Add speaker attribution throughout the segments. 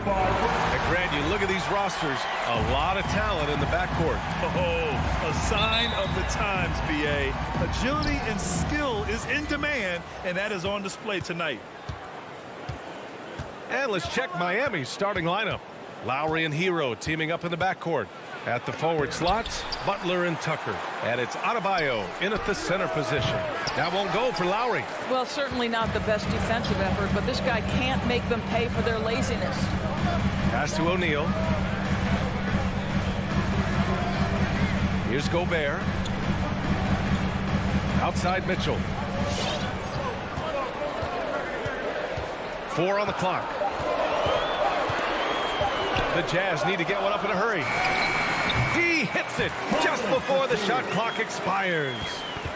Speaker 1: And Grant, you look at these rosters, a lot of talent in the backcourt.
Speaker 2: Oh, a sign of the times, B.A. Agility and skill is in demand, and that is on display tonight.
Speaker 1: And let's check Miami's starting lineup. Lowry and Hero teaming up in the backcourt. At the forward slots, Butler and Tucker. And it's Adebayo in at the center position. That won't go for Lowry.
Speaker 3: Well, certainly not the best defensive effort, but this guy can't make them pay for their laziness.
Speaker 1: Pass to O'Neal. Here's Gobert. Outside Mitchell. 4 on the clock. The Jazz need to get one up in a hurry. He hits it just before the shot clock expires.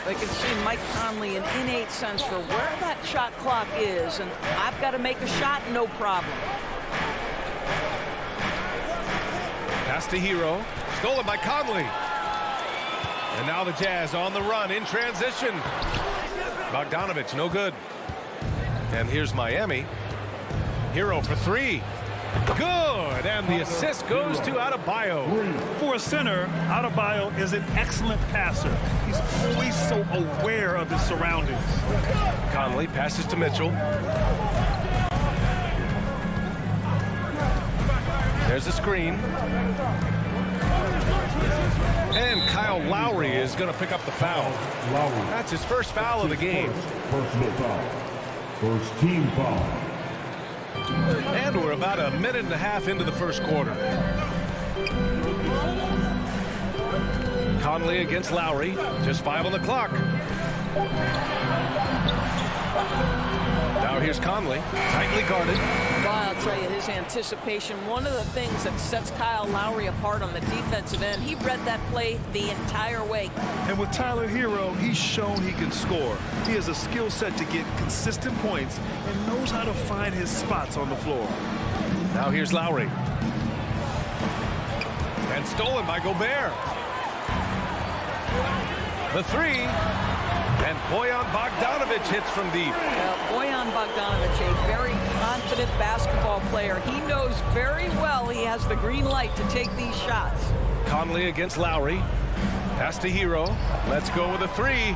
Speaker 3: They can see Mike Conley an innate sense for where that shot clock is, and I've got to make a shot, no problem.
Speaker 1: Pass to Hero. Stolen by Conley. And now the Jazz on the run in transition. Bogdanovich, no good. And here's Miami. Hero for 3. Good, and the assist goes to Adebayo.
Speaker 2: For a center, Adebayo is an excellent passer. He's always so aware of his surroundings.
Speaker 1: Conley passes to Mitchell. There's a screen. And Kyle Lowry is going to pick up the foul. That's his first foul of the game.
Speaker 4: Personal foul. First team foul.
Speaker 1: And we're about a minute and a half into the first quarter. Conley against Lowry. Just 5 on the clock. Now here's Conley. Tightly guarded.
Speaker 3: Well, I'll tell you, his anticipation, one of the things that sets Kyle Lowry apart on the defensive end, he read that play the entire way.
Speaker 2: And with Tyler Hero, he's shown he can score. He has a skill set to get consistent points and knows how to find his spots on the floor.
Speaker 1: Now here's Lowry. And stolen by Gobert. The 3. And Bojan Bogdanovich hits from deep.
Speaker 3: Bojan Bogdanovich, a very confident basketball player. He knows very well he has the green light to take these shots.
Speaker 1: Conley against Lowry. Pass to Hero. Let's go with a 3.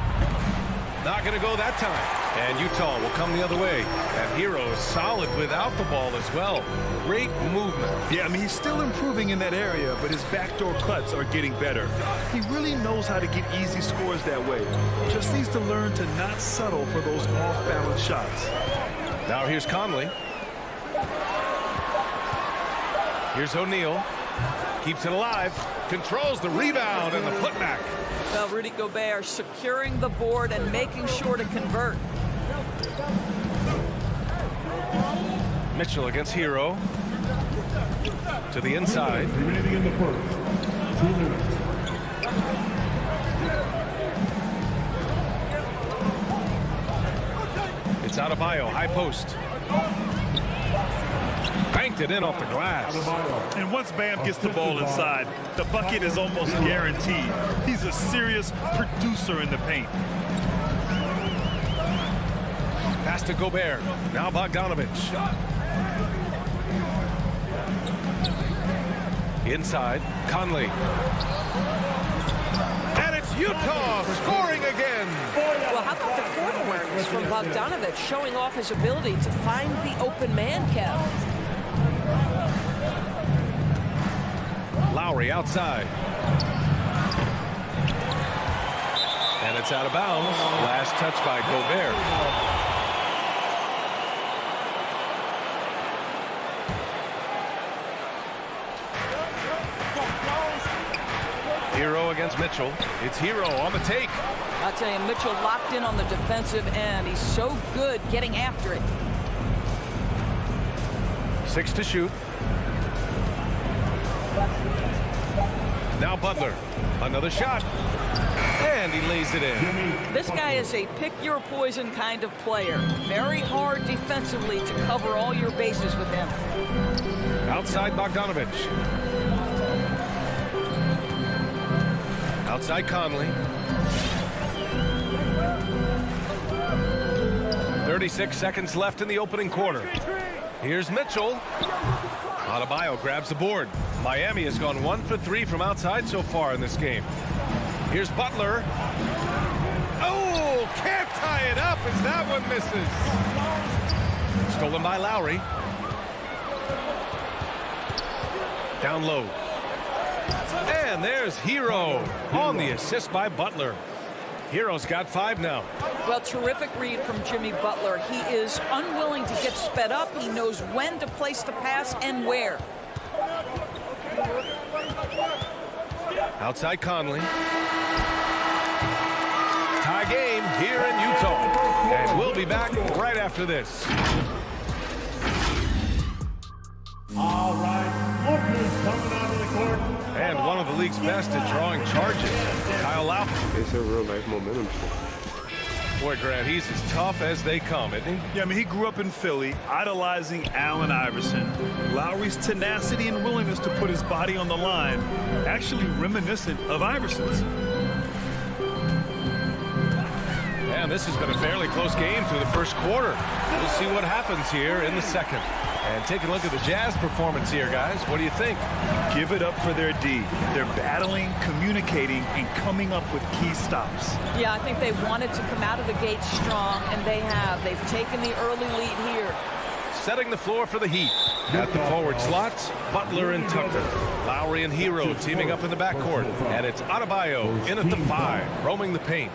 Speaker 1: Not going to go that time. And Utah will come the other way. And Hero is solid without the ball as well. Great movement.
Speaker 2: Yeah, I mean, he's still improving in that area, but his backdoor cuts are getting better. He really knows how to get easy scores that way. Just needs to learn to not settle for those off-balance shots.
Speaker 1: Now here's Conley. Here's O'Neal. Keeps it alive. Controls the rebound and the putback.
Speaker 3: Well, Rudy Gobert securing the board and making sure to convert.
Speaker 1: Mitchell against Hero. To the inside.
Speaker 4: Remaining in the first. 2 minutes.
Speaker 1: It's Adebayo, high post. Banked it in off the glass.
Speaker 2: And once Bam gets the ball inside, the bucket is almost guaranteed. He's a serious producer in the paint.
Speaker 1: Pass to Gobert. Now Bogdanovich. Inside, Conley. And it's Utah scoring again.
Speaker 3: Well, how about the court awareness from Bogdanovich, showing off his ability to find the open man, Kev?
Speaker 1: Lowry outside. And it's out of bounds. Last touch by Gobert. Hero against Mitchell. It's Hero on the take.
Speaker 3: I'll tell you, Mitchell locked in on the defensive end. He's so good getting after it.
Speaker 1: 6 to shoot. Now Butler. Another shot. And he lays it in.
Speaker 3: This guy is a pick-your-poison kind of player. Very hard defensively to cover all your bases with him.
Speaker 1: Outside Bogdanovich. Outside Conley. 36 seconds left in the opening quarter. Here's Mitchell. Adebayo grabs the board. Miami has gone 1 for 3 from outside so far in this game. Here's Butler. Oh, can't tie it up as that one misses. Stolen by Lowry. Down low. And there's Hero on the assist by Butler. Hero's got 5 now.
Speaker 3: Well, terrific read from Jimmy Butler. He is unwilling to get sped up. He knows when to place the pass and where.
Speaker 1: Outside Conley. Tie game here in Utah. And we'll be back right after this.
Speaker 4: All right, lookers coming onto the court.
Speaker 1: And one of the league's best at drawing charges, Kyle Lowry.
Speaker 5: It's a real life momentum.
Speaker 1: Boy, Grant, he's as tough as they come, isn't he?
Speaker 2: Yeah, I mean, he grew up in Philly, idolizing Allen Iverson. Lowry's tenacity and willingness to put his body on the line, actually reminiscent of Iverson's.
Speaker 1: And this has been a fairly close game through the first quarter. We'll see what happens here in the second. And take a look at the Jazz performance here, guys. What do you think?
Speaker 2: Give it up for their D. They're battling, communicating, and coming up with key stops.
Speaker 3: Yeah, I think they wanted to come out of the gate strong, and they have. They've taken the early lead here.
Speaker 1: Setting the floor for the Heat. At the forward slots, Butler and Tucker. Lowry and Hero teaming up in the backcourt. And it's Adebayo in at the 5, roaming the paint.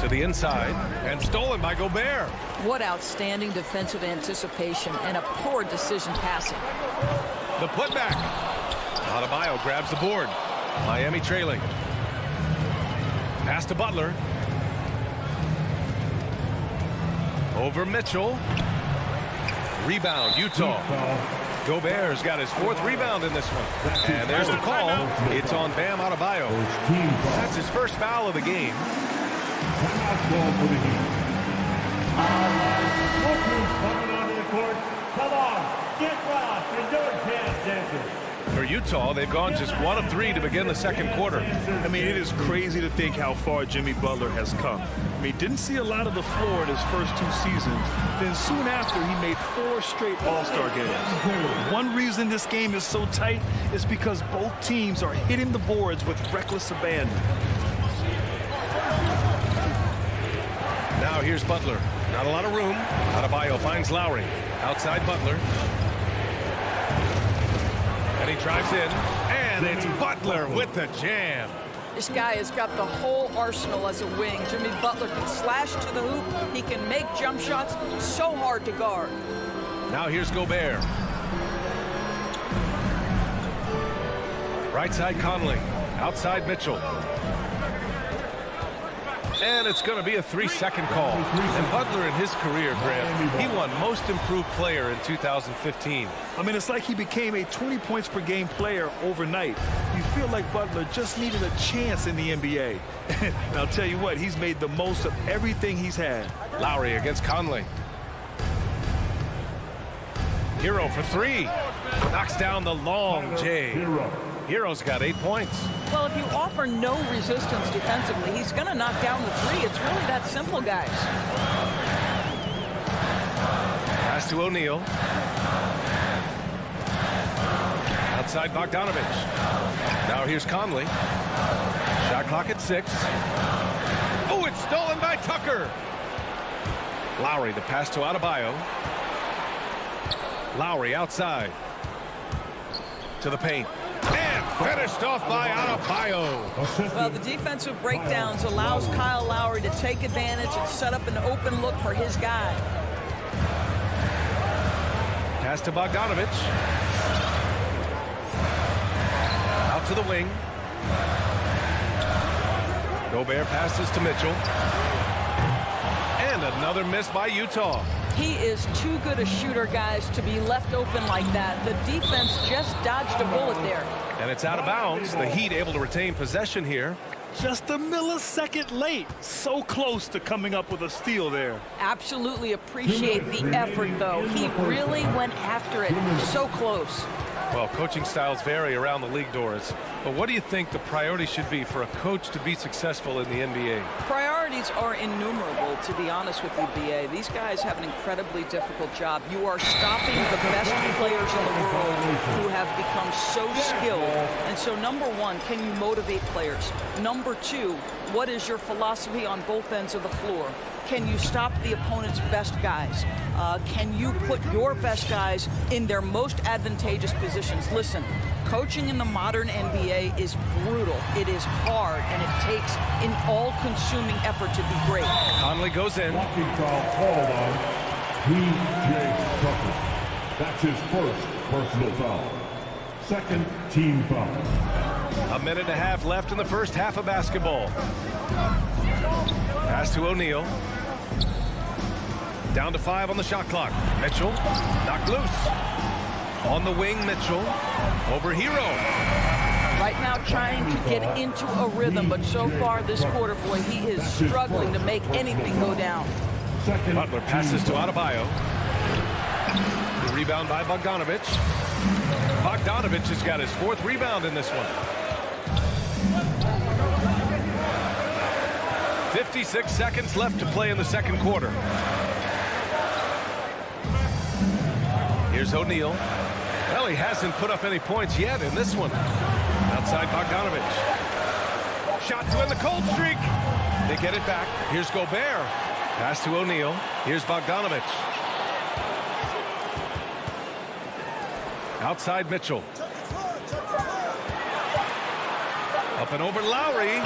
Speaker 1: To the inside, and stolen by Gobert.
Speaker 3: What outstanding defensive anticipation and a poor decision passing.
Speaker 1: The putback. Adebayo grabs the board. Miami trailing. Pass to Butler. Over Mitchell. Rebound, Utah. Gobert's got his 4th rebound in this one. And there's the call. It's on Bam Adebayo. That's his first foul of the game.
Speaker 4: Timeout ball for the Heat. All right, lookers coming onto the court. Come on, get rocked and do it, dance dancers.
Speaker 1: For Utah, they've gone just 1 of 3 to begin the second quarter.
Speaker 2: I mean, it is crazy to think how far Jimmy Butler has come. I mean, didn't see a lot of the floor in his first 2 seasons. Then soon after, he made 4 straight All-Star games. One reason this game is so tight is because both teams are hitting the boards with reckless abandon.
Speaker 1: Now here's Butler. Not a lot of room. Adebayo finds Lowry. Outside Butler. And he drives in. And it's Butler with the jam.
Speaker 3: This guy has got the whole arsenal as a wing. Jimmy Butler can slash to the hoop. He can make jump shots so hard to guard.
Speaker 1: Now here's Gobert. Right side Conley. Outside Mitchell. And it's going to be a 3-second call. And Butler in his career, Grant, he won Most Improved Player in 2015.
Speaker 2: I mean, it's like he became a 20 points per game player overnight. You feel like Butler just needed a chance in the NBA. And I'll tell you what, he's made the most of everything he's had.
Speaker 1: Lowry against Conley. Hero for 3. Knocks down the long J. Hero's got 8 points.
Speaker 3: Well, if you offer no resistance defensively, he's going to knock down the 3. It's really that simple, guys.
Speaker 1: Pass to O'Neal. Outside Bogdanovich. Now here's Conley. Shot clock at 6. Oh, it's stolen by Tucker. Lowry, the pass to Adebayo. Lowry outside. To the paint. And finished off by Adebayo.
Speaker 3: Well, the defensive breakdowns allows Kyle Lowry to take advantage and set up an open look for his guy.
Speaker 1: Pass to Bogdanovich. Out to the wing. Gobert passes to Mitchell. And another miss by Utah.
Speaker 3: He is too good a shooter, guys, to be left open like that. The defense just dodged a bullet there.
Speaker 1: And it's out of bounds. The Heat able to retain possession here.
Speaker 2: Just a millisecond late. So close to coming up with a steal there.
Speaker 3: Absolutely appreciate the effort, though. He really went after it. So close.
Speaker 1: Well, coaching styles vary around the league, Doris. But what do you think the priority should be for a coach to be successful in the NBA?
Speaker 3: Priority similarities are innumerable, to be honest with you, BA. These guys have an incredibly difficult job. You are stopping the best players in the world who have become so skilled. And so, number one, can you motivate players? Number two, what is your philosophy on both ends of the floor? Can you stop the opponent's best guys? Can you put your best guys in their most advantageous positions? Listen, coaching in the modern NBA is brutal. It is hard, and it takes an all-consuming effort to be great.
Speaker 1: Conley goes in.
Speaker 4: Blocking foul called on P.J. Tucker. That's his first personal foul. Second team foul.
Speaker 1: A minute and a half left in the first half of basketball. Pass to O'Neal. Down to 5 on the shot clock. Mitchell knocked loose. On the wing, Mitchell. Over Hero.
Speaker 3: Right now trying to get into a rhythm, but so far this quarter, boy, he is struggling to make anything go down.
Speaker 1: Butler passes to Adebayo. The rebound by Bogdanovic. Bogdanovic has got his 4th rebound in this one. 56 seconds left to play in the second quarter. Here's O'Neal. Well, he hasn't put up any points yet in this one. Outside Bogdanovic. Shot to end the cold streak. They get it back. Here's Gobert. Pass to O'Neal. Here's Bogdanovic. Outside Mitchell. Up and over Lowry.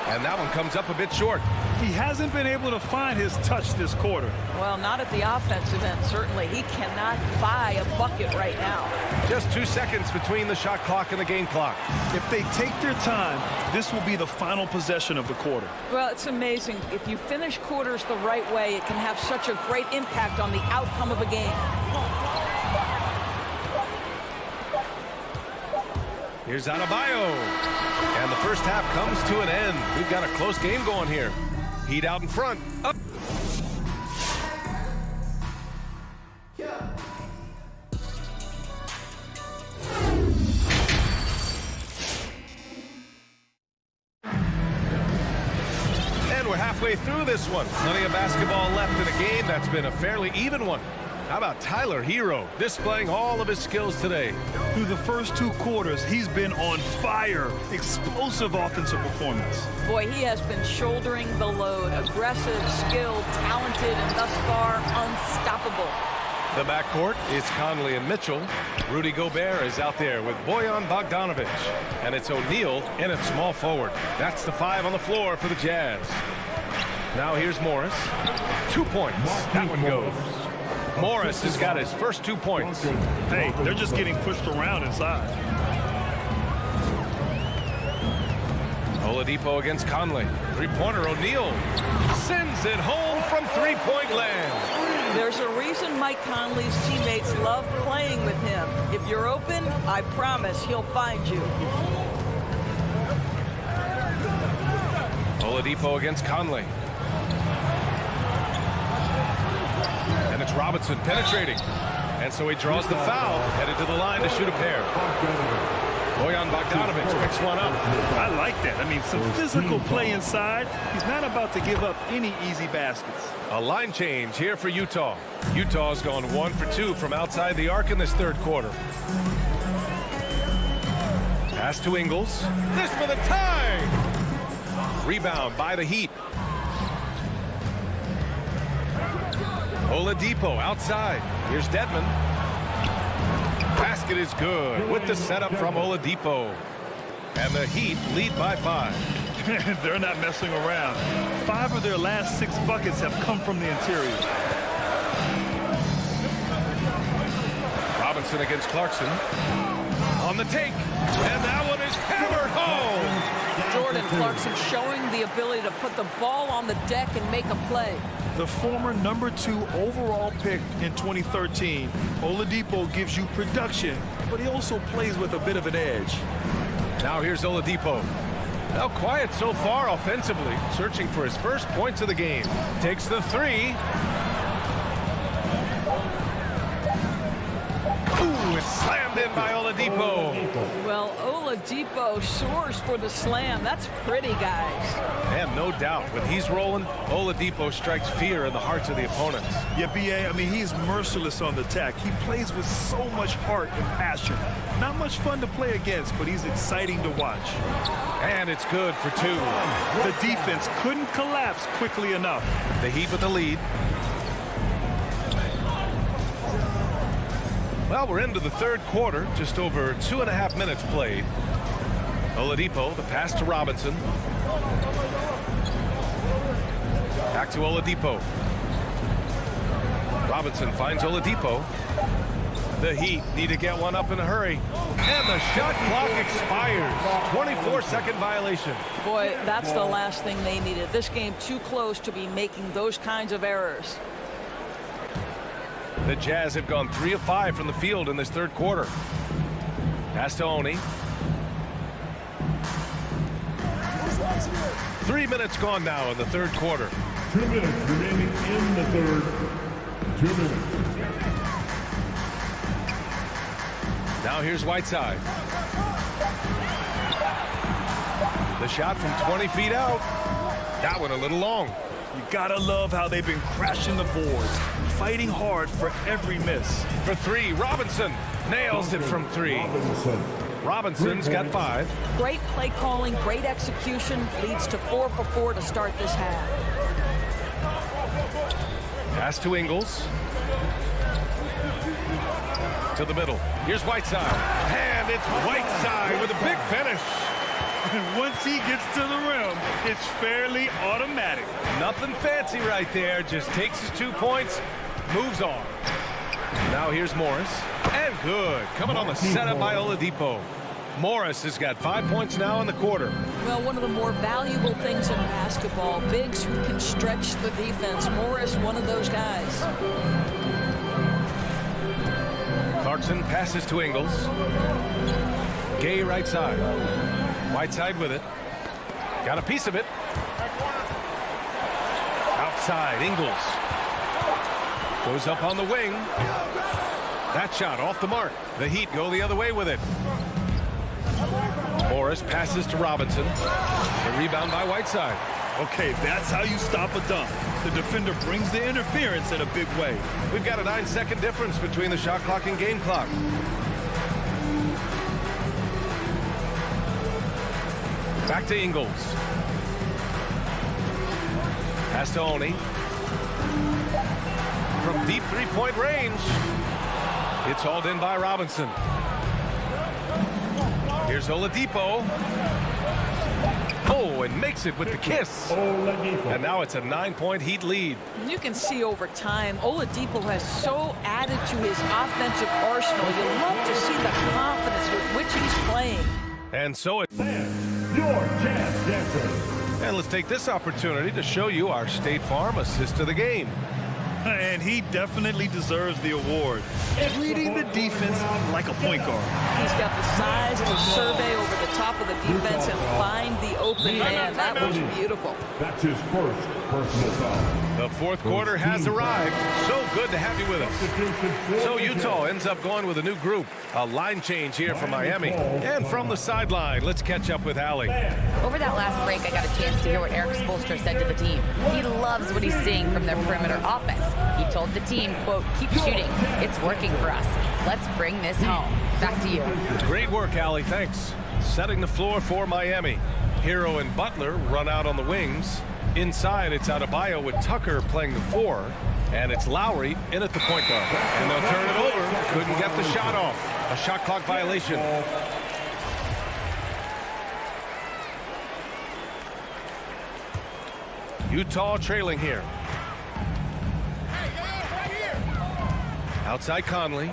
Speaker 1: And that one comes up a bit short.
Speaker 2: He hasn't been able to find his touch this quarter.
Speaker 3: Well, not at the offensive end, certainly. He cannot buy a bucket right now.
Speaker 1: Just 2 seconds between the shot clock and the game clock.
Speaker 2: If they take their time, this will be the final possession of the quarter.
Speaker 3: Well, it's amazing. If you finish quarters the right way, it can have such a great impact on the outcome of a game.
Speaker 1: Here's Adebayo. And the first half comes to an end. We've got a close game going here. Heat out in front. Up. And we're halfway through this one. Plenty of basketball left in a game that's been a fairly even one. How about Tyler Hero displaying all of his skills today?
Speaker 2: Through the first 2 quarters, he's been on fire. Explosive offensive performance.
Speaker 3: Boy, he has been shouldering the load. Aggressive, skilled, talented, and thus far unstoppable.
Speaker 1: The backcourt is Conley and Mitchell. Rudy Gobert is out there with Bojan Bogdanovic. And it's O'Neal in at small forward. That's the 5 on the floor for the Jazz. Now here's Morris. 2 points. That one goes. Morris has got his first 2 points.
Speaker 2: Hey, they're just getting pushed around inside.
Speaker 1: Oladipo against Conley. 3-pointer O'Neal sends it home from 3-point land.
Speaker 3: There's a reason Mike Conley's teammates love playing with him. If you're open, I promise he'll find you.
Speaker 1: Oladipo against Conley. And it's Robinson penetrating. And so he draws the foul, headed to the line to shoot a pair. Bojan Bogdanovic picks one up.
Speaker 2: I like that. I mean, some physical play inside. He's not about to give up any easy baskets.
Speaker 1: A line change here for Utah. Utah's gone 1 for 2 from outside the arc in this third quarter. Pass to Ingles. This for the tie. Rebound by the Heat. Oladipo outside. Here's Dedmon. Basket is good with the setup from Oladipo. And the Heat lead by 5.
Speaker 2: They're not messing around. 5 of their last 6 buckets have come from the interior.
Speaker 1: Robinson against Clarkson. On the take. And that one is hammered home.
Speaker 3: Jordan Clarkson showing the ability to put the ball on the deck and make a play.
Speaker 2: The former number 2 overall pick in 2013, Oladipo gives you production, but he also plays with a bit of an edge.
Speaker 1: Now here's Oladipo. Now quiet so far offensively, searching for his first points of the game. Takes the 3. Ooh, and Slammed in by Oladipo.
Speaker 3: Well, Oladipo soars for the slam. That's pretty, guys.
Speaker 1: And no doubt, when he's rolling, Oladipo strikes fear in the hearts of the opponents.
Speaker 2: Yeah, B.A., I mean, he's merciless on the attack. He plays with so much heart and passion. Not much fun to play against, but he's exciting to watch.
Speaker 1: And it's good for two.
Speaker 2: The defense couldn't collapse quickly enough.
Speaker 1: The Heat with the lead. Well, we're into the third quarter, just over 2.5 minutes played. Oladipo, the pass to Robinson. Back to Oladipo. Robinson finds Oladipo. The Heat need to get one up in a hurry. And the shot clock expires. 24-second violation.
Speaker 3: Boy, that's the last thing they needed. This game too close to be making those kinds of errors.
Speaker 1: The Jazz have gone 3 of 5 from the field in this third quarter. Pass to Oni. 3 minutes gone now in the third quarter.
Speaker 4: 2 minutes remaining in the third. 2 minutes.
Speaker 1: Now here's Whiteside. The shot from 20 feet out. That one a little long.
Speaker 2: You gotta love how they've been crashing the boards, fighting hard for every miss.
Speaker 1: For three, Robinson nails it from 3. Robinson's got 5.
Speaker 3: Great play calling, great execution, leads to 4 for 4 to start this half.
Speaker 1: Pass to Ingles. To the middle. Here's Whiteside. And it's Whiteside with a big finish.
Speaker 2: And once he gets to the rim, it's fairly automatic.
Speaker 1: Nothing fancy right there. Just takes his 2 points, moves on. Now here's Morris. And good. Coming on the setup by Oladipo. Morris has got 5 points now in the quarter.
Speaker 3: Well, one of the more valuable things in basketball, bigs who can stretch the defense. Morris, one of those guys.
Speaker 1: Clarkson passes to Ingles. Gay right side. Whiteside with it. Got a piece of it. Outside, Ingles. Goes up on the wing. That shot off the mark. The Heat go the other way with it. Morris passes to Robinson. The rebound by Whiteside.
Speaker 2: Okay, that's how you stop a dunk. The defender brings the interference in a big way.
Speaker 1: We've got a 9-second difference between the shot clock and game clock. Back to Ingles. Pass to Oni. From deep three-point range. It's hauled in by Robinson. Here's Oladipo. Oh, and makes it with the kiss. And now it's a 9-point Heat lead.
Speaker 3: You can see over time, Oladipo has so added to his offensive arsenal. You love to see the confidence with which he's playing.
Speaker 1: And so it...
Speaker 4: Your Jazz Dancer.
Speaker 1: And let's take this opportunity to show you our State Farm assist of the game.
Speaker 2: And he definitely deserves the award. Reading the defense like a point guard.
Speaker 3: He's got the size to survey over the top of the defense and find the open man. That was beautiful.
Speaker 4: That's his first personal foul.
Speaker 1: The fourth quarter has arrived. So good to have you with us. So Utah ends up going with a new group. A line change here from Miami. And from the sideline, let's catch up with Allie.
Speaker 5: Over that last break, I got a chance to hear what Eric Spoelstra said to the team. He loves what he's seeing from their perimeter offense. He told the team, quote, keep shooting. It's working for us. Let's bring this home. Back to you.
Speaker 1: Great work, Allie. Thanks. Setting the floor for Miami. Hero and Butler run out on the wings. Inside, it's Adebayo with Tucker playing the 4. And it's Lowry in at the point guard. And they'll turn it over. Couldn't get the shot off. A shot clock violation. Utah trailing here. Outside Conley.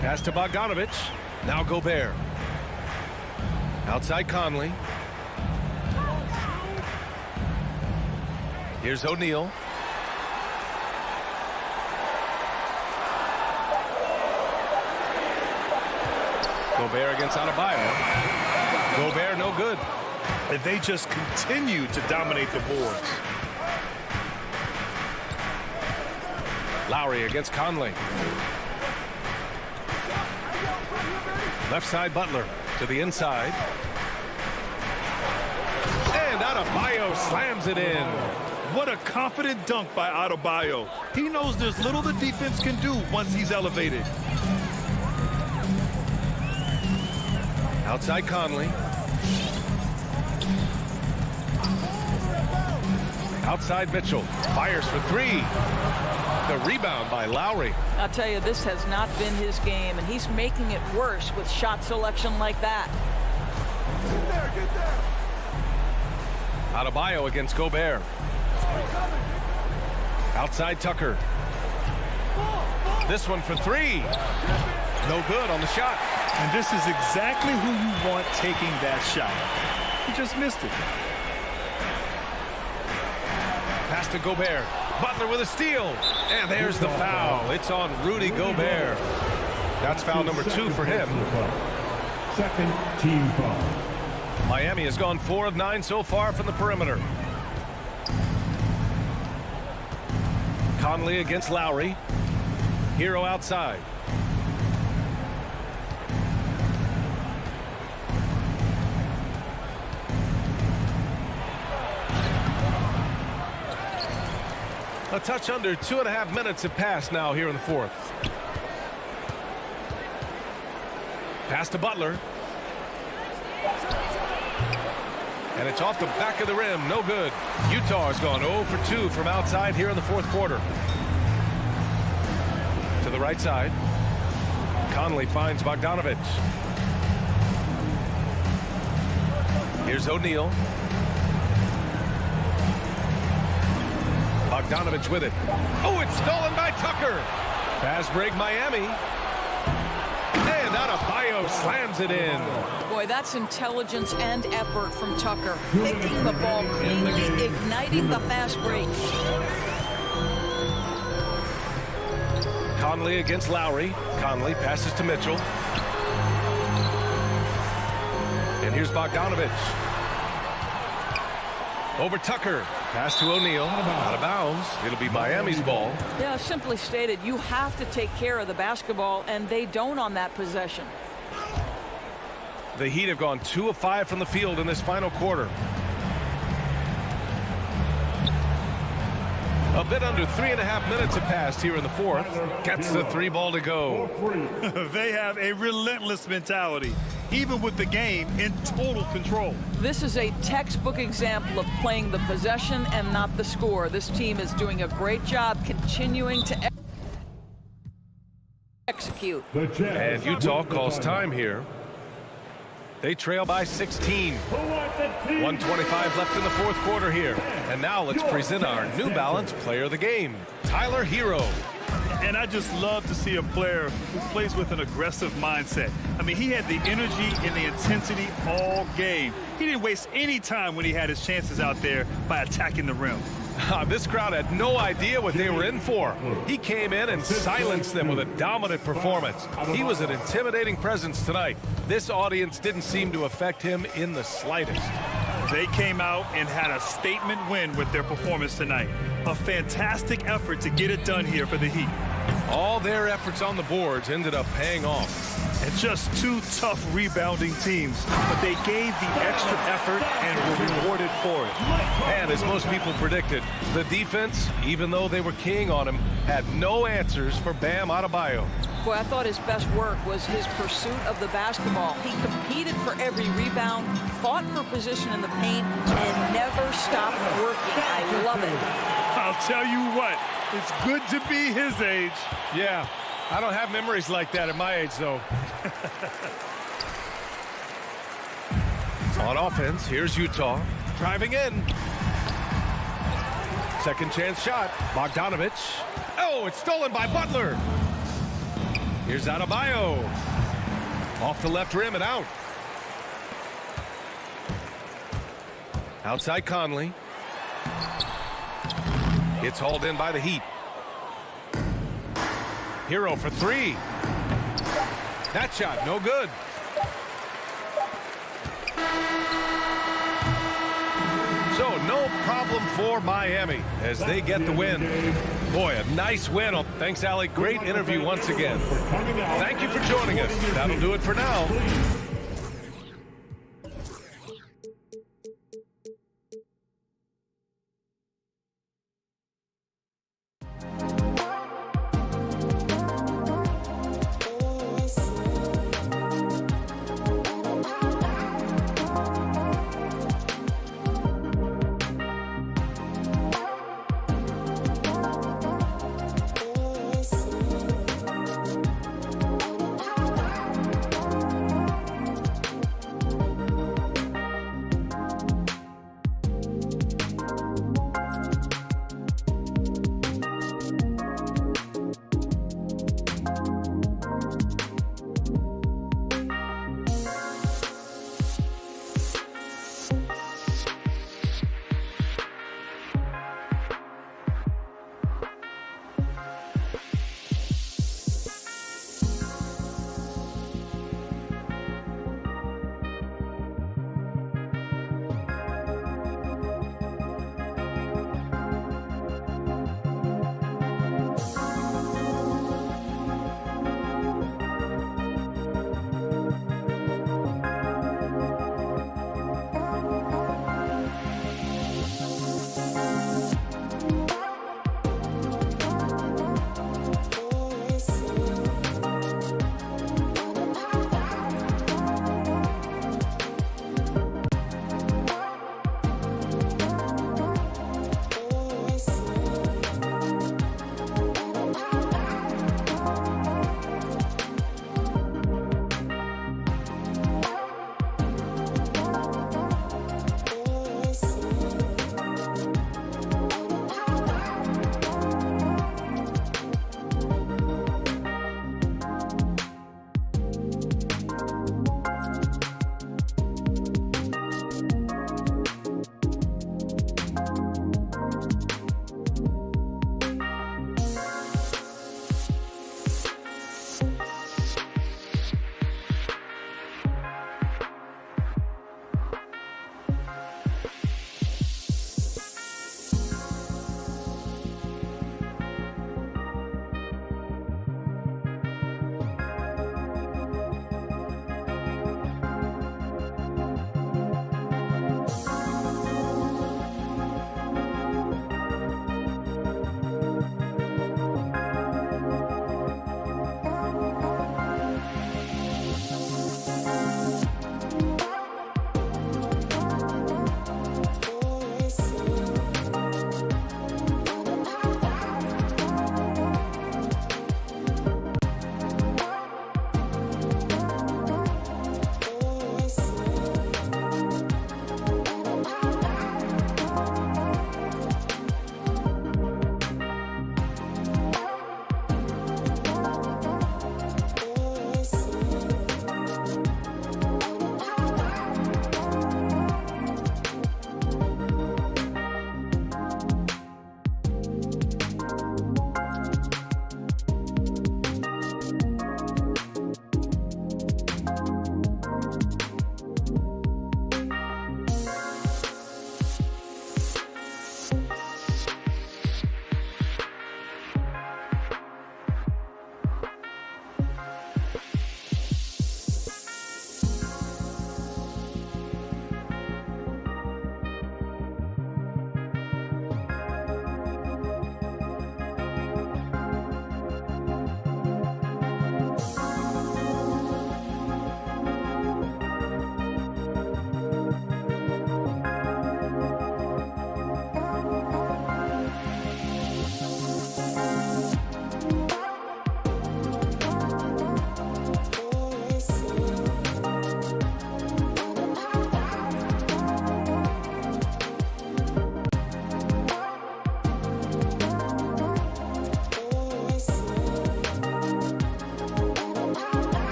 Speaker 1: Pass to Bogdanovich. Now Gobert. Outside Conley. Here's O'Neal. Gobert against Adebayo. Gobert no good.
Speaker 2: And they just continue to dominate the boards.
Speaker 1: Lowry against Conley. Left side Butler to the inside. And Adebayo slams it in.
Speaker 2: What a confident dunk by Adebayo. He knows there's little the defense can do once he's elevated.
Speaker 1: Outside Conley. Outside Mitchell. Fires for three. The rebound by Lowry.
Speaker 3: I'll tell you, this has not been his game, and he's making it worse with shot selection like that.
Speaker 2: Get there.
Speaker 1: Adebayo against Gobert. Outside Tucker. This one for three. No good on the shot.
Speaker 2: And this is exactly who you want taking that shot. He just missed it.
Speaker 1: Pass to Gobert. Butler with a steal. And there's the foul. It's on Rudy Gobert. That's foul number 2 for him.
Speaker 4: Second team foul.
Speaker 1: Miami has gone 4 of 9 so far from the perimeter. Conley against Lowry. Hero outside. A touch under 2.5 minutes have passed now here in the fourth. Pass to Butler. And it's off the back of the rim. No good. Utah has gone 0 for 2 from outside here in the fourth quarter. To the right side. Conley finds Bogdanovich. Here's O'Neal. Bogdanovich with it. Oh, it's stolen by Tucker. Fast break Miami. And Adebayo slams it in.
Speaker 3: Boy, that's intelligence and effort from Tucker. Picking the ball cleanly, igniting the fast break.
Speaker 1: Conley against Lowry. Conley passes to Mitchell. And here's Bogdanovich. Over Tucker. Pass to O'Neal. Out of bounds. It'll be Miami's ball.
Speaker 3: Yeah, simply stated, you have to take care of the basketball, and they don't on that possession.
Speaker 1: The Heat have gone 2 of 5 from the field in this final quarter. A bit under 3.5 minutes have passed here in the fourth. Gets the 3 ball to go.
Speaker 2: They have a relentless mentality, even with the game in total control.
Speaker 3: This is a textbook example of playing the possession and not the score. This team is doing a great job continuing to execute.
Speaker 1: And Utah calls time here. They trail by 16. 1:25 left in the fourth quarter here. And now let's present our New Balance Player of the Game, Tyler Hero.
Speaker 2: And I just love to see a player who plays with an aggressive mindset. I mean, he had the energy and the intensity all game. He didn't waste any time when he had his chances out there by attacking the rim.
Speaker 1: This crowd had no idea what they were in for. He came in and silenced them with a dominant performance. He was an intimidating presence tonight. This audience didn't seem to affect him in the slightest.
Speaker 2: They came out and had a statement win with their performance tonight. A fantastic effort to get it done here for the Heat.
Speaker 1: All their efforts on the boards ended up paying off.
Speaker 2: And just 2 tough rebounding teams, but they gave the extra effort and were rewarded for it.
Speaker 1: And as most people predicted, the defense, even though they were keying on him, had no answers for Bam Adebayo.
Speaker 3: Boy, I thought his best work was his pursuit of the basketball. He competed for every rebound, fought for position in the paint, and never stopped working. I love it.
Speaker 2: I'll tell you what, it's good to be his age.
Speaker 1: Yeah, I don't have memories like that at my age, though. On offense, here's Utah. Driving in. Second chance shot. Bogdanovich. Oh, it's stolen by Butler. Here's Adebayo. Off the left rim and out. Outside Conley. It's hauled in by the Heat. Hero for 3. That shot, no good. So no problem for Miami as they get the win. Boy, a nice win. Thanks, Allie. Great interview once again. Thank you for joining us. That'll do it for now.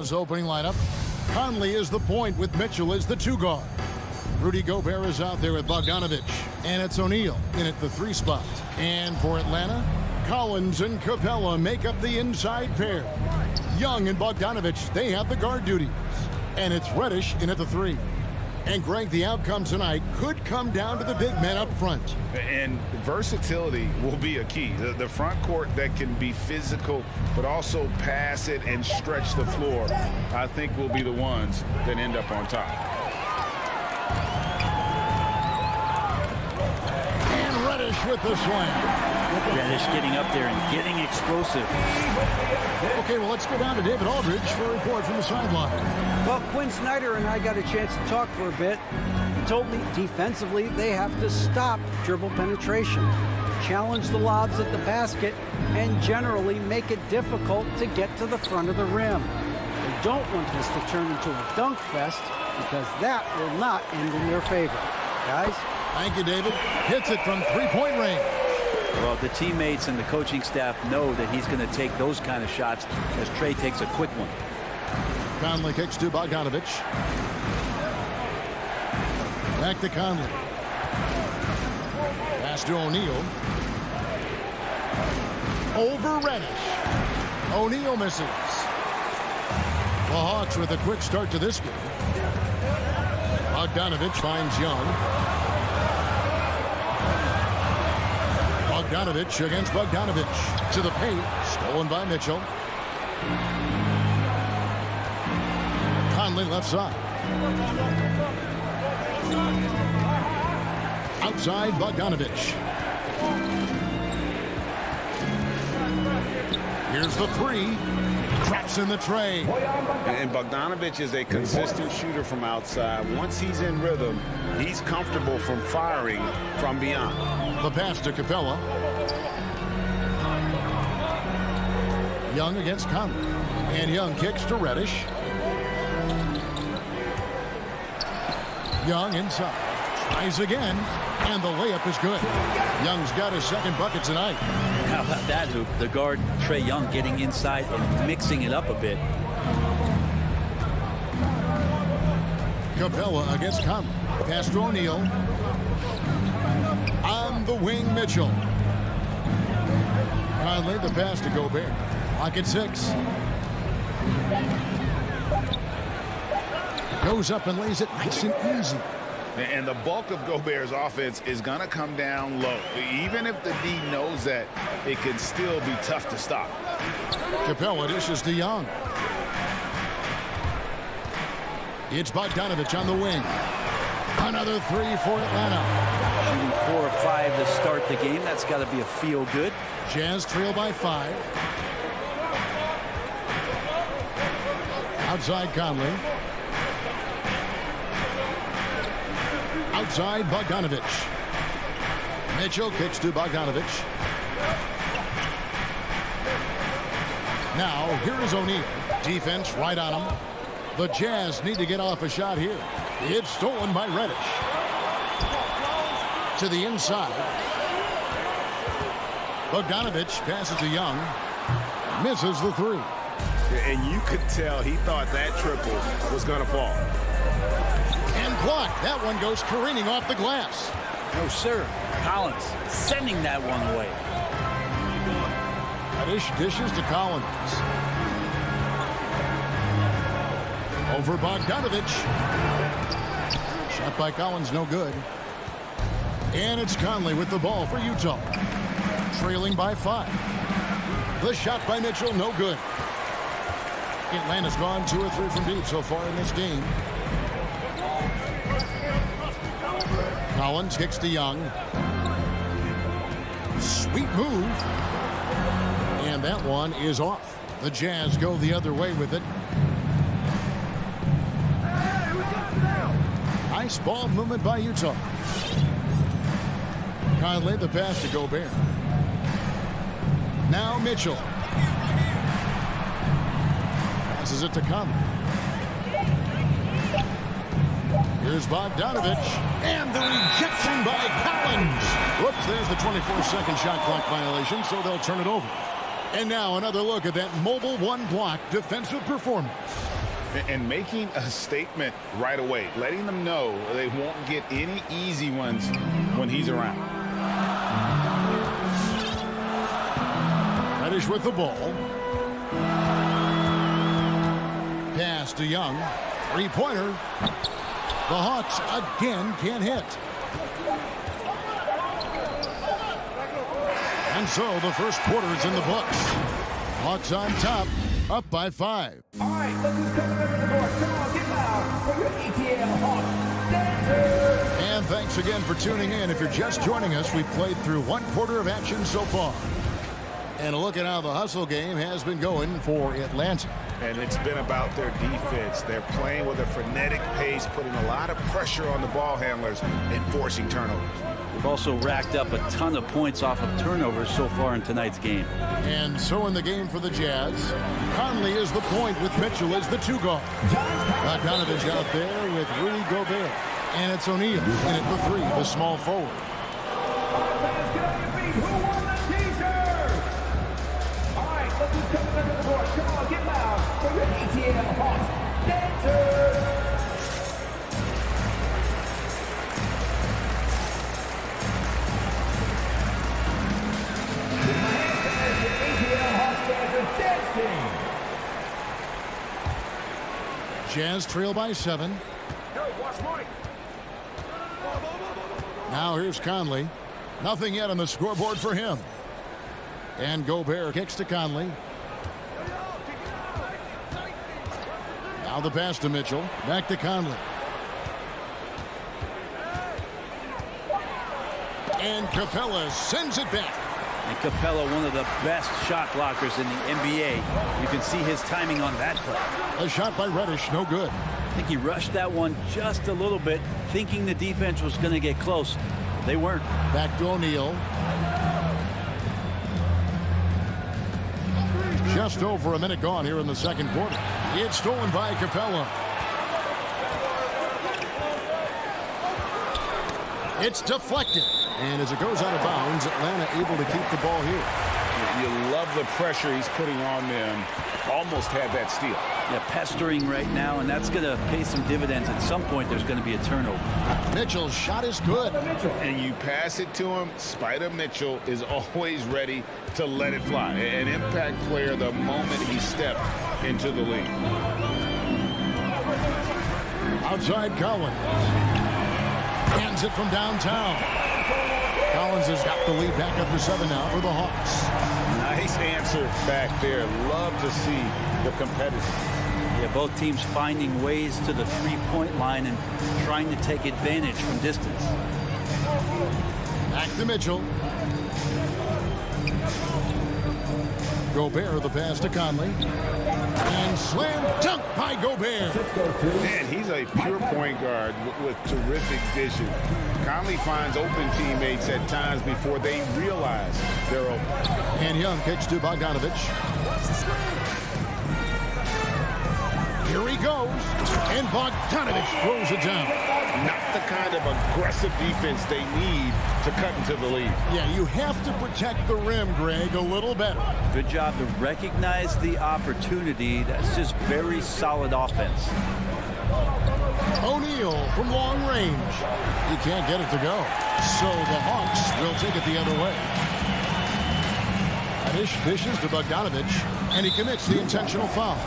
Speaker 6: Toronto's opening lineup. Conley is the point with Mitchell as the 2 guard. Rudy Gobert is out there with Bogdanovic. And it's O'Neal in at the 3 spot. And for Atlanta, Collins and Capella make up the inside pair. Young and Bogdanovic, they have the guard duties. And it's Reddish in at the 3. And Greg, the outcome tonight could come down to the big men up front.
Speaker 7: And versatility will be a key. The front court that can be physical, but also pass it and stretch the floor, I think will be the ones that end up on top.
Speaker 6: And Reddish with the slam.
Speaker 8: Reddish getting up there and getting explosive.
Speaker 6: Okay, well, let's go down to David Aldridge for a report from the sideline.
Speaker 9: Well, Quinn Snyder and I got a chance to talk for a bit. He told me defensively they have to stop dribble penetration, challenge the lobs at the basket, and generally make it difficult to get to the front of the rim. They don't want this to turn into a dunk fest because that will not end in their favor. Guys?
Speaker 6: Thank you, David. Hits it from 3-point range.
Speaker 8: Well, the teammates and the coaching staff know that he's going to take those kind of shots as Trey takes a quick one.
Speaker 6: Conley kicks to Bogdanovic. Back to Conley. Pass to O'Neal. Over Reddish. O'Neal misses. The Hawks with a quick start to this game. Bogdanovic finds Young. Bogdanovic against Bogdanovic. To the paint. Stolen by Mitchell. Conley left side. Outside Bogdanovic. Here's the 3. Craps in the tray.
Speaker 7: And Bogdanovic is a consistent shooter from outside. Once he's in rhythm, he's comfortable from firing from beyond.
Speaker 6: The pass to Capella. Young against Conley. And Young kicks to Reddish. Young inside. Tries again. And the layup is good. Young's got his second bucket tonight.
Speaker 8: How about that, Luke? The guard, Trey Young, getting inside and mixing it up a bit.
Speaker 6: Capella against Conley. Pass to O'Neal. On the wing, Mitchell. Conley, the pass to Gobert. Lock at 6. Goes up and lays it nice and easy.
Speaker 7: And the bulk of Gobert's offense is going to come down low. Even if the D knows that, it can still be tough to stop.
Speaker 6: Capella dishes to Young. It's Bogdanovic on the wing. Another 3 for Atlanta.
Speaker 8: Shooting 4 or 5 to start the game. That's got to be a feel good.
Speaker 6: Jazz trail by 5. Outside Conley. Outside Bogdanovic. Mitchell kicks to Bogdanovic. Now here is O'Neal. Defense right on him. The Jazz need to get off a shot here. It's stolen by Reddish. To the inside. Bogdanovic passes to Young. Misses the 3.
Speaker 7: And you could tell he thought that triple was going to fall.
Speaker 6: And blocked. That one goes careening off the glass.
Speaker 8: No, sir. Collins sending that one away.
Speaker 6: Reddish dishes to Collins. Over Bogdanovic. Shot by Collins, no good. And it's Conley with the ball for Utah. Trailing by 5. The shot by Mitchell, no good. Atlanta's gone 2 or 3 from deep so far in this game. Collins kicks to Young. Sweet move. And that one is off. The Jazz go the other way with it. Nice ball movement by Utah. Conley, the pass to Gobert. Now Mitchell. Passes it to Conley. Here's Bogdanovic. And the rejection by Collins. Whoops, there's the 24-second shot clock violation, so they'll turn it over. And now another look at that mobile 1 block defensive performance.
Speaker 7: And making a statement right away, letting them know they won't get any easy ones when he's around.
Speaker 6: Reddish with the ball. Pass to Young. Three-pointer. The Hawks again can't hit. And so the first quarter is in the books. Hawks on top, up by 5.
Speaker 4: All right, look who's coming over the board. Come on, get loud for your ATL Hawks dancers.
Speaker 6: And thanks again for tuning in. If you're just joining us, we've played through one quarter of action so far. And a look at how the hustle game has been going for Atlanta.
Speaker 7: And it's been about their defense. They're playing with a frenetic pace, putting a lot of pressure on the ball handlers and forcing turnovers.
Speaker 8: They've also racked up a ton of points off of turnovers so far in tonight's game.
Speaker 6: And so in the game for the Jazz, Conley is the point with Mitchell as the 2 guard. Bogdanovich out there with Rudy Gobert. And it's O'Neal in at the 3, the small forward.
Speaker 4: Who won the t-shirt? All right, look who's coming over the board. Come on, get loud for your ATL Hawks dancers.
Speaker 6: Jazz trail by 7. Now here's Conley. Nothing yet on the scoreboard for him. And Gobert kicks to Conley. Now the pass to Mitchell. Back to Conley. And Capella sends it back.
Speaker 8: And Capella, one of the best shot blockers in the NBA. You can see his timing on that play.
Speaker 6: A shot by Reddish, no good.
Speaker 8: I think he rushed that one just a little bit, thinking the defense was going to get close. They weren't.
Speaker 6: Back to O'Neal. Just over a minute gone here in the second quarter. It's stolen by Capella. It's deflected. And as it goes out of bounds, Atlanta able to keep the ball here.
Speaker 7: You love the pressure he's putting on them. Almost had that steal.
Speaker 8: Yeah, pestering right now, and that's going to pay some dividends. At some point, there's going to be a turnover.
Speaker 6: Mitchell's shot is good.
Speaker 7: And you pass it to him, Spider Mitchell is always ready to let it fly. An impact player the moment he stepped into the league.
Speaker 6: Outside Collins. Hands it from downtown. Collins has got the lead back up to 7 now for the Hawks.
Speaker 7: Nice answer back there. Love to see the competitors.
Speaker 8: Yeah, both teams finding ways to the three-point line and trying to take advantage from distance.
Speaker 6: Back to Mitchell. Gobert the pass to Conley. And slam dunk by Gobert.
Speaker 7: Man, he's a pure point guard with terrific vision. Conley finds open teammates at times before they realize they're open.
Speaker 6: And Young kicks to Bogdanovich. Here he goes. And Bogdanovich throws it down.
Speaker 7: Not the kind of aggressive defense they need to cut into the lead.
Speaker 6: Yeah, you have to protect the rim, Greg, a little better.
Speaker 8: Good job to recognize the opportunity. That's just very solid offense.
Speaker 6: O'Neal from long range. He can't get it to go. So the Hawks will take it the other way. Dishes to Bogdanovich, and he commits the intentional foul.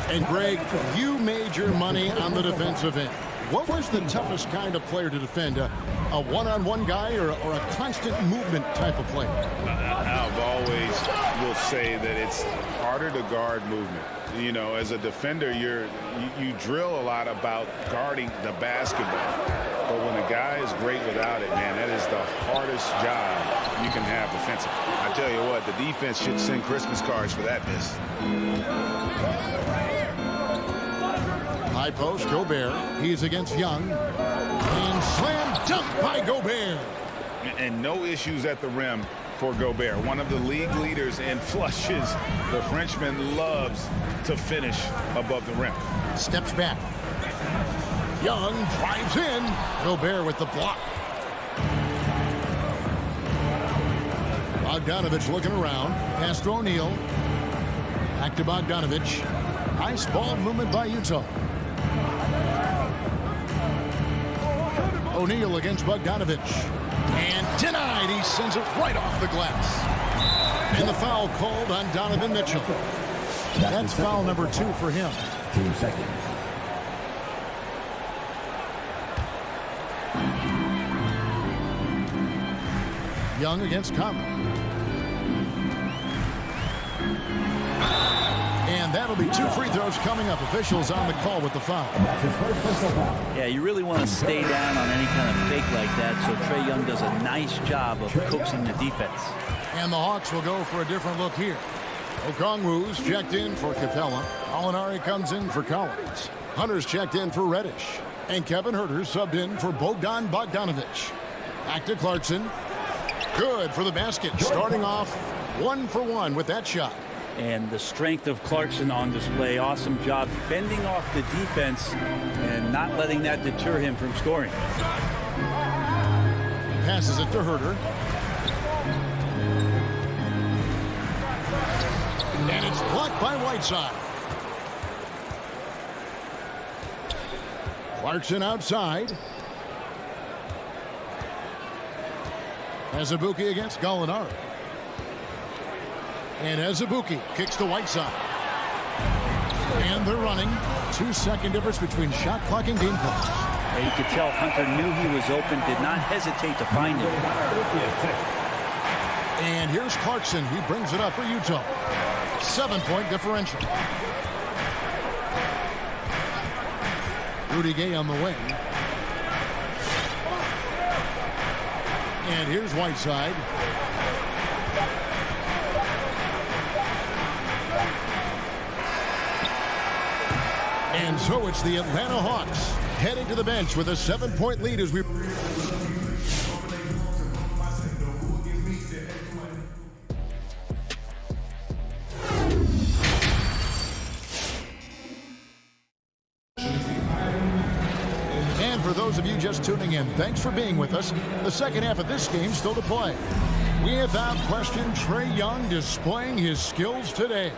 Speaker 6: And Greg, you made your money on the defensive end. What was the toughest kind of player to defend? A one-on-one guy or a constant movement type of player?
Speaker 7: I've always will say that it's harder to guard movement. You know, as a defender, you drill a lot about guarding the basketball. But when a guy is great without it, man, that is the hardest job you can have defensively. I tell you what, the defense should send Christmas cards for that miss.
Speaker 6: High post, Gobert. He's against Young. And slam dunk by Gobert.
Speaker 7: And no issues at the rim for Gobert. One of the league leaders in flushes. The Frenchman loves to finish above the rim.
Speaker 6: Steps back. Young drives in. Gobert with the block. Bogdanovich looking around. Pass to O'Neal. Back to Bogdanovich. Nice ball movement by Utah. O'Neal against Bogdanovich. And denied. He sends it right off the glass. And the foul called on Donovan Mitchell. That's foul number 2 for him.
Speaker 4: 2 seconds.
Speaker 6: Young against Conley. And that'll be 2 free throws coming up. Officials on the call with the foul.
Speaker 8: Yeah, you really want to stay down on any kind of fake like that, so Trae Young does a nice job of coaxing the defense.
Speaker 6: And the Hawks will go for a different look here. Okongwu's checked in for Capella. Molinari comes in for Collins. Hunter's checked in for Reddish. And Kevin Huerter subbed in for Bogdan Bogdanovich. Back to Clarkson. Good for the basket. Starting off 1 for 1 with that shot.
Speaker 8: And the strength of Clarkson on display. Awesome job fending off the defense and not letting that deter him from scoring.
Speaker 6: Passes it to Huerter. And it's blocked by Whiteside. Clarkson outside. Azubuike against Gallinari. And Azubuike kicks to Whiteside. And they're running. 2-second difference between shot clock and game clock.
Speaker 8: And you could tell Hunter knew he was open, did not hesitate to find him.
Speaker 6: And here's Clarkson. He brings it up for Utah. 7-point differential. Rudy Gay on the wing. And here's Whiteside. And so it's the Atlanta Hawks heading to the bench with a 7-point lead as we... And for those of you just tuning in, thanks for being with us. The second half of this game still to play. Without question, Trae Young displaying his skills today.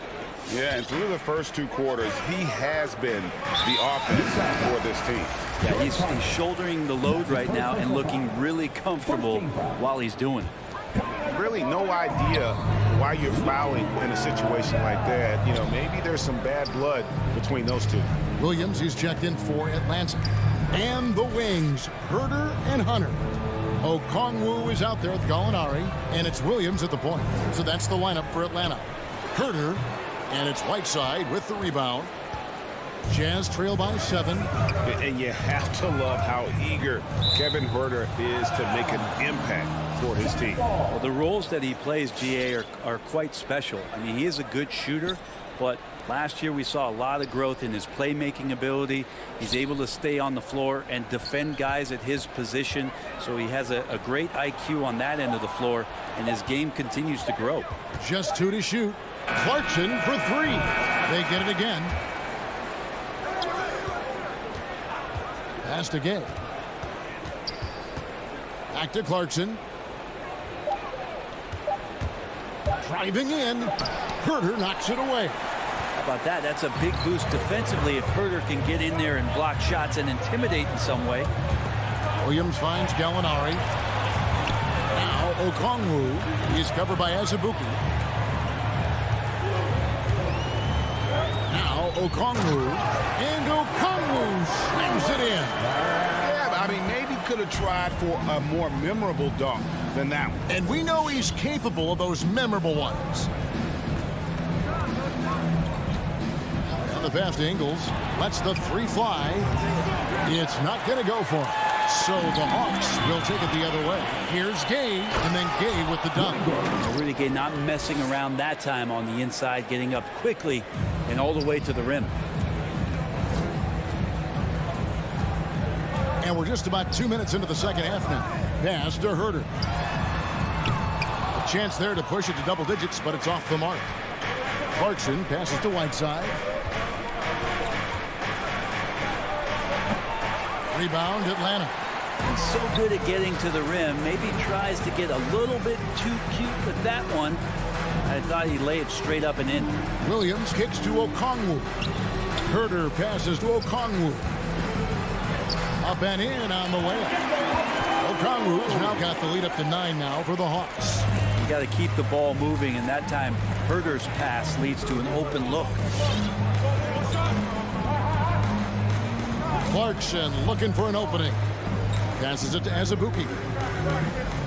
Speaker 7: Yeah, and through the first 2 quarters, he has been the offense for this team.
Speaker 8: Yeah, he's shouldering the load right now and looking really comfortable while he's doing it.
Speaker 7: Really no idea why you're fouling in a situation like that. You know, maybe there's some bad blood between those two.
Speaker 6: Williams, he's checked in for Atlanta. And the wings, Huerter and Hunter. Okongwu is out there with Gallinari, and it's Williams at the point. So that's the lineup for Atlanta. Huerter, and it's Whiteside with the rebound. Jazz trail by 7.
Speaker 7: And you have to love how eager Kevin Huerter is to make an impact for his team.
Speaker 8: Well, the roles that he plays, GA, are quite special. I mean, he is a good shooter, but last year we saw a lot of growth in his playmaking ability. He's able to stay on the floor and defend guys at his position. So he has a great IQ on that end of the floor, and his game continues to grow.
Speaker 6: Just 2 to shoot. Clarkson for 3. They get it again. Pass to Gay. Back to Clarkson. Driving in. Huerter knocks it away.
Speaker 8: How about that? That's a big boost defensively if Huerter can get in there and block shots and intimidate in some way.
Speaker 6: Williams finds Gallinari. Now Okongwu. He's covered by Azubuike. Now Okongwu. And Okongwu slams it in.
Speaker 7: Yeah, but I mean, maybe could have tried for a more memorable dunk than that one.
Speaker 6: And we know he's capable of those memorable ones. And the pass to Ingles. Lets the 3 fly. It's not going to go for him. So the Hawks will take it the other way. Here's Gay, and then Gay with the dunk.
Speaker 8: Rudy Gay not messing around that time on the inside, getting up quickly and all the way to the rim.
Speaker 6: And we're just about 2 minutes into the second half now. Pass to Huerter. A chance there to push it to double digits, but it's off the mark. Clarkson passes to Whiteside. Rebound, Atlanta.
Speaker 8: He's so good at getting to the rim. Maybe tries to get a little bit too cute with that one. I thought he'd lay it straight up and in.
Speaker 6: Williams kicks to Okongwu. Herder passes to Okongwu. Up and in on the way. Okongwu's now got the lead up to 9 now for the Hawks.
Speaker 8: You got to keep the ball moving, and that time Herder's pass leads to an open look.
Speaker 6: Clarkson looking for an opening. Passes it to Azubuike.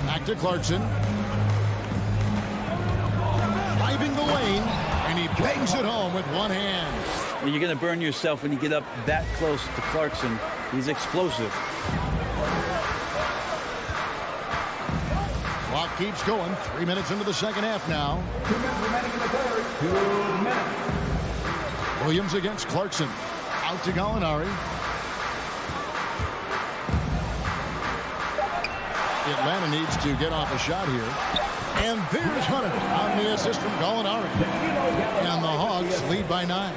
Speaker 6: Back to Clarkson. Driving the lane, and he bangs it home with one hand.
Speaker 8: Well, you're going to burn yourself when you get up that close to Clarkson. He's explosive.
Speaker 6: Clock keeps going. 3 minutes into the second half now.
Speaker 4: 2 minutes remaining in the third. 2 minutes.
Speaker 6: Williams against Clarkson. Out to Gallinari. Atlanta needs to get off a shot here. And there's Hunter on the assist from Gallinari. And the Hogs lead by 9.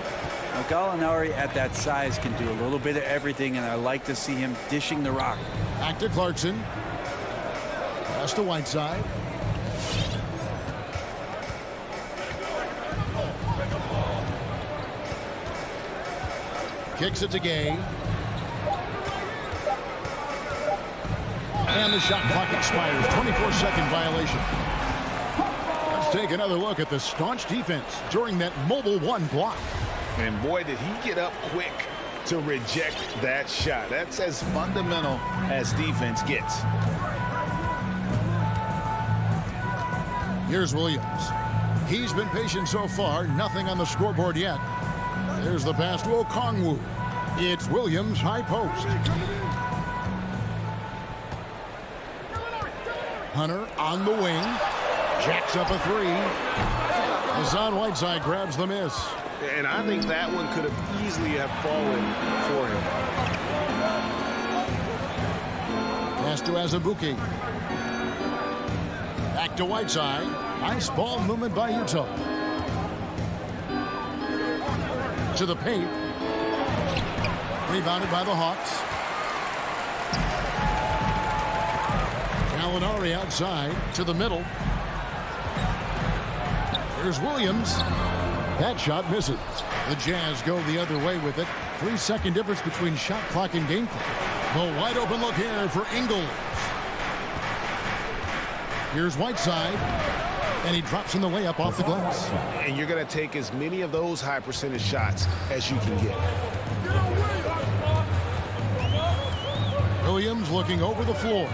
Speaker 8: Now, Gallinari at that size can do a little bit of everything, and I like to see him dishing the rock.
Speaker 6: Back to Clarkson. Pass to Whiteside. Kicks it to Gay. And the shot clock expires. 24-second violation. Let's take another look at the staunch defense during that mobile 1 block.
Speaker 7: And boy, did he get up quick to reject that shot. That's as fundamental as defense gets.
Speaker 6: Here's Williams. He's been patient so far. Nothing on the scoreboard yet. There's the pass to Okongwu. It's Williams high post. Hunter on the wing. Jacks up a 3. Hassan Whiteside grabs the miss.
Speaker 1: And I think that one could have easily have fallen for him.
Speaker 6: Pass to Azubuike. Back to Whiteside. Nice ball movement by Utah. To the paint. Rebounded by the Hawks. Gallinari outside to the middle. Here's Williams. That shot misses. The Jazz go the other way with it. 3-second difference between shot clock and game clock. The wide open look here for Ingles. Here's Whiteside. And he drops in the layup off the glass.
Speaker 1: And you're going to take as many of those high percentage shots as you can get.
Speaker 6: Williams looking over the floor.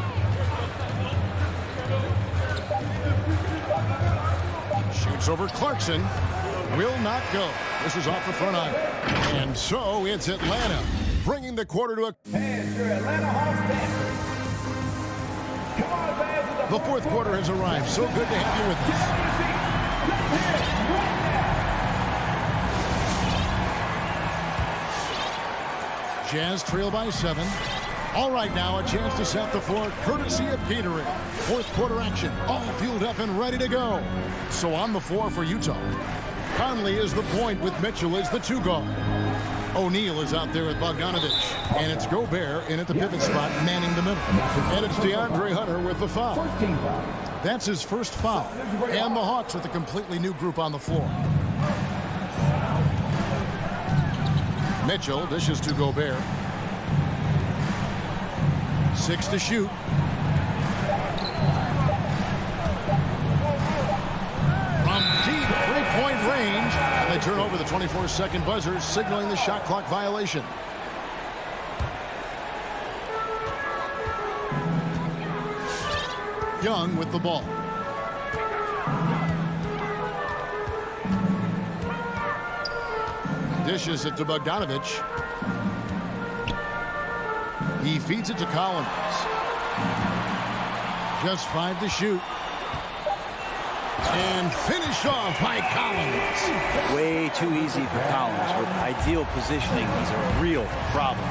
Speaker 6: Shoots over Clarkson. Will not go. This is off the front iron. And so it's Atlanta bringing the quarter to a...
Speaker 4: And your Atlanta Hawks dancers. Come on, fans.
Speaker 6: The fourth quarter has arrived. So good to have you with us. Jazz trail by 7. All right, now a chance to set the floor courtesy of Gatorade. Fourth quarter action, all fueled up and ready to go. So on the floor for Utah. Conley is the point with Mitchell as the 2 guard. O'Neal is out there with Bogdanovich. And it's Gobert in at the pivot spot, manning the middle. And it's DeAndre Hunter with the foul. That's his first foul. And the Hawks with a completely new group on the floor. Mitchell dishes to Gobert. 6 to shoot. From deep three-point range. And they turn over the 24-second buzzer, signaling the shot clock violation. Young with the ball. Dishes it to Bogdanovich. He feeds it to Collins. Just 5 to shoot. And finished off by Collins.
Speaker 8: Way too easy for Collins. With ideal positioning, he's a real problem.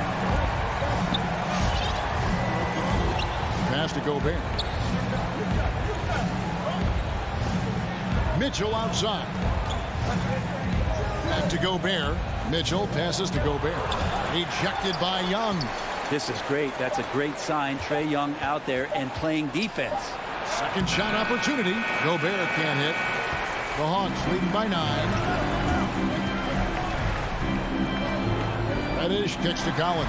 Speaker 6: Pass to Gobert. Mitchell outside. Back to Gobert. Mitchell passes to Gobert. Ejected by Young.
Speaker 8: This is great. That's a great sign. Trae Young out there and playing defense.
Speaker 6: Second shot opportunity. Gobert can't hit. The Hawks leading by 9. Reddish kicks to Collins.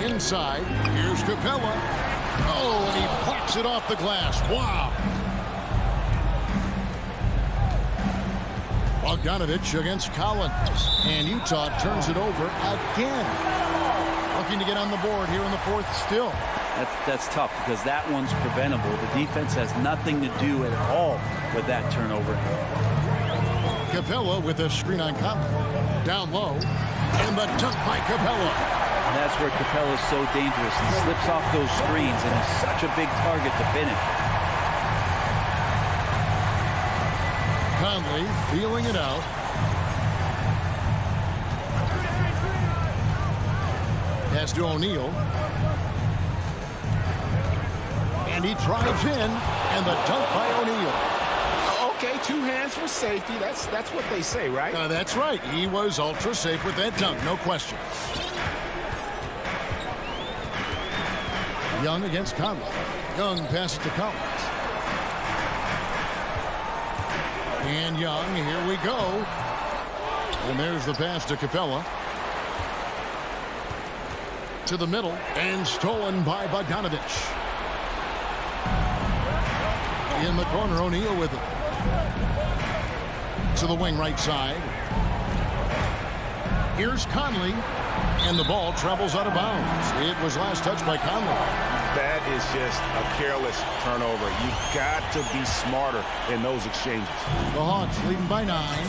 Speaker 6: Inside, here's Capella. Oh, and he pops it off the glass. Wow. Bogdanovich against Collins. And Utah turns it over again. Looking to get on the board here in the fourth still.
Speaker 8: That's tough because that one's preventable. The defense has nothing to do at all with that turnover.
Speaker 6: Capella with a screen on Collins. Down low. And the dunk by Capella.
Speaker 8: And that's where Capella is so dangerous. He slips off those screens and is such a big target to finish.
Speaker 6: Conley feeling it out. Pass to O'Neal. And he drives in. And the dunk by O'Neal.
Speaker 7: Okay, 2 hands for safety. That's what they say, right?
Speaker 6: That's right. He was ultra safe with that dunk. No question. Young against Conley. Young passes to Collins. And Young, here we go. And there's the pass to Capella. To the middle. And stolen by Bogdanovich. In the corner, O'Neal with it. To the wing right side. Here's Conley. And the ball travels out of bounds. It was last touched by Conley.
Speaker 7: That is just a careless turnover. You've got to be smarter in those exchanges.
Speaker 6: The Hawks leading by 9.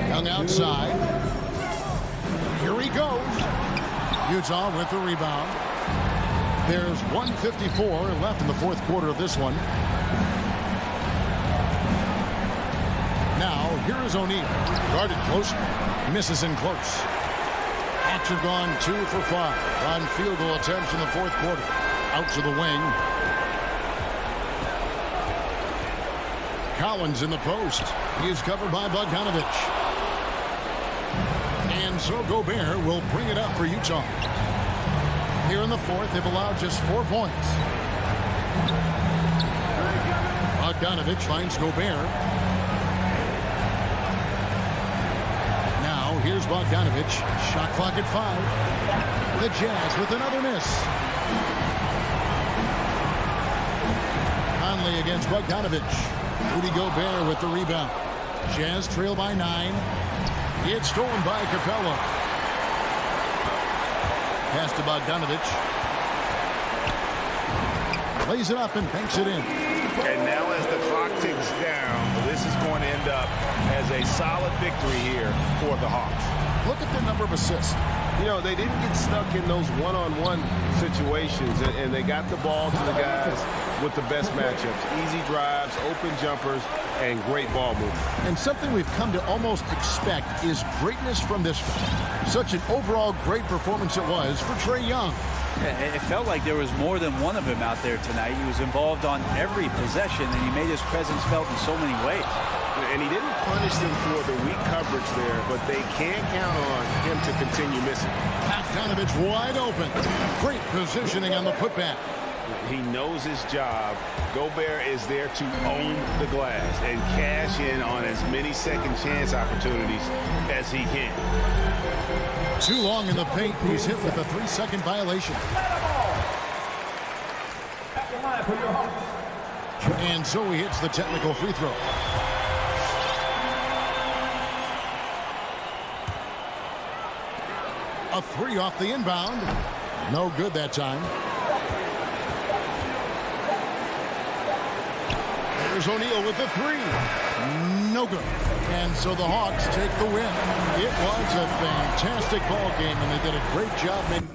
Speaker 6: Young outside. Here he goes. Utah with the rebound. There's 1:54 left in the fourth quarter of this one. Now, here is O'Neal. Guarded close. Misses in close. Hawks have gone 2 for 5 on field goal attempts in the fourth quarter. Out to the wing. Collins in the post. He is covered by Bogdanovich. And so Gobert will bring it up for Utah. Here in the fourth, they've allowed just 4 points. Bogdanovich finds Gobert. Now, here's Bogdanovich. Shot clock at 5. The Jazz with another miss. Conley against Bogdanovich. Rudy Gobert with the rebound. Jazz trail by 9. It's stolen by Capella. Pass to Bogdanovich. Lays it up and banks it in.
Speaker 7: And now as the clock ticks down, this is going to end up as a solid victory here for the Hawks.
Speaker 6: Look at the number of assists.
Speaker 10: You know, they didn't get stuck in those one-on-one situations, and they got the ball to the guys with the best matchups. Easy drives, open jumpers, and great ball movement.
Speaker 6: And something we've come to almost expect is greatness from this guy. Such an overall great performance it was for Trae Young.
Speaker 8: It felt like there was more than one of him out there tonight. He was involved on every possession, and he made his presence felt in so many ways.
Speaker 10: And he didn't punish them for the weak coverage there, but they can't count on him to continue missing.
Speaker 6: Bogdanovich wide open. Great positioning on the putback.
Speaker 10: He knows his job. Gobert is there to own the glass and cash in on as many second chance opportunities as he can.
Speaker 6: Too long in the paint. He's hit with a 3-second violation. And so he hits the technical free throw. A 3 off the inbound. No good that time. There's O'Neal with the 3. No good. And so the Hawks take the win. It was a fantastic ball game, and they did a great job making.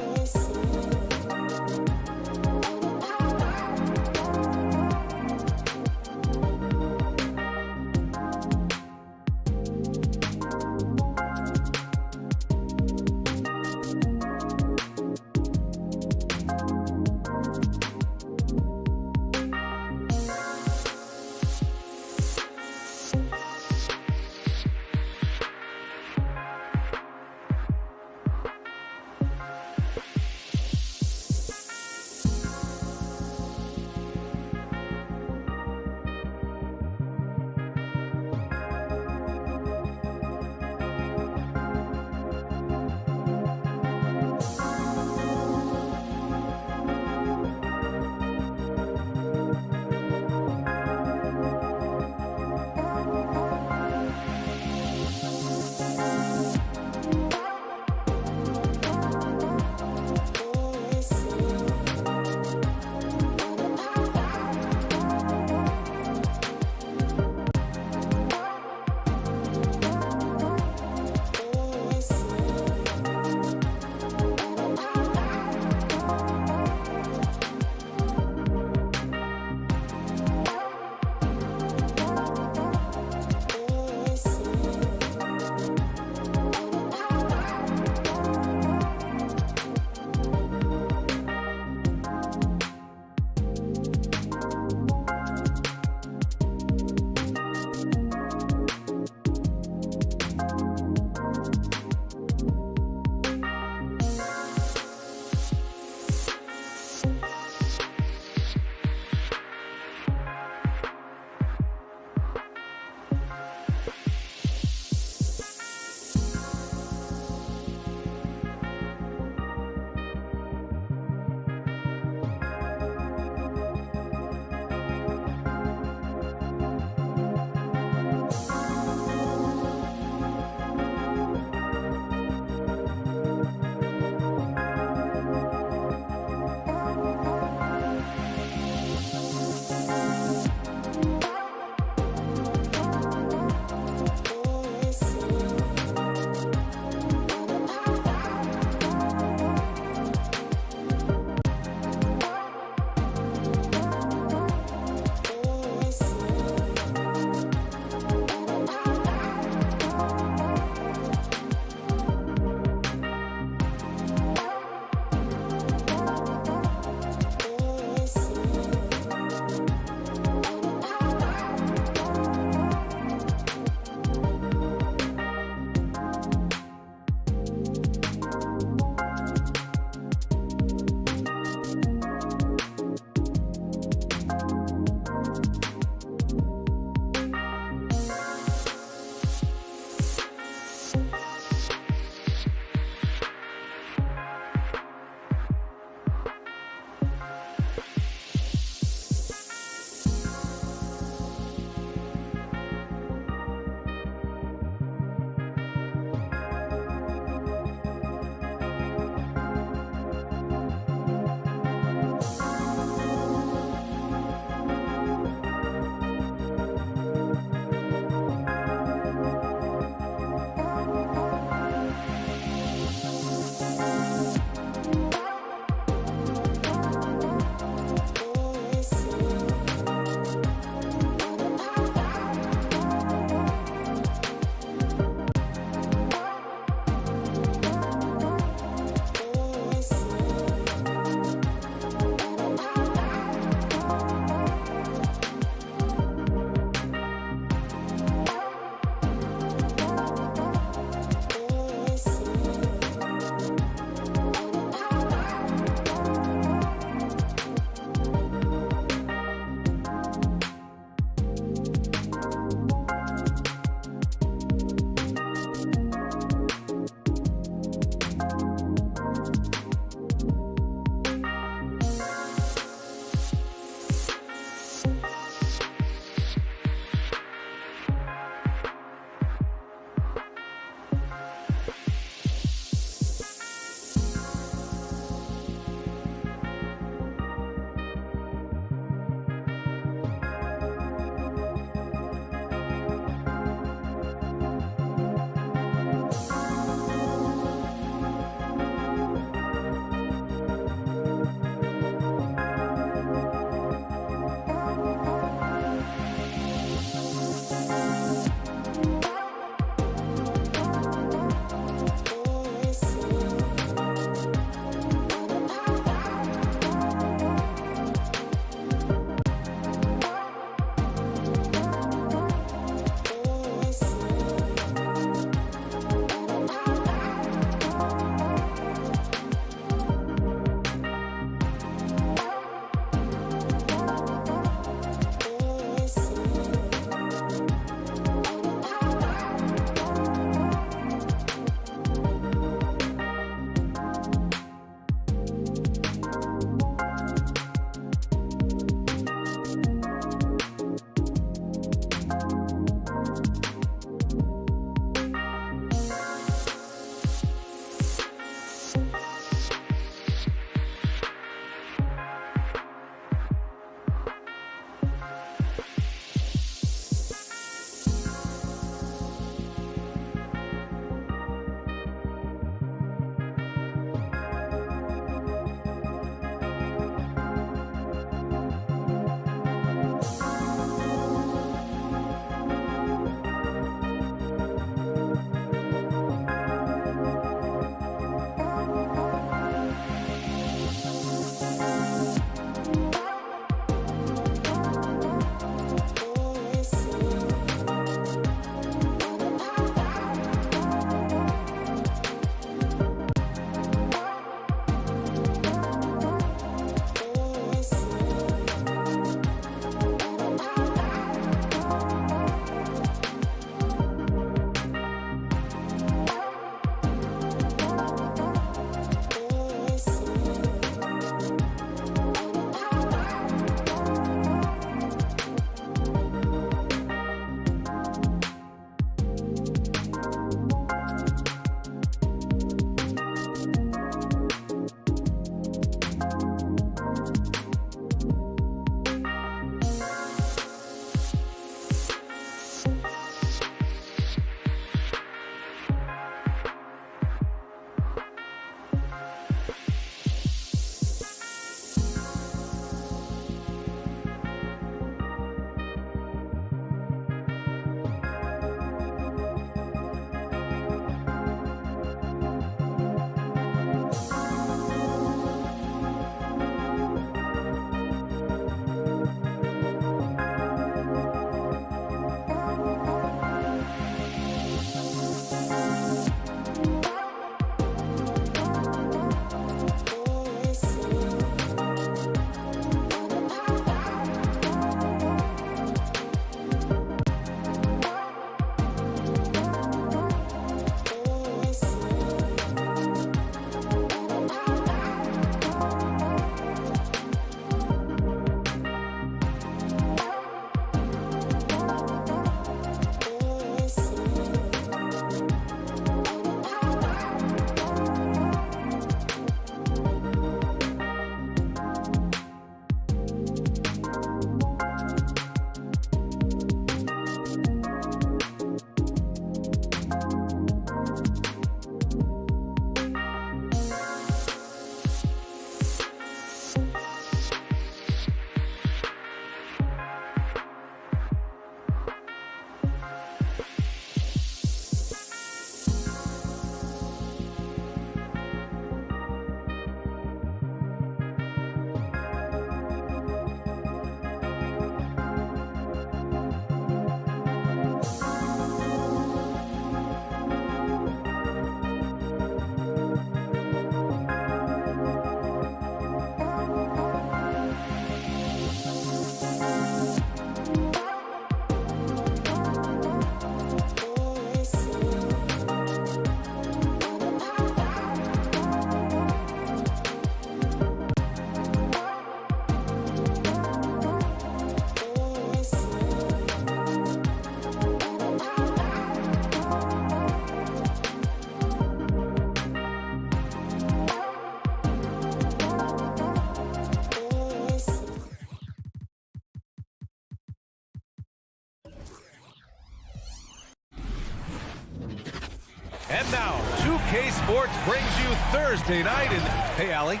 Speaker 1: And now, 2K Sports brings you Thursday night. And hey, Allie.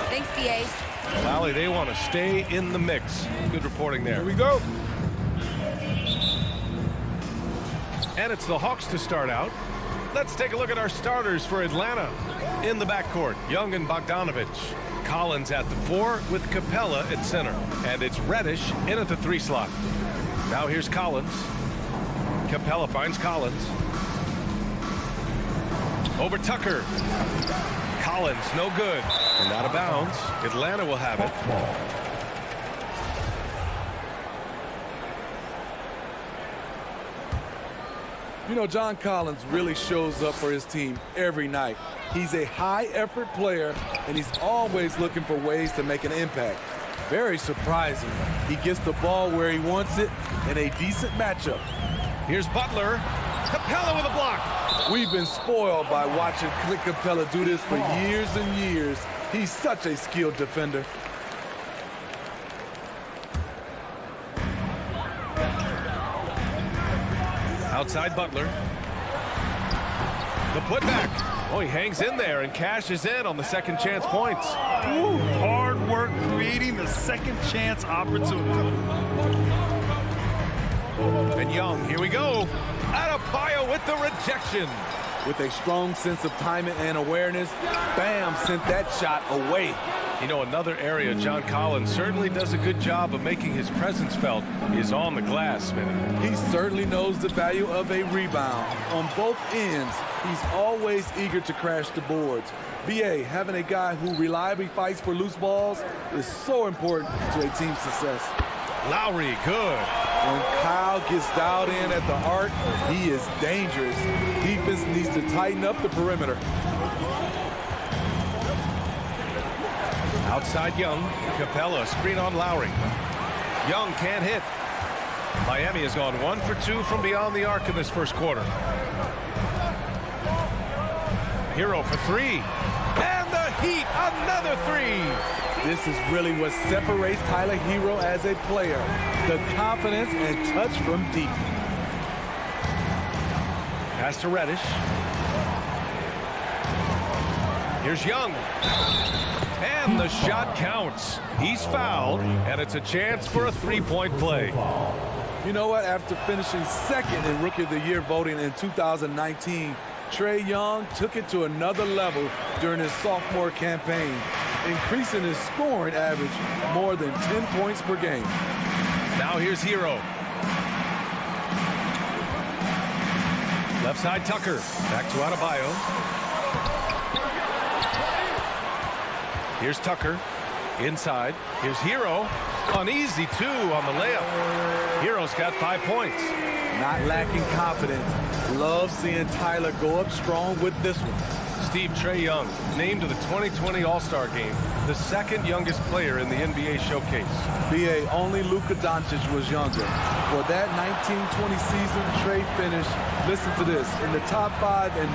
Speaker 5: Thanks, BA.
Speaker 1: Well, Allie, they want to stay in the mix. Good reporting there.
Speaker 2: Here we go.
Speaker 1: And it's the Hawks to start out. Let's take a look at our starters for Atlanta. In the backcourt, Young and Bogdanovich. Collins at the 4 with Capella at center. And it's Reddish in at the 3 slot. Now here's Collins. Capella finds Collins. Over Tucker. Collins, no good. And out of bounds. Atlanta will have it.
Speaker 11: You know, John Collins really shows up for his team every night. He's a high-effort player, and he's always looking for ways to make an impact. Very surprising. He gets the ball where he wants it in a decent matchup.
Speaker 1: Here's Butler. Capella with a block.
Speaker 11: We've been spoiled by watching Clint Capella do this for years and years. He's such a skilled defender.
Speaker 1: Outside Butler. The putback. Oh, he hangs in there and cashes in on the second chance points.
Speaker 2: Ooh, hard work creating the second chance opportunity.
Speaker 1: And Young, here we go. Adebayo with the rejection.
Speaker 11: With a strong sense of timing and awareness, Bam sent that shot away.
Speaker 1: You know, another area John Collins certainly does a good job of making his presence felt is on the glass, man.
Speaker 11: He certainly knows the value of a rebound. On both ends, he's always eager to crash the boards. BA, having a guy who reliably fights for loose balls is so important to a team's success.
Speaker 1: Lowry, good.
Speaker 11: When Kyle gets dialed in at the arc, he is dangerous. Defense needs to tighten up the perimeter.
Speaker 1: Outside Young. Capella, screen on Lowry. Young can't hit. Miami has gone 1 for 2 from beyond the arc in this first quarter. Hero for 3. And the Heat, another 3.
Speaker 11: This is really what separates Tyler Hero as a player. The confidence and touch from deep.
Speaker 1: Pass to Reddish. Here's Young. And the shot counts. He's fouled, and it's a chance for a three-point play.
Speaker 11: You know what? After finishing second in Rookie of the Year voting in 2019, Trae Young took it to another level during his sophomore campaign, increasing his scoring average more than 10 points per game.
Speaker 1: Now here's Hero. Left side Tucker. Back to Adebayo. Here's Tucker. Inside. Here's Hero. An easy 2 on the layup. Hero's got 5 points.
Speaker 11: Not lacking confidence. Love seeing Tyler go up strong with this one.
Speaker 1: Steve, Trae Young named to the 2020 All-Star Game, the second youngest player in the NBA showcase.
Speaker 11: BA, only Luka Doncic was younger. For that 1920 season, Trae finished, listen to this, in the top 5 in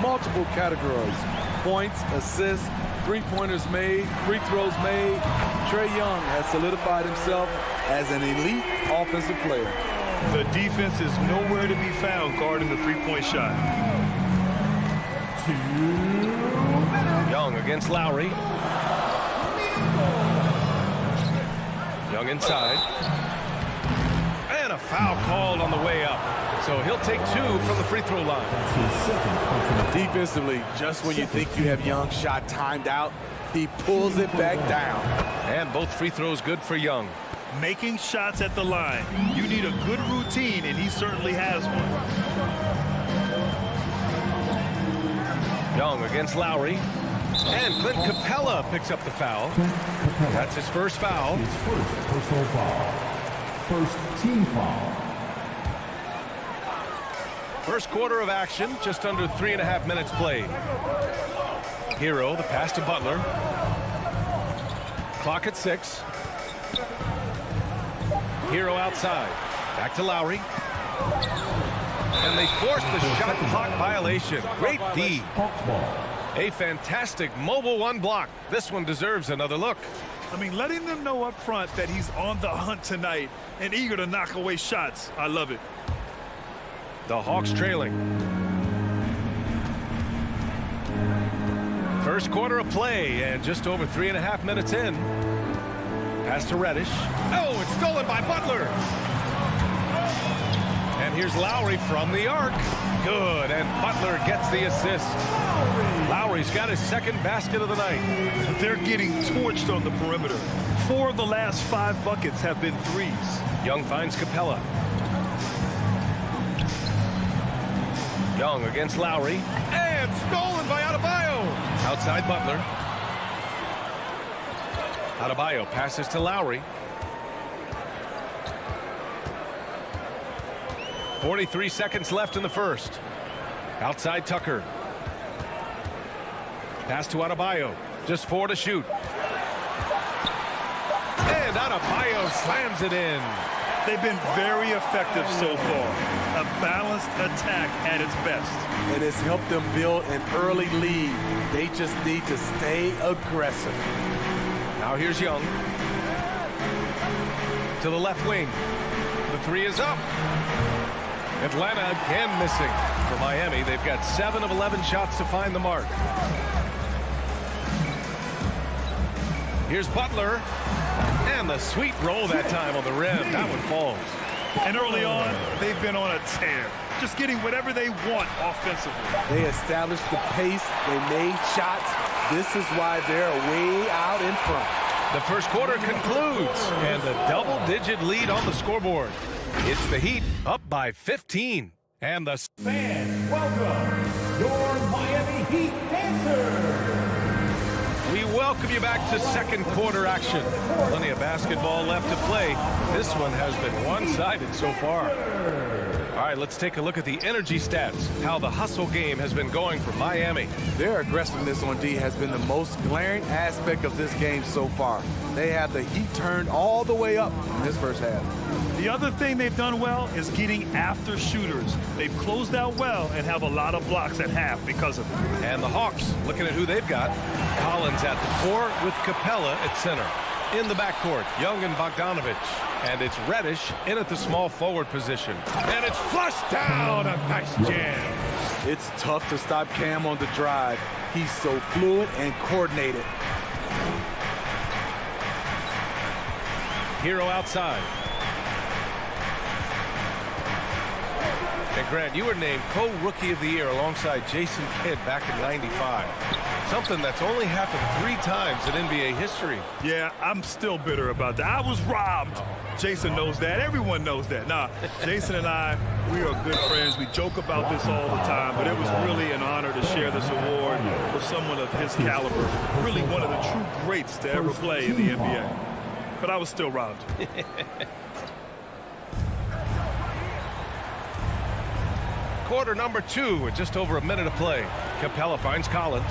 Speaker 11: multiple categories. Points, assists, three-pointers made, free throws made. Trae Young has solidified himself as an elite offensive player.
Speaker 2: The defense is nowhere to be found guarding the three-point shot.
Speaker 1: Young against Lowry. Young inside. And a foul called on the way up. So he'll take 2 from the free throw line.
Speaker 11: Defensively, just when you think you have Young's shot timed out, he pulls it back down.
Speaker 1: And both free throws good for Young.
Speaker 2: Making shots at the line. You need a good routine, and he certainly has one.
Speaker 1: Young against Lowry. And Clint Capella picks up the foul. That's his first foul.
Speaker 4: His first personal foul. First team foul.
Speaker 1: First quarter of action, just under 3.5 minutes played. Hero, the pass to Butler. Clock at 6. Hero outside. Back to Lowry. And they forced the shot clock violation. Great D. A fantastic mobile 1 block. This one deserves another look.
Speaker 2: I mean, letting them know up front that he's on the hunt tonight and eager to knock away shots. I love it.
Speaker 1: The Hawks trailing. First quarter of play, and just over 3.5 minutes in. Pass to Reddish. Oh, it's stolen by Butler. And here's Lowry from the arc. Good, and Butler gets the assist. Lowry's got his second basket of the night.
Speaker 2: They're getting torched on the perimeter. 4 of the last 5 buckets have been threes.
Speaker 1: Young finds Capella. Young against Lowry. And stolen by Adebayo. Outside Butler. Adebayo passes to Lowry. 43 seconds left in the first. Outside Tucker. Pass to Adebayo. Just 4 to shoot. And Adebayo slams it in.
Speaker 2: They've been very effective so far. A balanced attack at its best.
Speaker 11: And it's helped them build an early lead. They just need to stay aggressive.
Speaker 1: Now here's Young. To the left wing. The 3 is up. Atlanta again missing. For Miami, they've got 7 of 11 shots to find the mark. Here's Butler. And the sweet roll that time on the rim. That one falls.
Speaker 2: And early on, they've been on a tear. Just getting whatever they want offensively.
Speaker 11: They established the pace. They made shots. This is why they're way out in front.
Speaker 1: The first quarter concludes. And a double-digit lead on the scoreboard. It's the Heat up by 15. And the
Speaker 4: Fans, welcome your Miami Heat dancers.
Speaker 1: We welcome you back to second quarter action. Plenty of basketball left to play. This one has been one-sided so far. All right, let's take a look at the energy stats, how the hustle game has been going for Miami.
Speaker 11: Their aggressiveness on D has been the most glaring aspect of this game so far. They have the heat turned all the way up in this first half.
Speaker 2: The other thing they've done well is getting after shooters. They've closed out well and have a lot of blocks at half because of it.
Speaker 1: And the Hawks, looking at who they've got. Collins at the 4 with Capella at center. In the backcourt, Young and Bogdanovich. And it's Reddish in at the small forward position. And it's flushed down. A nice jam.
Speaker 11: It's tough to stop Cam on the drive. He's so fluid and coordinated.
Speaker 1: Hero outside. And Grant, you were named co-rookie of the year alongside Jason Kidd back in '95. Something that's only happened 3 times in NBA history.
Speaker 2: Yeah, I'm still bitter about that. I was robbed. Jason knows that. Everyone knows that. Nah, Jason and I, we are good friends. We joke about this all the time, but it was really an honor to share this award with someone of his caliber. Really one of the true greats to ever play in the NBA. But I was still robbed.
Speaker 1: Quarter number 2 with just over a minute of play. Capella finds Collins.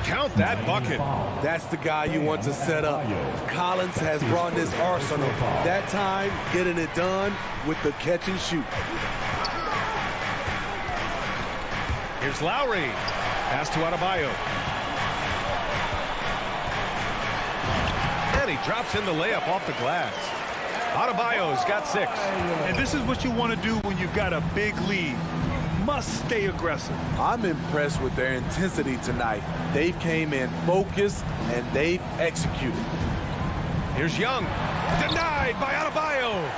Speaker 1: Count that bucket.
Speaker 11: That's the guy you want to set up. Collins has brought this arsenal. That time, getting it done with the catch and shoot.
Speaker 1: Here's Lowry. Pass to Adebayo. And he drops in the layup off the glass. Adebayo's got 6.
Speaker 2: And this is what you want to do when you've got a big lead. Must stay aggressive.
Speaker 11: I'm impressed with their intensity tonight. They've came in focused and they've executed.
Speaker 1: Here's Young. Denied by Adebayo.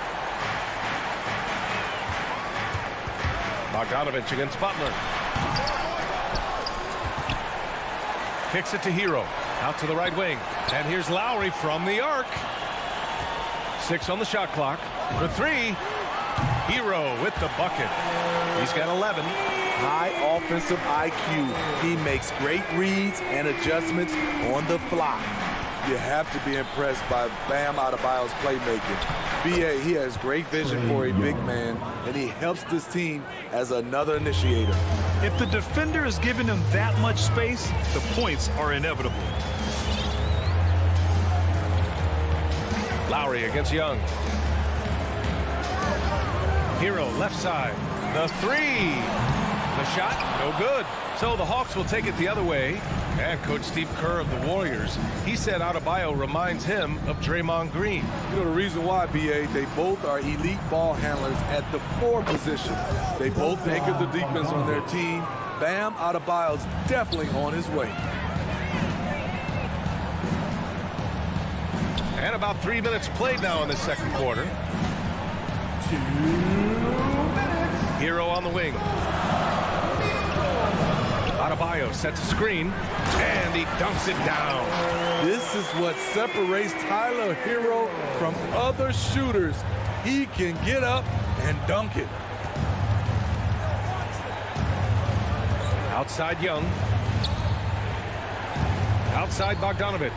Speaker 1: Bogdanovich against Butler. Kicks it to Hero. Out to the right wing. And here's Lowry from the arc. 6 on the shot clock. For 3. Hero with the bucket. He's got 11.
Speaker 11: High offensive IQ. He makes great reads and adjustments on the fly. You have to be impressed by Bam Adebayo's playmaking. B.A., he has great vision for a big man, and he helps this team as another initiator.
Speaker 2: If the defender is giving him that much space, the points are inevitable.
Speaker 1: Lowry against Young. Hero left side. The 3. The shot, no good. So the Hawks will take it the other way. And Coach Steve Kerr of the Warriors, he said Adebayo reminds him of Draymond Green.
Speaker 11: You know the reason why, B.A., they both are elite ball handlers at the 4 position. They both anchor the defense on their team. Bam Adebayo's definitely on his way.
Speaker 1: And about 3 minutes played now in the second quarter.
Speaker 4: 2 minutes.
Speaker 1: Hero on the wing. Adebayo sets a screen, and he dunks it down.
Speaker 11: This is what separates Tyler Hero from other shooters. He can get up and dunk it.
Speaker 1: Outside Young. Outside Bogdanovich.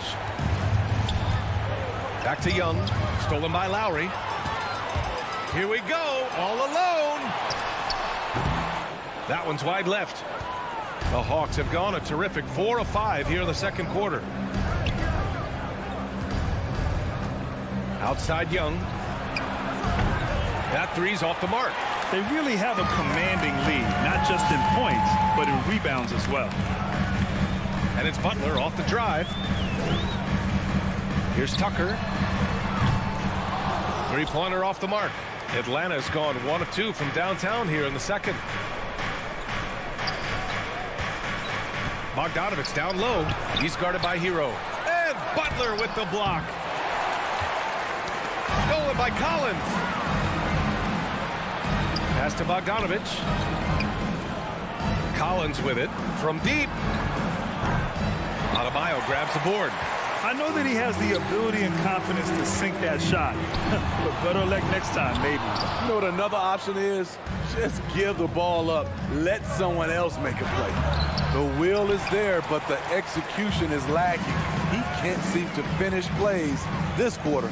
Speaker 1: Back to Young. Stolen by Lowry. Here we go. All alone. That one's wide left. The Hawks have gone a terrific 4 of 5 here in the second quarter. Outside Young. That three's off the mark.
Speaker 2: They really have a commanding lead, not just in points, but in rebounds as well.
Speaker 1: And it's Butler off the drive. Here's Tucker. Three-pointer off the mark. Atlanta's gone 1 of 2 from downtown here in the second. Bogdanovich down low. He's guarded by Hero. And Butler with the block. Stolen by Collins. Pass to Bogdanovich. Collins with it from deep. Adebayo grabs the board.
Speaker 2: I know that he has the ability and confidence to sink that shot. But better luck next time, maybe.
Speaker 11: You know what another option is? Just give the ball up. Let someone else make a play. The will is there, but the execution is lacking. He can't seem to finish plays this quarter.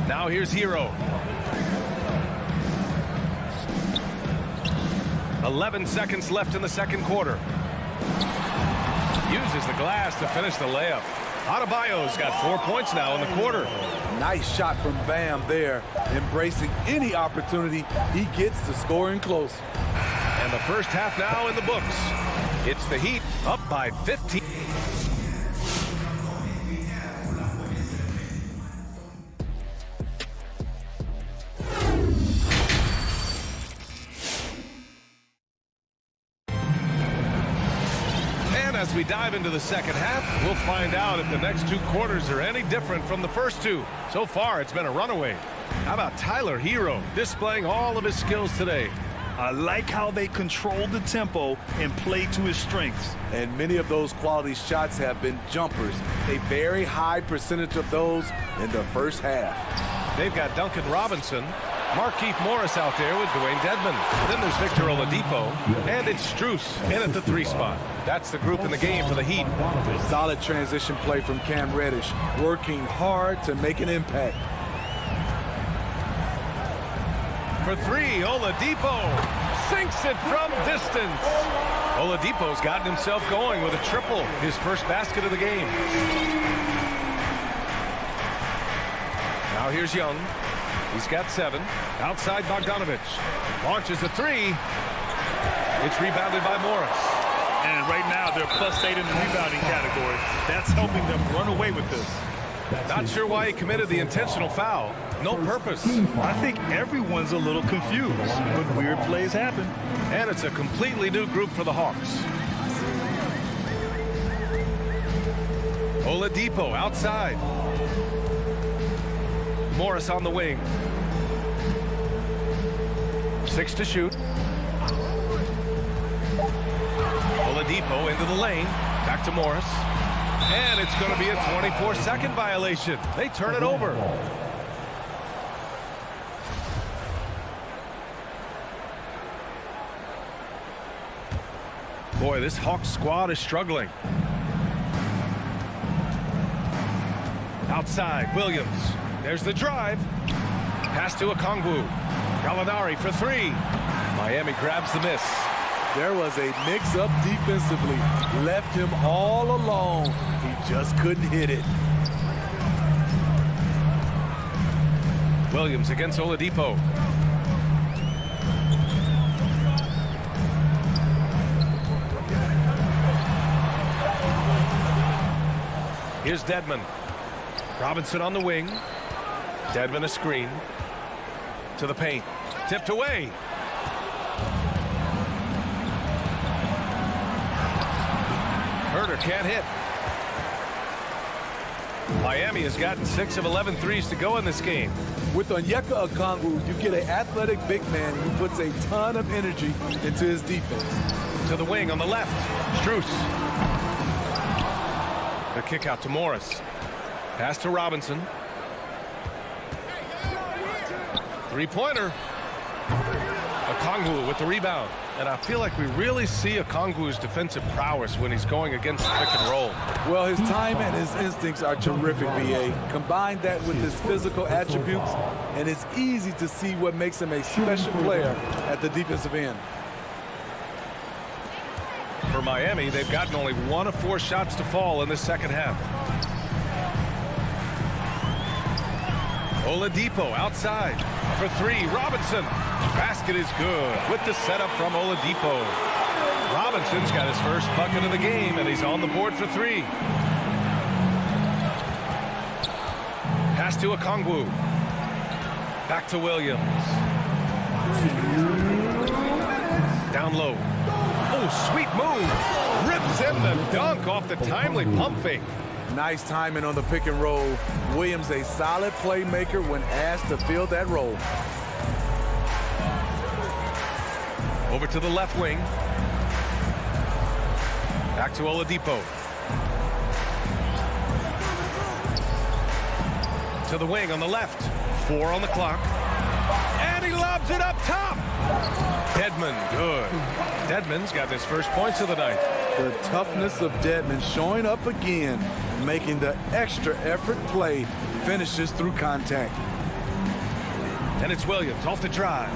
Speaker 1: Now here's Hero. 11 seconds left in the second quarter. Uses the glass to finish the layup. Adebayo's got 4 points now in the quarter.
Speaker 11: Nice shot from Bam there, embracing any opportunity he gets to scoring close.
Speaker 1: And the first half now in the books. It's the Heat up by 15. As we dive into the second half, we'll find out if the next 2 quarters are any different from the first 2. So far, it's been a runaway. How about Tyler Hero displaying all of his skills today?
Speaker 2: I like how they control the tempo and play to his strengths.
Speaker 11: And many of those quality shots have been jumpers. A very high percentage of those in the first half.
Speaker 1: They've got Duncan Robinson, Markieff Morris out there with Dwayne Dedmon. Then there's Victor Oladipo, and it's Strus in at the 3 spot. That's the group in the game for the Heat.
Speaker 11: Solid transition play from Cam Reddish, working hard to make an impact.
Speaker 1: For 3, Oladipo sinks it from distance. Oladipo's gotten himself going with a triple, his first basket of the game. Now here's Young. He's got 7. Outside Bogdanovich. Launches a 3. It's rebounded by Morris.
Speaker 2: And right now they're +8 in the rebounding category. That's helping them run away with this.
Speaker 1: Not sure why he committed the intentional foul. No purpose.
Speaker 2: I think everyone's a little confused, but weird plays happen.
Speaker 1: And it's a completely new group for the Hawks. Oladipo outside. Morris on the wing. 6 to shoot. Oladipo into the lane. Back to Morris. And it's going to be a 24-second violation. They turn it over. Boy, this Hawks squad is struggling. Outside, Williams. There's the drive. Pass to Okongwu. Gallinari for 3. Miami grabs the miss.
Speaker 11: There was a mix-up defensively. Left him all alone. He just couldn't hit it.
Speaker 1: Williams against Oladipo. Here's Dedmon. Robinson on the wing. Dedmon a screen. To the paint. Tipped away. Herter can't hit. Miami has gotten 6 of 11 threes to go in this game.
Speaker 11: With Onyeka Okongwu, you get an athletic big man who puts a ton of energy into his defense.
Speaker 1: To the wing on the left. Strus. The kick out to Morris. Pass to Robinson. Three-pointer. Okongwu with the rebound. And I feel like we really see Okongwu's defensive prowess when he's going against the pick and roll.
Speaker 11: Well, his time and his instincts are terrific, B.A. Combine that with his physical attributes, and it's easy to see what makes him a special player at the defensive end.
Speaker 1: For Miami, they've gotten only 1 of 4 shots to fall in this second half. Oladipo outside for 3. Robinson. Basket is good with the setup from Oladipo. Robinson's got his first bucket of the game, and he's on the board for 3. Pass to Okongwu. Back to Williams. Down low. Oh, sweet move. Rips in the dunk off the timely pump fake.
Speaker 11: Nice timing on the pick and roll. Williams a solid playmaker when asked to fill that role.
Speaker 1: Over to the left wing. Back to Oladipo. To the wing on the left. 4 on the clock. And he lobs it up top. Dedmon, good. Dedmon's got his first points of the night.
Speaker 11: The toughness of Dedmon showing up again, making the extra effort play, finishes through contact.
Speaker 1: And it's Williams off the drive.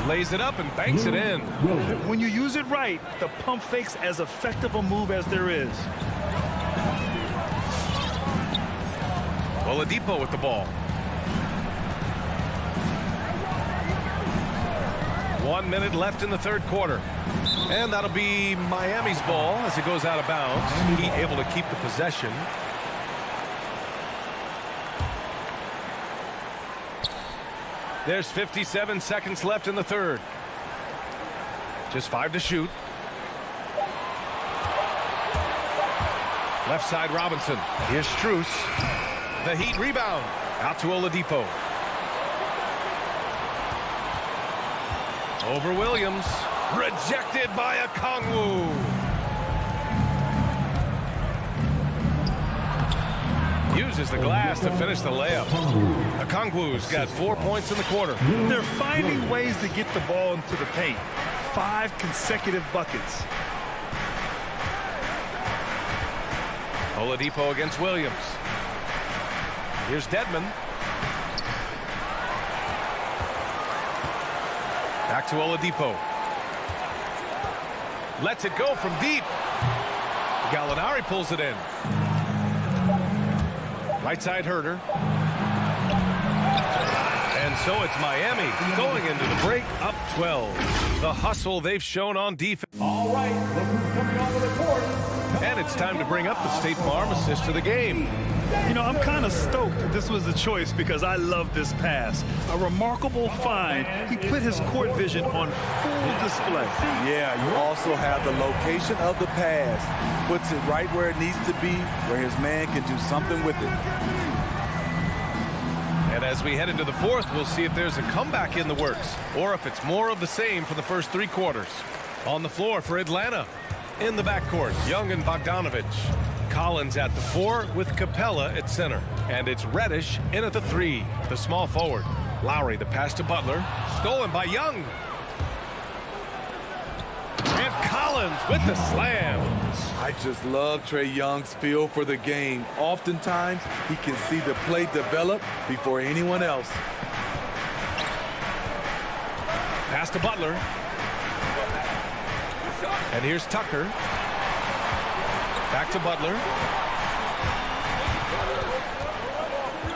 Speaker 1: Lays it up and banks it in.
Speaker 2: When you use it right, the pump fake's as effective a move as there is.
Speaker 1: Oladipo with the ball. 1 minute left in the third quarter. And that'll be Miami's ball as it goes out of bounds. Heat able to keep the possession. There's 57 seconds left in the third. Just 5 to shoot. Left side Robinson. Here's Strus. The Heat rebound. Out to Oladipo. Over Williams. Rejected by Okongwu. Uses the glass to finish the layup. Okongwu's got 4 points in the quarter.
Speaker 2: They're finding ways to get the ball into the paint. 5 consecutive buckets.
Speaker 1: Oladipo against Williams. Here's Dedmon. Back to Oladipo. Lets it go from deep. Gallinari pulls it in. Right side Herter. And so it's Miami going into the break up 12. The hustle they've shown on defense.
Speaker 4: All right, look who's coming onto the court.
Speaker 1: And it's time to bring up the State Farm assist to the game.
Speaker 2: You know, I'm kind of stoked that this was a choice because I love this pass. A remarkable find. He put his court vision on full display.
Speaker 11: Yeah, you also have the location of the pass. Puts it right where it needs to be, where his man can do something with it.
Speaker 1: And as we head into the fourth, we'll see if there's a comeback in the works or if it's more of the same for the first 3 quarters. On the floor for Atlanta. In the backcourt, Young and Bogdanovich. Collins at the 4 with Capella at center. And it's Reddish in at the 3, the small forward. Lowry, the pass to Butler. Stolen by Young. And Collins with the slam.
Speaker 11: I just love Trae Young's feel for the game. Oftentimes, he can see the play develop before anyone else.
Speaker 1: Pass to Butler. And here's Tucker. Back to Butler.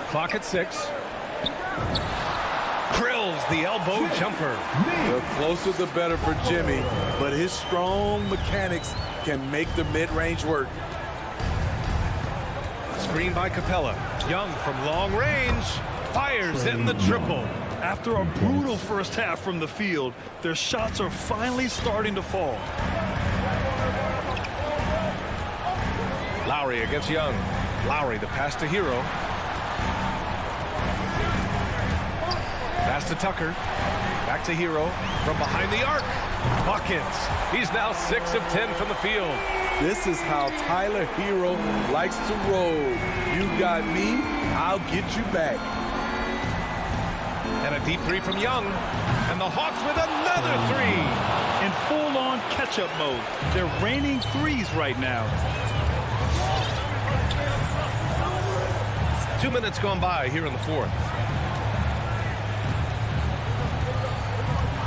Speaker 1: Clock at 6. Drills the elbow jumper.
Speaker 11: The closer the better for Jimmy, but his strong mechanics can make the mid-range work.
Speaker 1: Screen by Capella. Young from long range. Fires in the triple.
Speaker 2: After a brutal first half from the field, their shots are finally starting to fall.
Speaker 1: Lowry against Young. Lowry, the pass to Hero. Pass to Tucker. Back to Hero from behind the arc. Buckets. He's now 6 of 10 from the field.
Speaker 11: This is how Tyler Hero likes to roll. You got me, I'll get you back.
Speaker 1: And a deep three from Young. And the Hawks with another three.
Speaker 2: In full-on catch-up mode. They're raining threes right now.
Speaker 1: 2 minutes gone by here in the fourth.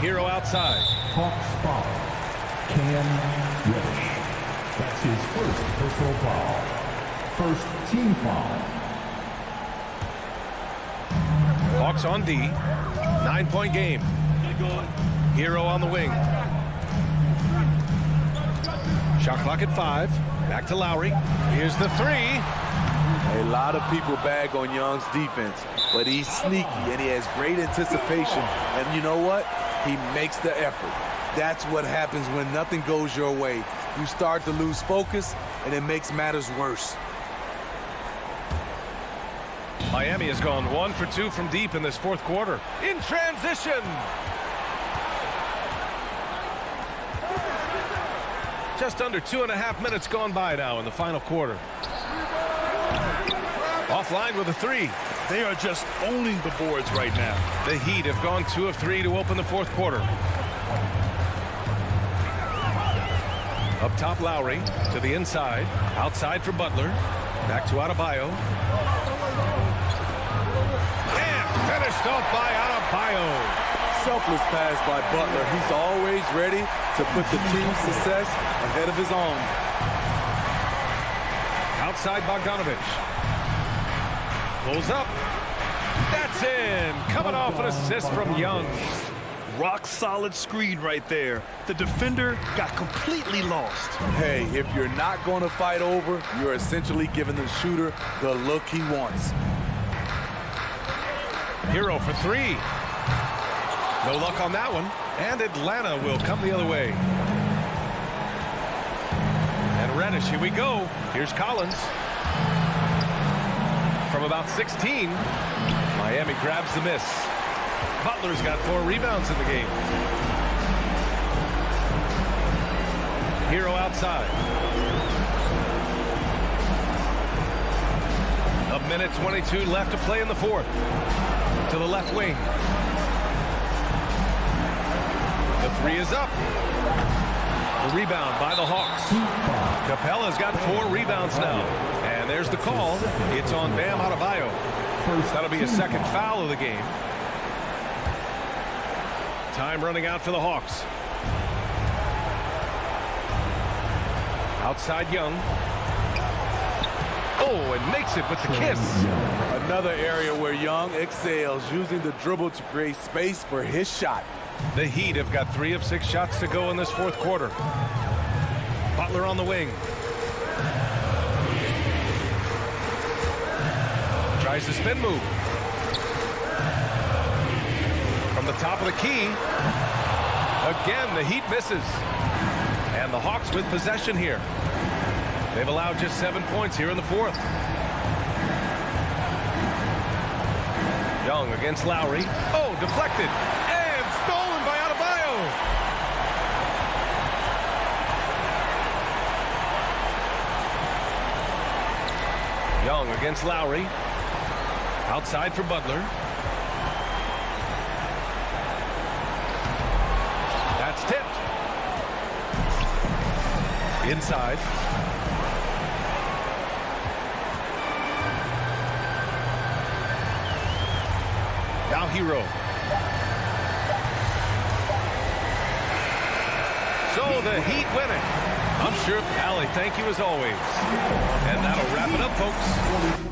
Speaker 1: Hero outside.
Speaker 4: Hawks foul. Cam Reddish. That's his first personal foul. First team foul.
Speaker 1: Hawks on D. 9-point game. Hero on the wing. Shot clock at 5. Back to Lowry. Here's the three.
Speaker 11: A lot of people bag on Young's defense, but he's sneaky and he has great anticipation. And you know what? He makes the effort. That's what happens when nothing goes your way. You start to lose focus, and it makes matters worse.
Speaker 1: Miami has gone 1 for 2 from deep in this fourth quarter. In transition. Just under 2.5 minutes gone by now in the final quarter. Offline with a three.
Speaker 2: They are just owning the boards right now.
Speaker 1: The Heat have gone 2 of 3 to open the fourth quarter. Up top, Lowry to the inside. Outside for Butler. Back to Adebayo. And finished off by Adebayo.
Speaker 11: Selfless pass by Butler. He's always ready to put the team's success ahead of his own.
Speaker 1: Outside Bogdanovich. Pulls up. That's in. Coming off an assist from Young.
Speaker 2: Rock solid screen right there. The defender got completely lost.
Speaker 11: Hey, if you're not going to fight over, you're essentially giving the shooter the look he wants.
Speaker 1: Hero for three. No luck on that one. And Atlanta will come the other way. And Reddish, here we go. Here's Collins. From about 16, Miami grabs the miss. Butler's got 4 rebounds in the game. Hero outside. 1:22 left to play in the fourth. To the left wing. The three is up. The rebound by the Hawks. Capella's got 4 rebounds now. And there's the call. It's on Bam Adebayo. That'll be a second foul of the game. Time running out for the Hawks. Outside Young. Oh, and makes it with the kiss.
Speaker 11: Another area where Young excels, using the dribble to create space for his shot.
Speaker 1: The Heat have got 3 of 6 shots to go in this fourth quarter. Butler on the wing. Tries the spin move. From the top of the key. Again, the Heat misses. And the Hawks with possession here. They've allowed just 7 points here in the fourth. Young against Lowry. Oh, deflected. And stolen by Adebayo. Young against Lowry. Outside for Butler. That's tipped. Inside. Now Hero. So the Heat win it. I'm sure, Allie, thank you as always. And that'll wrap it up, folks.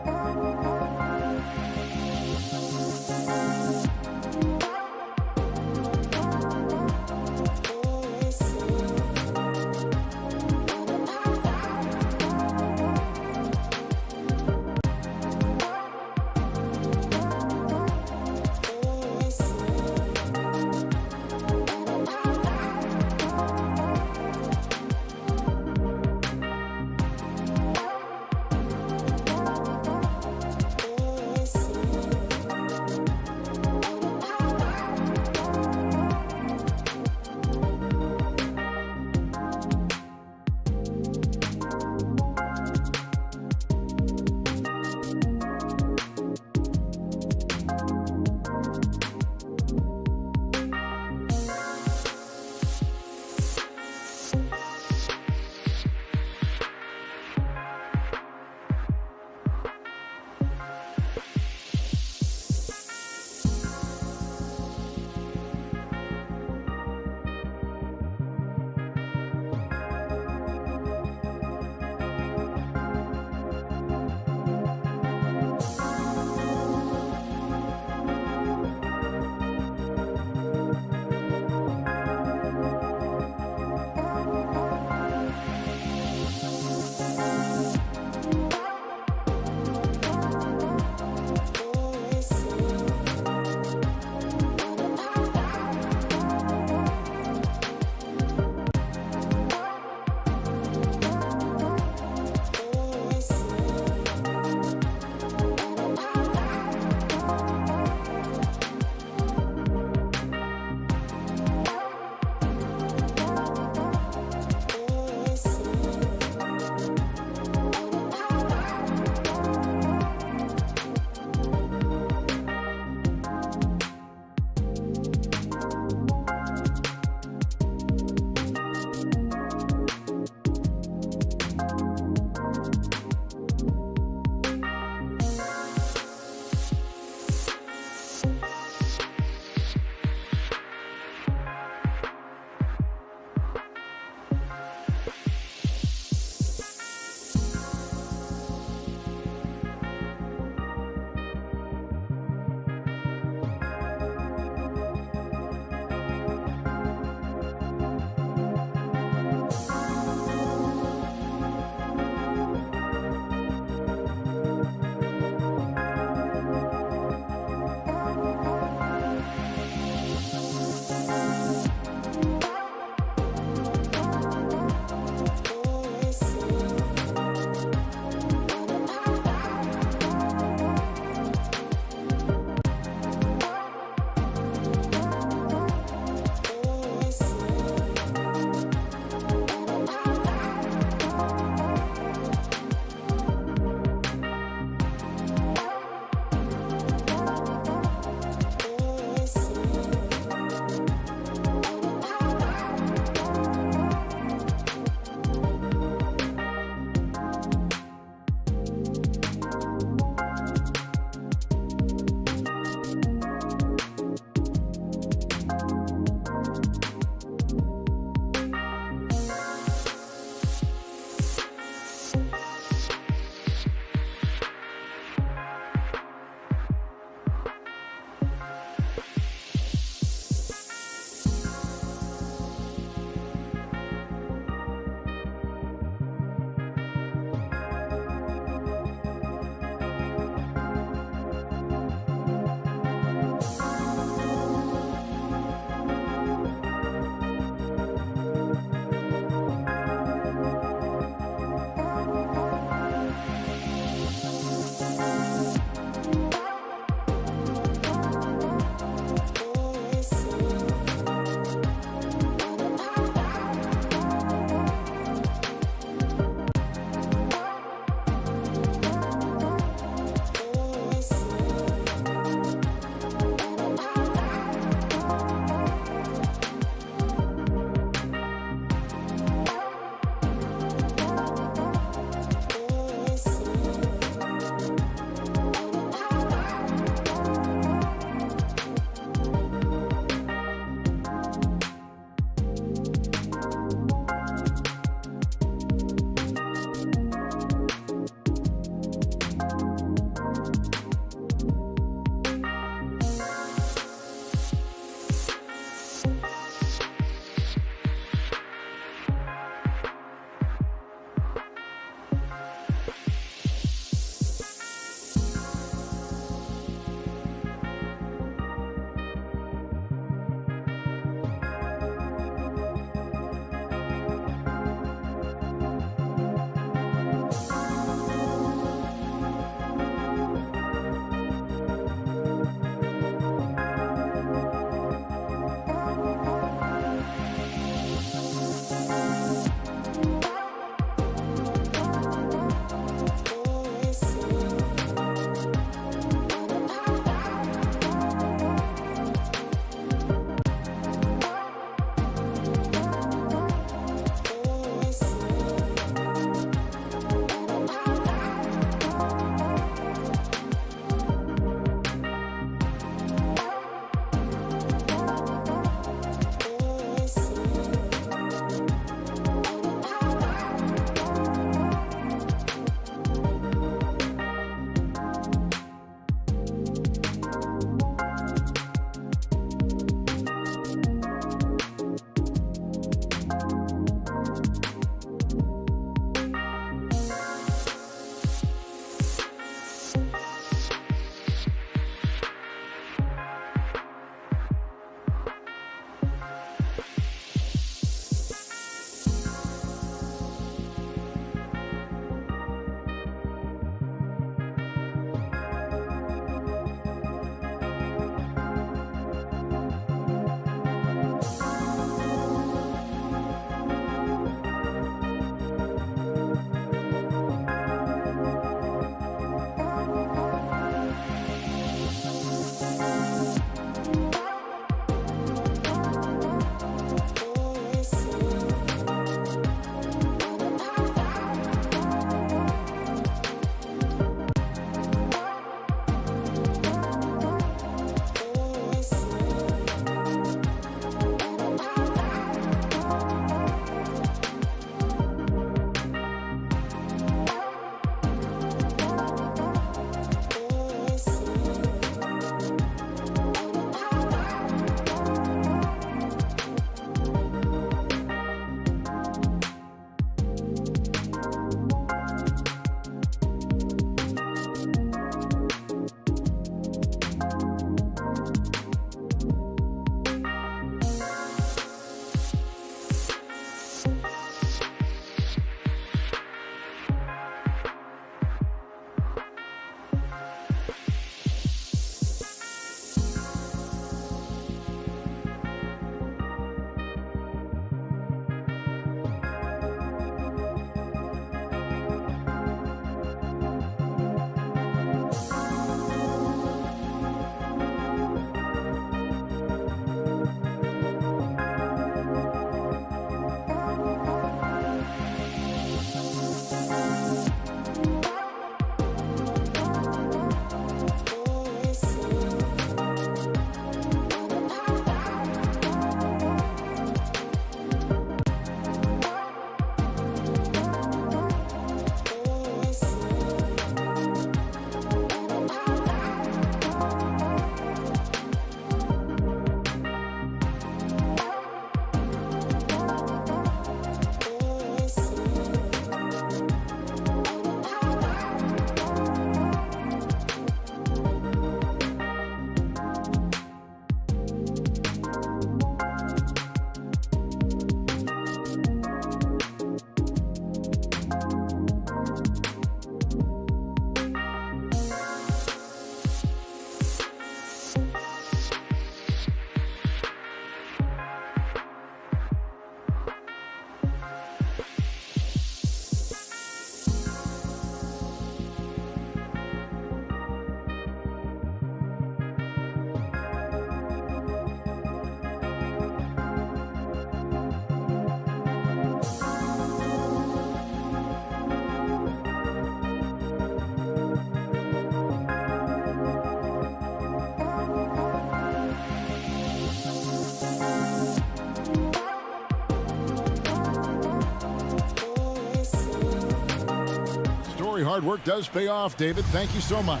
Speaker 6: very hard work does pay off, David. Thank you so much.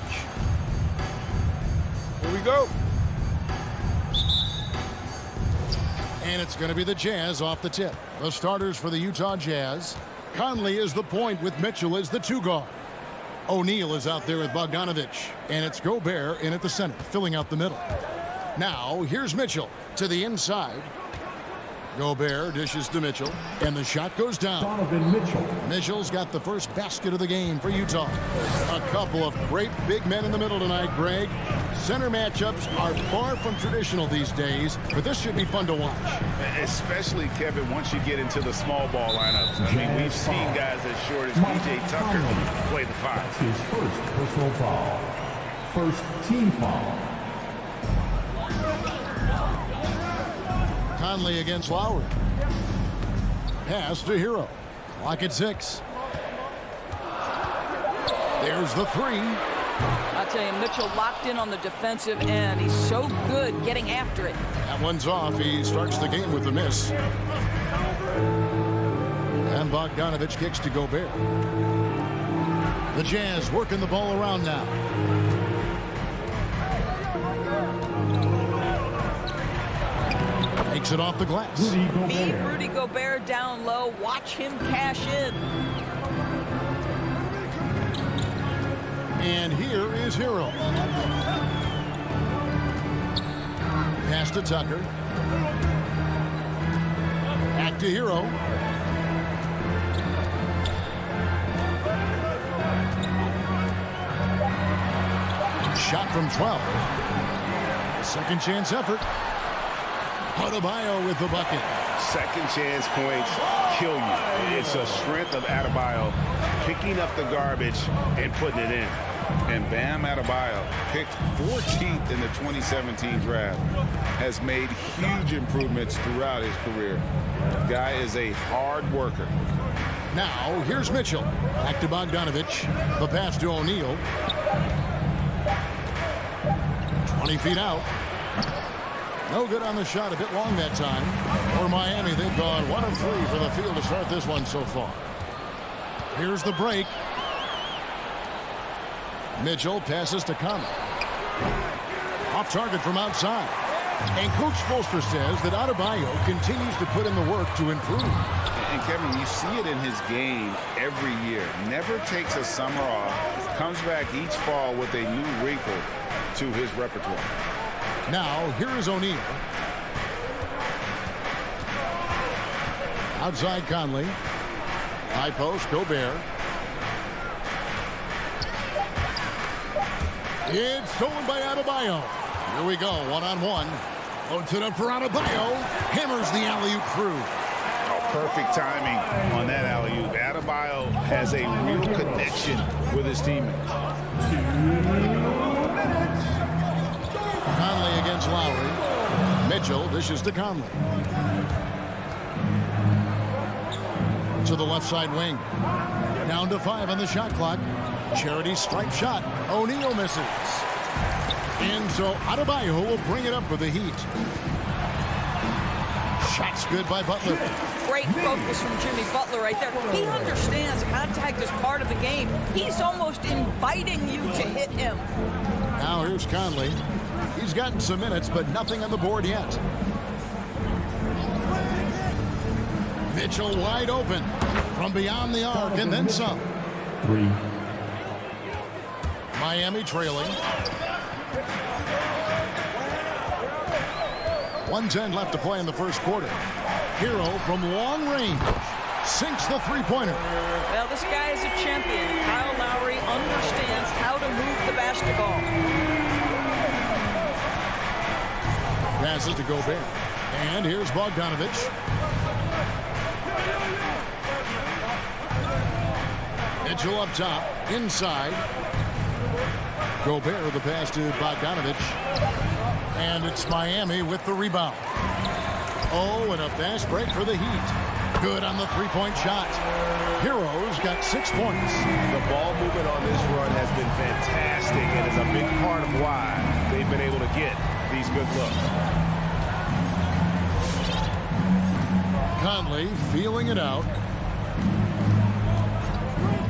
Speaker 10: Here we go.
Speaker 6: And it's going to be the Jazz off the tip. The starters for the Utah Jazz. Conley is the point with Mitchell as the 2 guard. O'Neal is out there with Bogdanovich. And it's Gobert in at the center, filling out the middle. Now, here's Mitchell to the inside. Gobert dishes to Mitchell, and the shot goes down.
Speaker 4: Donovan Mitchell.
Speaker 6: Mitchell's got the first basket of the game for Utah. A couple of great big men in the middle tonight, Greg. Center matchups are far from traditional these days, but this should be fun to watch.
Speaker 7: Especially, Kevin, once you get into the small ball lineups. I mean, we've seen guys as short as P.J. Tucker play the 5.
Speaker 4: That's his first personal foul. First team foul.
Speaker 6: Conley against Lowry. Pass to Hero. Clock at 6. There's the 3.
Speaker 3: I'll tell you, Mitchell locked in on the defensive end. He's so good getting after it.
Speaker 6: That one's off. He starts the game with the miss. And Bogdanovich kicks to Gobert. The Jazz working the ball around now. Takes it off the glass.
Speaker 3: Feed Rudy Gobert down low. Watch him cash in.
Speaker 6: And here is Hero. Pass to Tucker. Back to Hero. Shot from 12. Second chance effort. Adebayo with the bucket.
Speaker 7: Second chance points kill you. It's a strength of Adebayo picking up the garbage and putting it in. And Bam Adebayo, picked 14th in the 2017 draft, has made huge improvements throughout his career. The guy is a hard worker.
Speaker 6: Now, here's Mitchell. Back to Bogdanovich. The pass to O'Neal. 20 feet out. No good on the shot. A bit long that time. For Miami, they've gone 1 of 3 for the field to start this one so far. Here's the break. Mitchell passes to Conley. Off target from outside. And Coach Spoelstra says that Adebayo continues to put in the work to improve.
Speaker 7: And Kevin, you see it in his game every year. Never takes a summer off. Comes back each fall with a new wrinkle to his repertoire.
Speaker 6: Now, here is O'Neal. Outside Conley. High post, Gobert. It's stolen by Adebayo. Here we go, one-on-one. Loads it up for Adebayo. Hammers the alley-oop through.
Speaker 7: Oh, perfect timing on that alley-oop. Adebayo has a real connection with his teammates.
Speaker 6: Conley against Lowry. Mitchell dishes to Conley. To the left side wing. Down to 5 on the shot clock. Charity stripe shot. O'Neal misses. And so Adebayo will bring it up for the Heat. Shot's good by Butler.
Speaker 3: Great focus from Jimmy Butler right there. He understands contact is part of the game. He's almost inviting you to hit him.
Speaker 6: Now here's Conley. He's gotten some minutes, but nothing on the board yet. Mitchell wide open from beyond the arc and then some.
Speaker 4: 3.
Speaker 6: Miami trailing. 1:10 left to play in the first quarter. Hero from long range sinks the three-pointer.
Speaker 3: Well, this guy is a champion. Kyle Lowry understands how to move the basketball.
Speaker 6: Passes to Gobert. And here's Bogdanovich. Mitchell up top, inside. Gobert with the pass to Bogdanovich. And it's Miami with the rebound. Oh, and a fast break for the Heat. Good on the three-point shot. Hero's got 6 points.
Speaker 10: The ball movement on this run has been fantastic and is a big part of why they've been able to get these good looks.
Speaker 6: Conley feeling it out.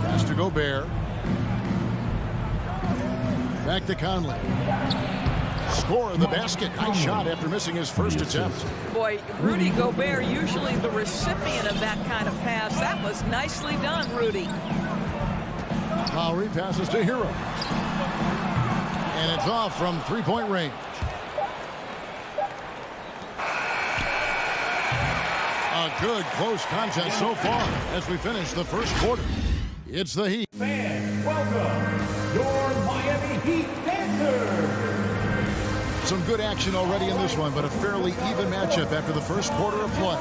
Speaker 6: Pass to Gobert. Back to Conley. Score the basket. Nice shot after missing his first attempt.
Speaker 3: Boy, Rudy Gobert, usually the recipient of that kind of pass. That was nicely done, Rudy.
Speaker 6: Lowry passes to Hero. And it's off from three-point range. A good close contest so far as we finish the first quarter. It's the Heat.
Speaker 4: Fans, welcome your Miami Heat Panthers.
Speaker 6: Some good action already in this one, but a fairly even matchup after the first quarter of play.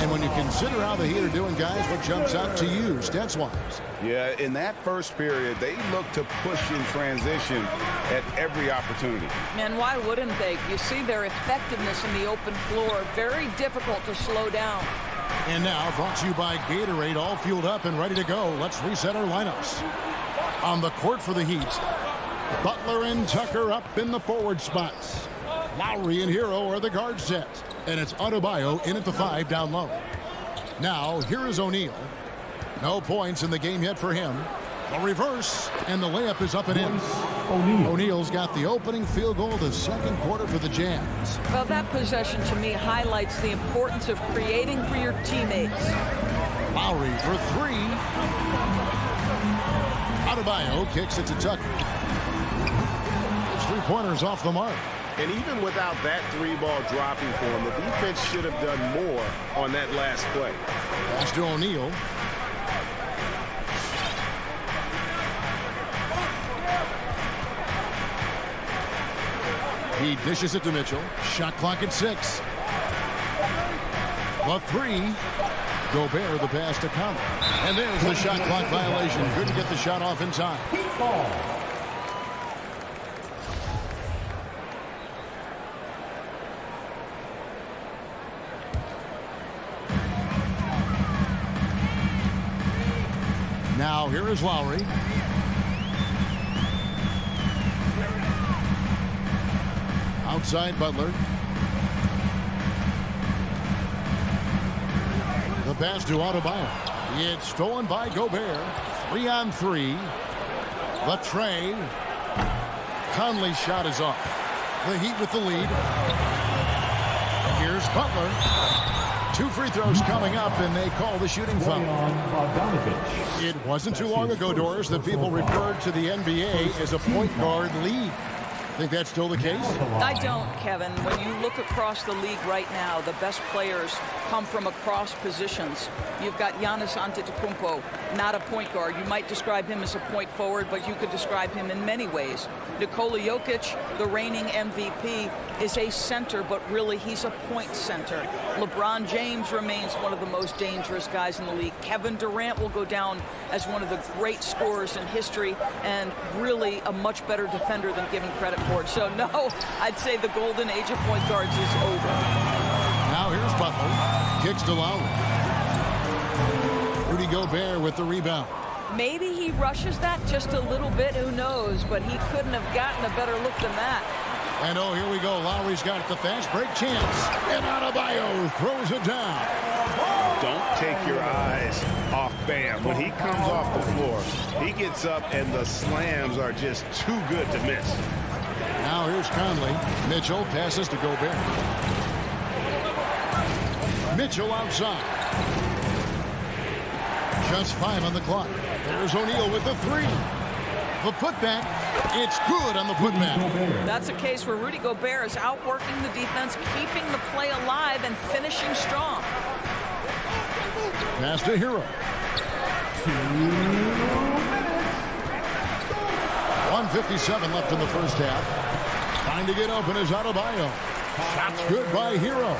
Speaker 6: And when you consider how the Heat are doing, guys, what jumps out to you stats-wise?
Speaker 7: Yeah, in that first period, they looked to push in transition at every opportunity.
Speaker 3: And why wouldn't they? You see their effectiveness in the open floor. Very difficult to slow down.
Speaker 6: And now, brought to you by Gatorade, all fueled up and ready to go. Let's reset our lineups. On the court for the Heat, Butler and Tucker up in the forward spots. Lowry and Hero are the guard set. And it's Adebayo in at the 5 down low. Now, here is O'Neal. No points in the game yet for him. The reverse, and the layup is up and in. O'Neal's got the opening field goal of the second quarter for the Jazz.
Speaker 3: Well, that possession to me highlights the importance of creating for your teammates.
Speaker 6: Lowry for 3. Adebayo kicks it to Tucker. His three-pointers off the mark.
Speaker 10: And even without that 3-ball dropping for him, the defense should have done more on that last play.
Speaker 6: Pass to O'Neal. He dishes it to Mitchell. Shot clock at 6. The 3. Gobert the pass to Conley. And there's the shot clock violation. Couldn't get the shot off in time. Now here is Lowry. Outside Butler. The pass to Adebayo. It's stolen by Gobert. 3-on-3. Latre. Conley's shot is off. The Heat with the lead. Here's Butler. 2 free throws coming up, and they call the shooting foul. It wasn't too long ago, Doris, that people referred to the NBA as a point guard league. Think that's still the case?
Speaker 3: I don't, Kevin. When you look across the league right now, the best players come from across positions. You've got Giannis Antetokounmpo, not a point guard. You might describe him as a point forward, but you could describe him in many ways. Nikola Jokic, the reigning MVP, is a center, but really he's a point center. LeBron James remains one of the most dangerous guys in the league. Kevin Durant will go down as one of the great scorers in history and really a much better defender than given credit for. So, no, I'd say the golden age of point guards is over.
Speaker 6: Now here's Butler. Kicks to Lowry. Rudy Gobert with the rebound.
Speaker 3: Maybe he rushes that just a little bit. Who knows? But he couldn't have gotten a better look than that.
Speaker 6: And oh, here we go. Lowry's got the fast break chance. And Adebayo throws it down.
Speaker 7: Don't take your eyes off Bam. When he comes off the floor, he gets up and the slams are just too good to miss.
Speaker 6: Now here's Conley. Mitchell passes to Gobert. Mitchell outside. Just 5 on the clock. There's O'Neal with the 3. The putback. It's good on the putback.
Speaker 3: That's a case where Rudy Gobert is outworking the defense, keeping the play alive, and finishing strong.
Speaker 6: Pass to Hero. 1:57 left in the first half. Trying to get open is Adebayo. Shots good by Hero.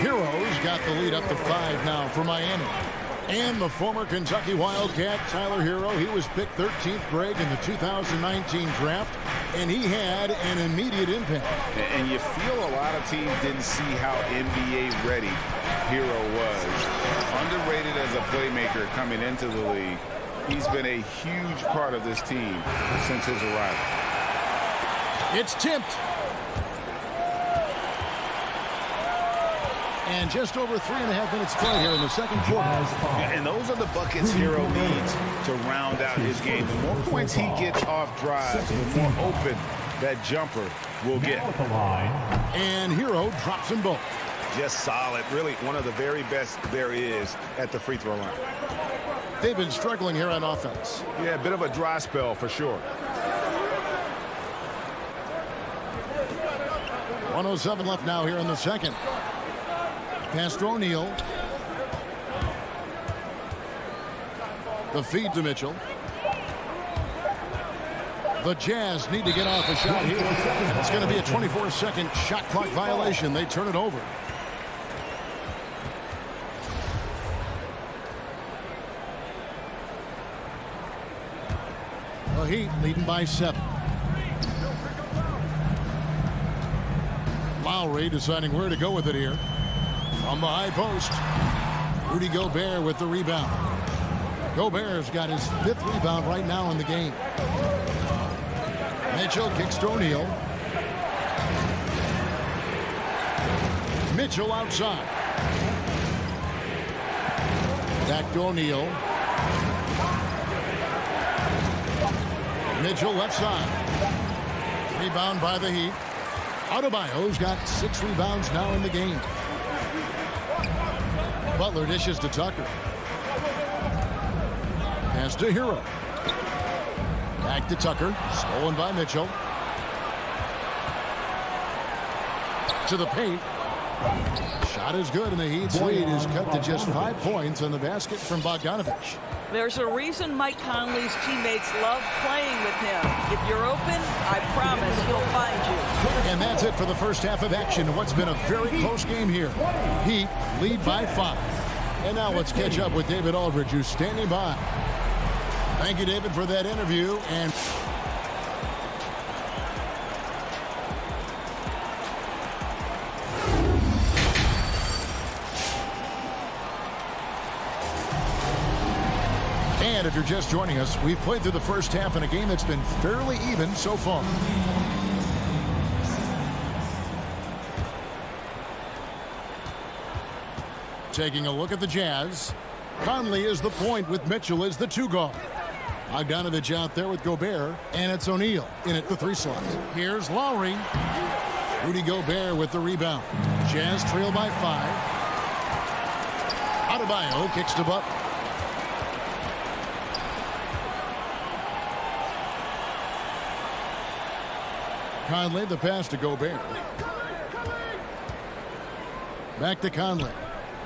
Speaker 6: Hero's got the lead up to 5 now for Miami. And the former Kentucky Wildcat, Tyler Hero, he was picked 13th grade in the 2019 draft, and he had an immediate impact.
Speaker 7: And you feel a lot of teams didn't see how NBA ready Hero was. Underrated as a playmaker coming into the league. He's been a huge part of this team since his arrival.
Speaker 6: It's tipped. And just over 3.5 minutes play here in the second quarter.
Speaker 7: And those are the buckets Hero needs to round out his game. The more points he gets off drives, the more open that jumper will get.
Speaker 6: And Hero drops them both.
Speaker 7: Just solid. Really one of the very best there is at the free throw line.
Speaker 6: They've been struggling here on offense.
Speaker 7: Yeah, a bit of a dry spell for sure.
Speaker 6: 1:07 left now here in the second. Pass to O'Neal. The feed to Mitchell. The Jazz need to get off a shot here. It's going to be a 24-second shot clock violation. They turn it over. The Heat leading by 7. Lowry deciding where to go with it here. From the high post. Rudy Gobert with the rebound. Gobert's got his 5th rebound right now in the game. Mitchell kicks to O'Neal. Mitchell outside. Back to O'Neal. Mitchell left side. Rebound by the Heat. Adebayo's got 6 rebounds now in the game. Butler dishes to Tucker. Pass to Hero. Back to Tucker. Stolen by Mitchell. To the paint. Shot is good, and the Heat's lead is cut to just 5 points on the basket from Bogdanovich.
Speaker 3: There's a reason Mike Conley's teammates love playing with him. If you're open, I promise he'll find you.
Speaker 6: And that's it for the first half of action in what's been a very close game here. Heat lead by 5. And now let's catch up with David Aldridge, who's standing by. Thank you, David, for that interview. And if you're just joining us, we've played through the first half in a game that's been fairly even so far. Taking a look at the Jazz. Conley is the point with Mitchell as the 2 guard. Bogdanovich out there with Gobert, and it's O'Neal in at the 3 slot. Here's Lowry. Rudy Gobert with the rebound. Jazz trail by 5. Adebayo kicks to Butler. Conley, the pass to Gobert. Back to Conley.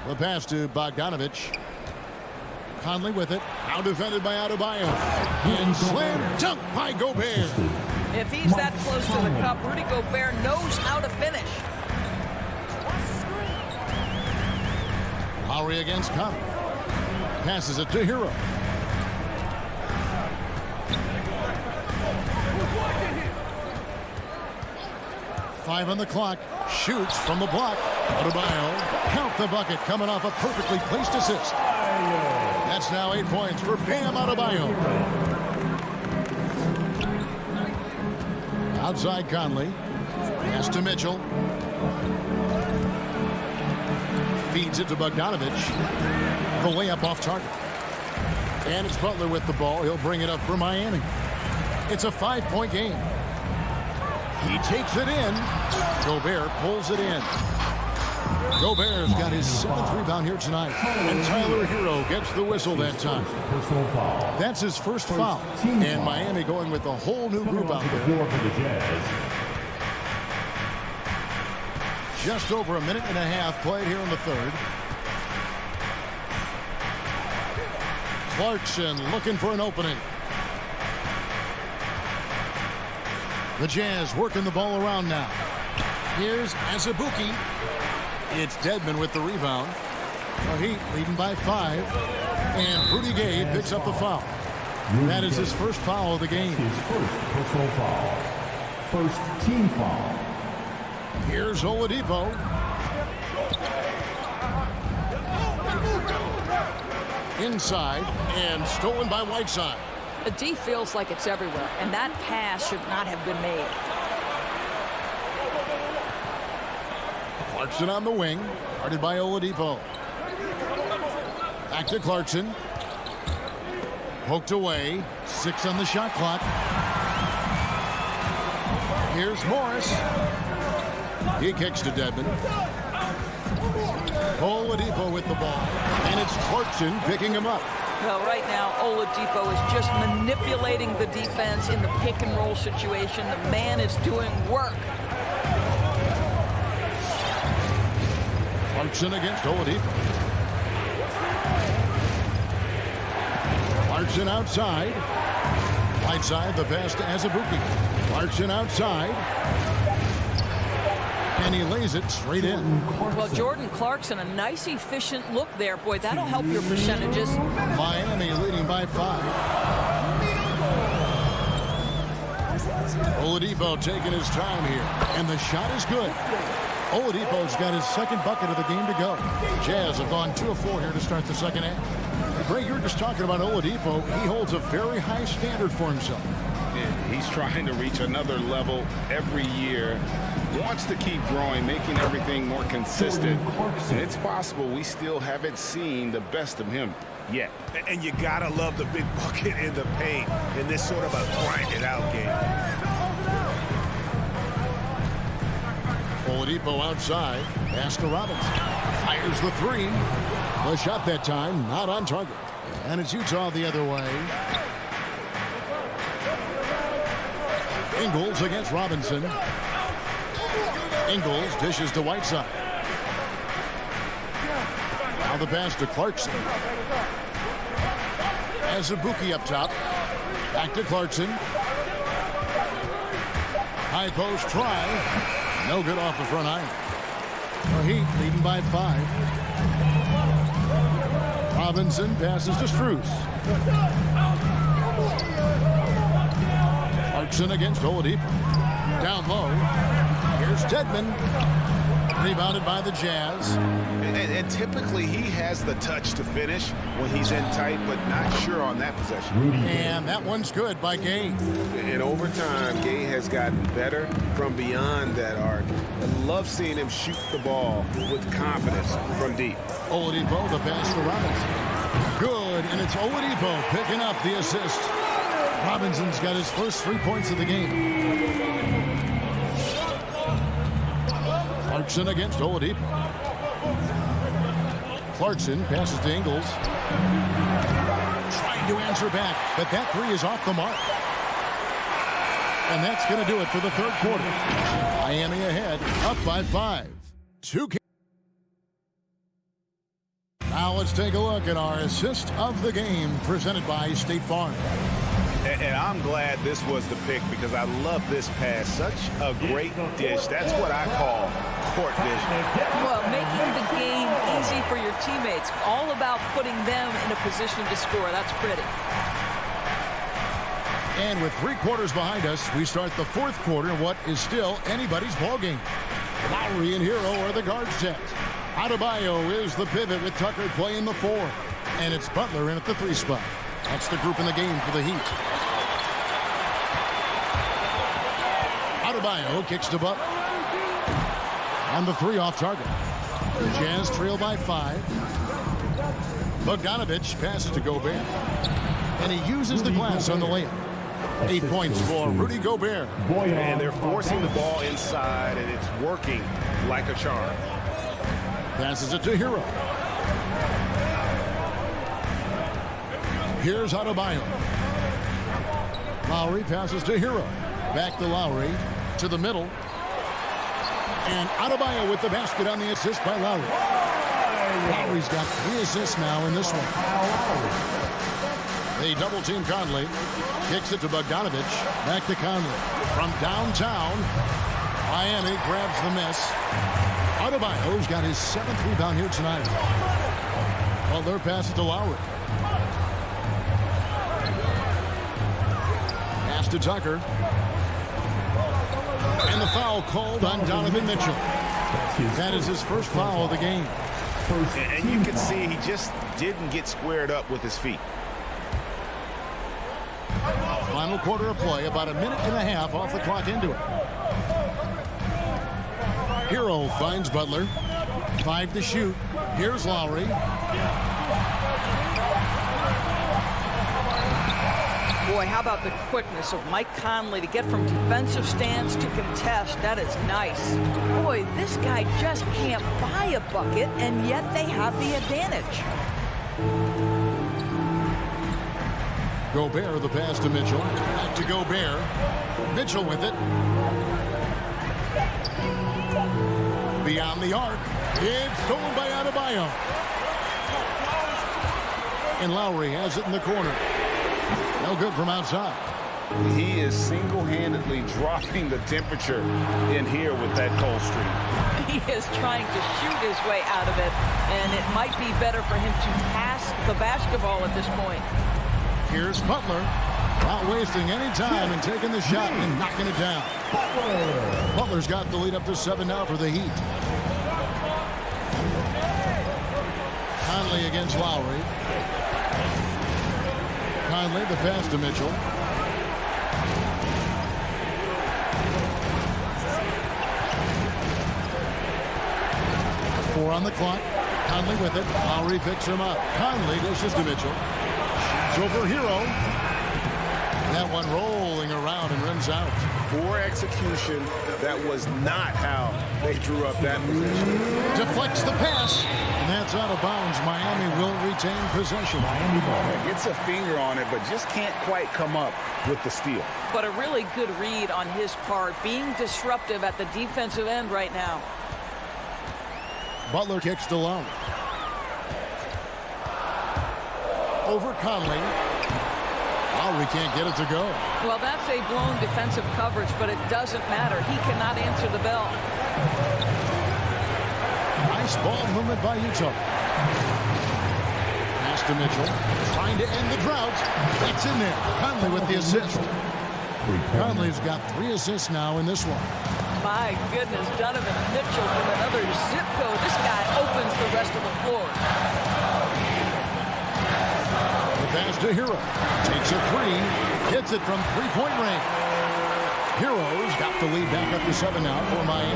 Speaker 6: The pass to Bogdanovich. Conley with it. Now defended by Adebayo. And slam dunk by Gobert.
Speaker 3: If he's that close to the cup, Rudy Gobert knows how to finish.
Speaker 6: Lowry against Conley. Passes it to Hero. Five on the clock. Shoots from the block. Adebayo. Count the bucket coming off a perfectly placed assist. That's now 8 points for Bam Adebayo. Outside Conley. Pass to Mitchell. Feeds it to Bogdanovich. The layup off target. And it's Butler with the ball. He'll bring it up for Miami. It's a 5-point game. He takes it in. Gobert pulls it in. Gobert's got his 7th rebound here tonight. And Tyler Hero gets the whistle that time. That's his first foul. And Miami going with a whole new group out there. Just over a minute and a half played here in the third. Clarkson looking for an opening. The Jazz working the ball around now. Here's Azubuike. It's Dedmon with the rebound. The Heat leading by 5. And Rudy Gay picks up the foul. That is his first foul of the game.
Speaker 4: His first personal foul. First team foul.
Speaker 6: Here's Oladipo. Inside and stolen by Whiteside.
Speaker 3: The D feels like it's everywhere, and that pass should not have been made.
Speaker 6: Clarkson on the wing, guarded by Oladipo. Back to Clarkson. Poked away. 6 on the shot clock. Here's Morris. He kicks to Dedmon. Oladipo with the ball. And it's Clarkson picking him up.
Speaker 3: Well, right now, Oladipo is just manipulating the defense in the pick-and-roll situation. The man is doing work.
Speaker 6: Clarkson against Oladipo. Clarkson outside. Right side, the pass to Azubuike. Clarkson outside. And he lays it straight in.
Speaker 3: Well, Jordan Clarkson, a nice, efficient look there. Boy, that'll help your percentages.
Speaker 6: Miami leading by 5. Oladipo taking his time here. And the shot is good. Oladipo's got his second bucket of the game to go. Jazz have gone 2 of 4 here to start the second half. Greg, you're just talking about Oladipo. He holds a very high standard for himself.
Speaker 7: He's trying to reach another level every year. Wants to keep growing, making everything more consistent. And it's possible we still haven't seen the best of him yet.
Speaker 12: And you gotta love the big bucket in the paint in this sort of a grinded out game.
Speaker 6: Oladipo outside. Pass to Robinson. Fires the 3. The shot that time not on target. And it's Utah the other way. Ingles against Robinson. Ingles dishes to Whiteside. Now the pass to Clarkson. Azubuike up top. Back to Clarkson. High post try. No good off the front iron. The Heat leading by 5. Robinson passes to Strus. Clarkson against Oladipo. Down low. Here's Dedmon. Rebounded by the Jazz.
Speaker 7: And typically he has the touch to finish when he's in tight, but not sure on that possession.
Speaker 6: And that one's good by Gay.
Speaker 10: In overtime, Gay has gotten better from beyond that arc. I love seeing him shoot the ball with confidence from deep.
Speaker 6: Oladipo, the pass to Robinson. Good, and it's Oladipo picking up the assist. Robinson's got his first 3 points of the game. Clarkson against Oladipo. Clarkson passes to Ingles. Trying to answer back, but that 3 is off the mark. And that's going to do it for the third quarter. Miami ahead, up by 5. 2. Now let's take a look at our assist of the game presented by State Farm.
Speaker 7: And I'm glad this was the pick because I love this pass. Such a great dish. That's what I call court vision.
Speaker 3: Well, making the game easy for your teammates. All about putting them in a position to score. That's pretty.
Speaker 6: And with 3 quarters behind us, we start the fourth quarter in what is still anybody's ball game. Lowry and Hero are the guard set. Adebayo is the pivot with Tucker playing the 4. And it's Butler in at the 3 spot. That's the group in the game for the Heat. Adebayo kicks to Butler. And the 3 off target. The Jazz trail by 5. Bogdanovich passes to Gobert. And he uses the glass on the layup. 8 points for Rudy Gobert.
Speaker 7: And they're forcing the ball inside, and it's working like a charm.
Speaker 6: Passes it to Hero. Here's Adebayo. Lowry passes to Hero. Back to Lowry. To the middle. And Adebayo with the basket on the assist by Lowry. Lowry's got 3 assists now in this one. They double team Conley. Kicks it to Bogdanovich. Back to Conley. From downtown, Miami grabs the miss. Adebayo's got his 7th rebound here tonight. Butler passes to Lowry. Pass to Tucker. And the foul called on Donovan Mitchell. That is his first foul of the game.
Speaker 7: And you can see he just didn't get squared up with his feet.
Speaker 6: Final quarter of play, about a minute and a half off the clock into it. Hero finds Butler. 5 to shoot. Here's Lowry.
Speaker 3: Boy, how about the quickness of Mike Conley to get from defensive stance to contest. That is nice. Boy, this guy just can't buy a bucket, and yet they have the advantage.
Speaker 6: Gobert, the pass to Mitchell. Back to Gobert. Mitchell with it. Beyond the arc. It's stolen by Adebayo. And Lowry has it in the corner. No good from outside.
Speaker 7: He is single-handedly dropping the temperature in here with that cold streak.
Speaker 3: He is trying to shoot his way out of it, and it might be better for him to pass the basketball at this point.
Speaker 6: Here's Butler. Not wasting any time and taking the shot and knocking it down. Butler's got the lead up to 7 now for the Heat. Conley against Lowry. Conley, the pass to Mitchell. Four on the clock. Conley with it. Lowry picks him up. Conley dishes to Mitchell. Shoots over Hero. That one rolling around and rims out.
Speaker 7: Poor execution. That was not how they drew up that position.
Speaker 6: Deflects the pass. And that's out of bounds. Miami will retain possession.
Speaker 7: Gets a finger on it, but just can't quite come up with the steal.
Speaker 3: But a really good read on his part, being disruptive at the defensive end right now.
Speaker 6: Butler kicks to Lowry. Over Conley. Lowry can't get it to go.
Speaker 3: Well, that's a blown defensive coverage, but it doesn't matter. He cannot answer the bell.
Speaker 6: Nice ball movement by Utah. Pass to Mitchell. Trying to end the drought. That's in there. Conley with the assist. Conley's got 3 assists now in this one.
Speaker 3: My goodness, Donovan Mitchell from another zip code. This guy opens the rest of the floor.
Speaker 6: The pass to Hero. Takes a 3. Hits it from 3-point range. Hero's got the lead back up to 7 now for Miami.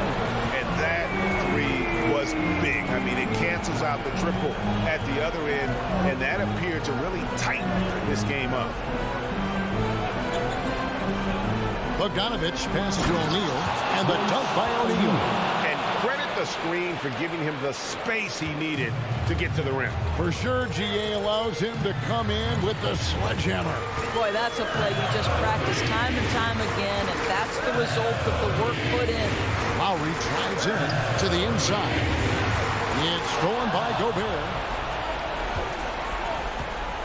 Speaker 12: And that 3 was big. I mean, it cancels out the triple at the other end, and that appeared to really tighten this game up.
Speaker 6: Bogdanovich passes to O'Neal, and the dunk by O'Neal.
Speaker 12: And credit the screen for giving him the space he needed to get to the rim.
Speaker 6: For sure, GA allows him to come in with the sledgehammer.
Speaker 3: Boy, that's a play you just practice time and time again, and that's the result of the work put in.
Speaker 6: Lowry drives in to the inside. It's stolen by Gobert.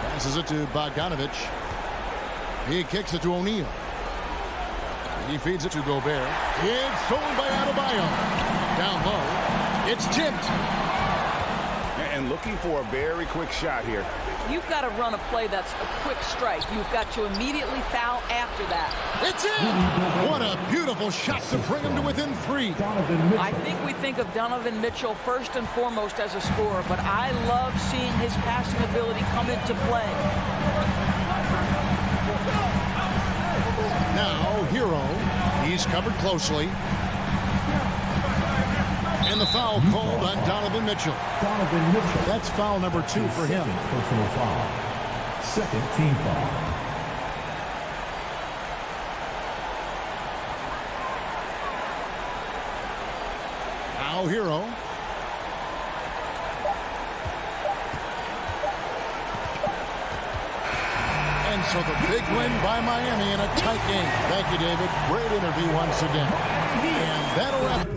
Speaker 6: Passes it to Bogdanovich. He kicks it to O'Neal. He feeds it to Gobert. It's stolen by Adebayo. Down low. It's tipped.
Speaker 7: And looking for a very quick shot here.
Speaker 3: You've got to run a play that's a quick strike. You've got to immediately foul after that.
Speaker 6: It's in! What a beautiful shot to bring him to within 3.
Speaker 3: I think we think of Donovan Mitchell first and foremost as a scorer, but I love seeing his passing ability come into play.
Speaker 6: Now, Hero. He's covered closely. And the foul called on Donovan Mitchell. That's foul number 2 for him.
Speaker 4: Personal foul. Second team foul.
Speaker 6: Now Hero. And so the big win by Miami in a tight game. Thank you, David. Great interview once again. And that'll wrap it.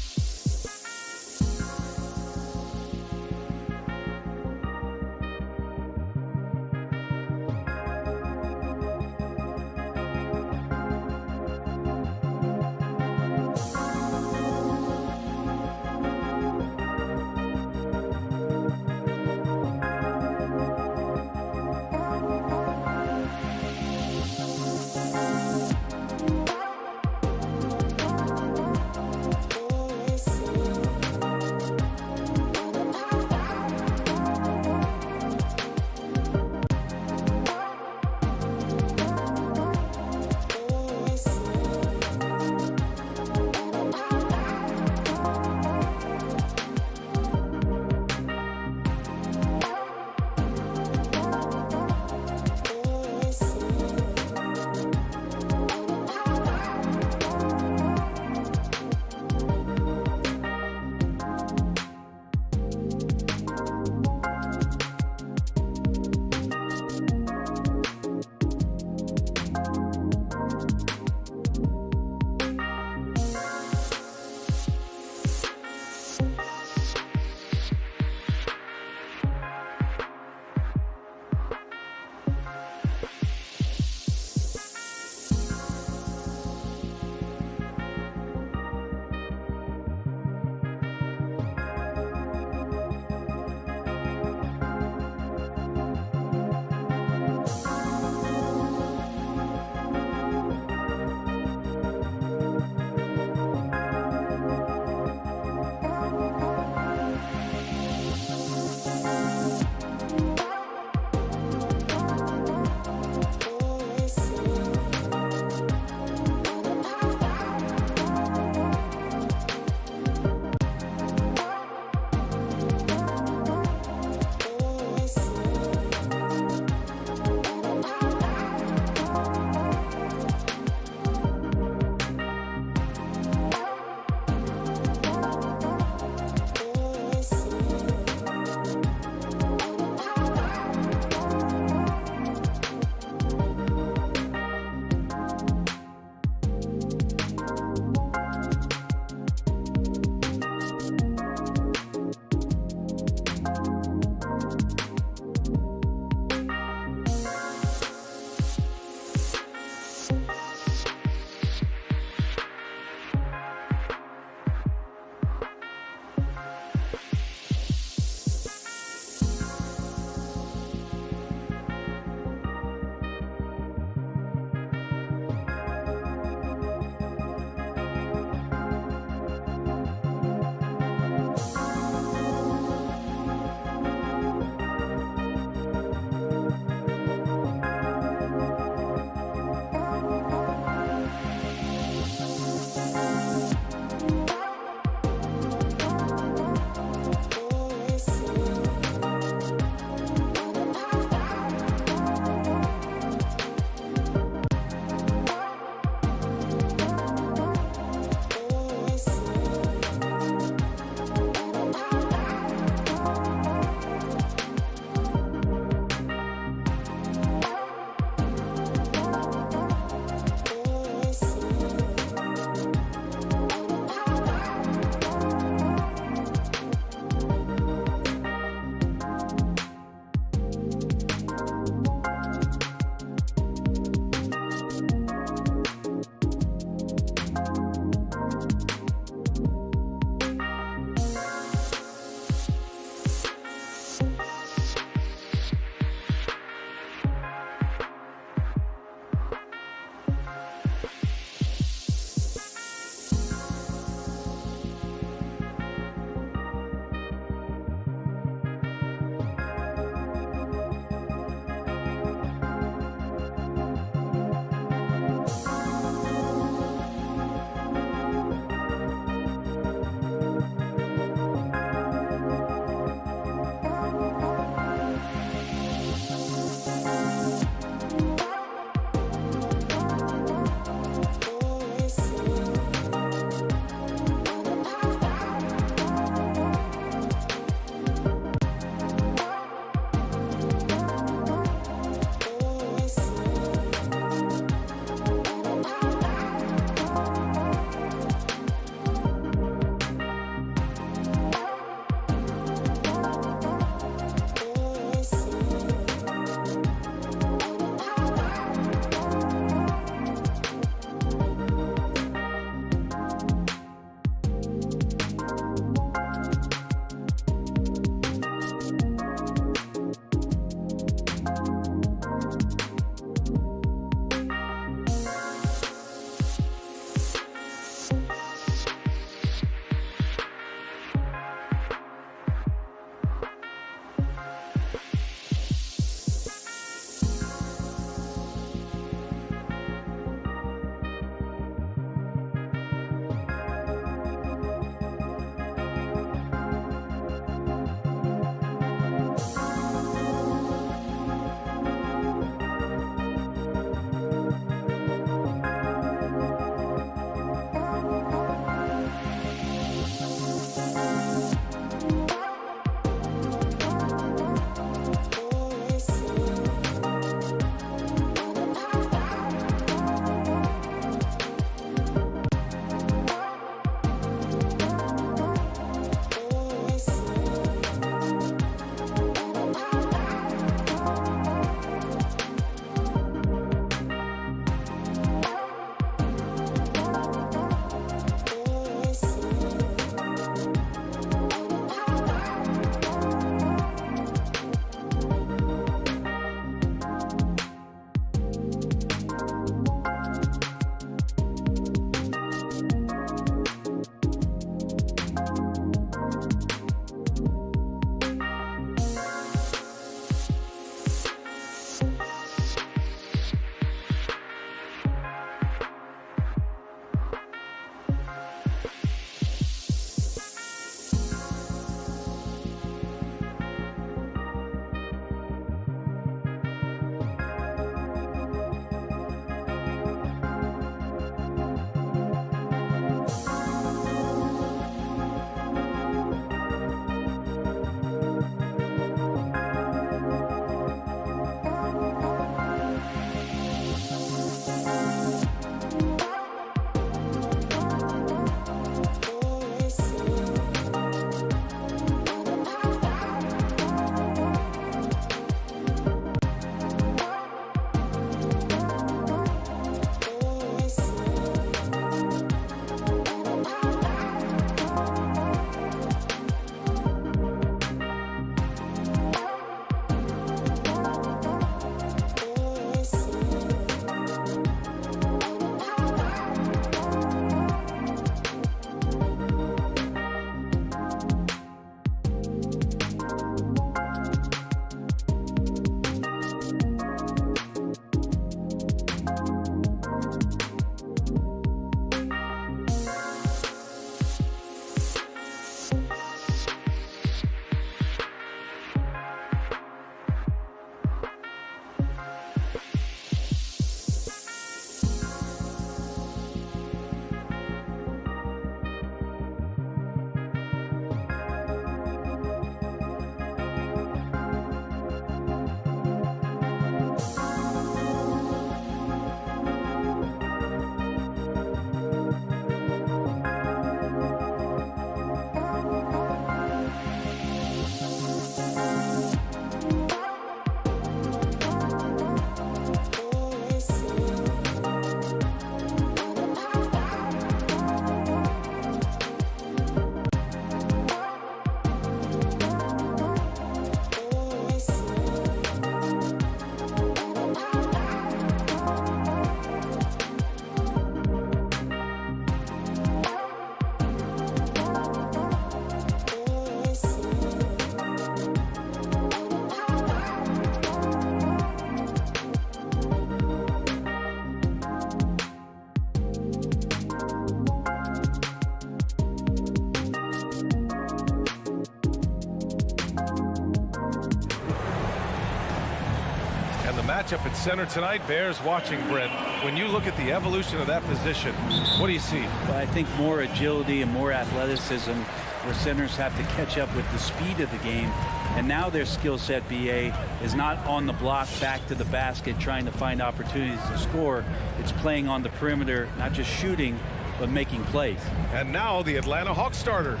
Speaker 1: the matchup at center tonight bears watching, Brent. When you look at the evolution of that position, what do you see?
Speaker 8: Well, I think more agility and more athleticism, where centers have to catch up with the speed of the game. And now their skill set, BA, is not on the block back to the basket trying to find opportunities to score. It's playing on the perimeter, not just shooting, but making plays.
Speaker 1: And now the Atlanta Hawks starters.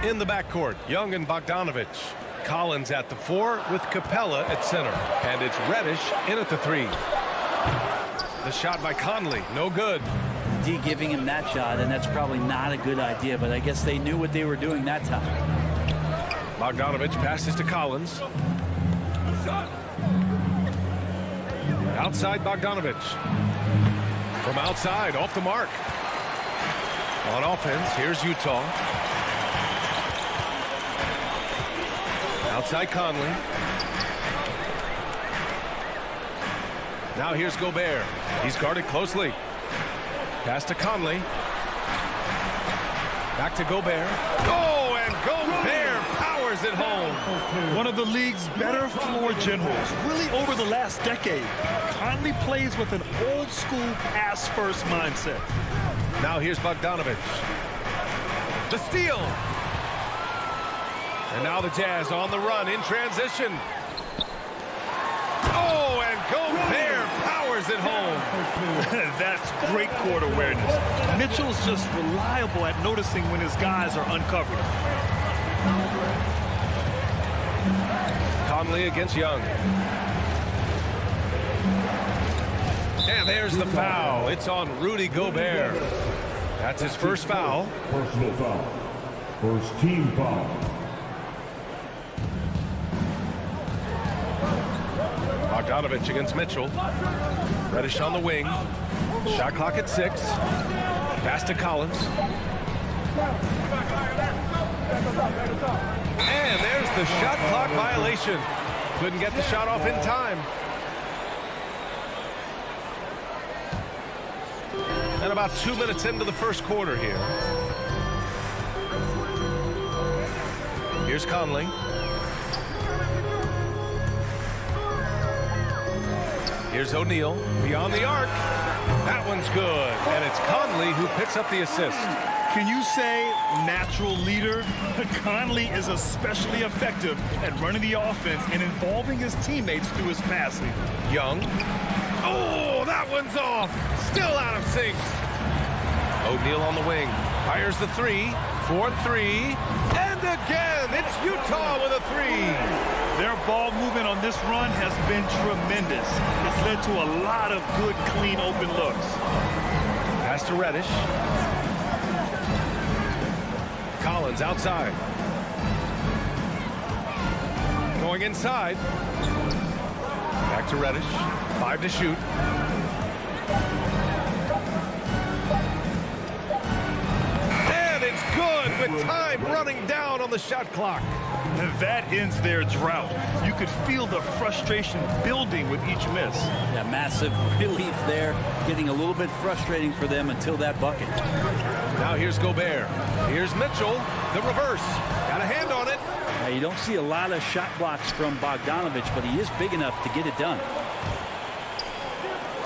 Speaker 1: In the backcourt, Young and Bogdanovich. Collins at the 4 with Capella at center. And it's Reddish in at the 3. The shot by Conley, no good.
Speaker 8: D giving him that shot, and that's probably not a good idea, but I guess they knew what they were doing that time.
Speaker 1: Bogdanovich passes to Collins. Outside Bogdanovich. From outside, off the mark. On offense, here's Utah. Outside Conley. Now here's Gobert. He's guarded closely. Pass to Conley. Back to Gobert. Oh, and Gobert powers it home.
Speaker 2: One of the league's better floor generals, really over the last decade. Conley plays with an old-school pass-first mindset.
Speaker 1: Now here's Bogdanovich. The steal. And now the Jazz on the run in transition. Oh, and Gobert powers it home.
Speaker 2: That's great court awareness. Mitchell's just reliable at noticing when his guys are uncovered.
Speaker 1: Conley against Young. And there's the foul. It's on Rudy Gobert. That's his first foul.
Speaker 4: Personal foul. First team foul.
Speaker 1: Bogdanovich against Mitchell. Reddish on the wing. Shot clock at 6. Pass to Collins. And there's the shot clock violation. Couldn't get the shot off in time. And about 2 minutes into the first quarter here. Here's Conley. Here's O'Neal beyond the arc. That one's good. And it's Conley who picks up the assist.
Speaker 2: Can you say natural leader? Conley is especially effective at running the offense and involving his teammates through his passing.
Speaker 1: Young. Oh, that one's off. Still out of sync. O'Neal on the wing. Fires the 3. 4-3. And again, it's Utah with a 3.
Speaker 2: Their ball movement on this run has been tremendous. It's led to a lot of good, clean, open looks.
Speaker 1: Pass to Reddish. Collins outside. Going inside. Back to Reddish. 5 to shoot. And it's good with time running down on the shot clock.
Speaker 2: That ends their drought. You could feel the frustration building with each miss.
Speaker 8: Yeah, massive relief there. Getting a little bit frustrating for them until that bucket.
Speaker 1: Now here's Gobert. Here's Mitchell. The reverse. Got a hand on it.
Speaker 8: Now, you don't see a lot of shot blocks from Bogdanovich, but he is big enough to get it done.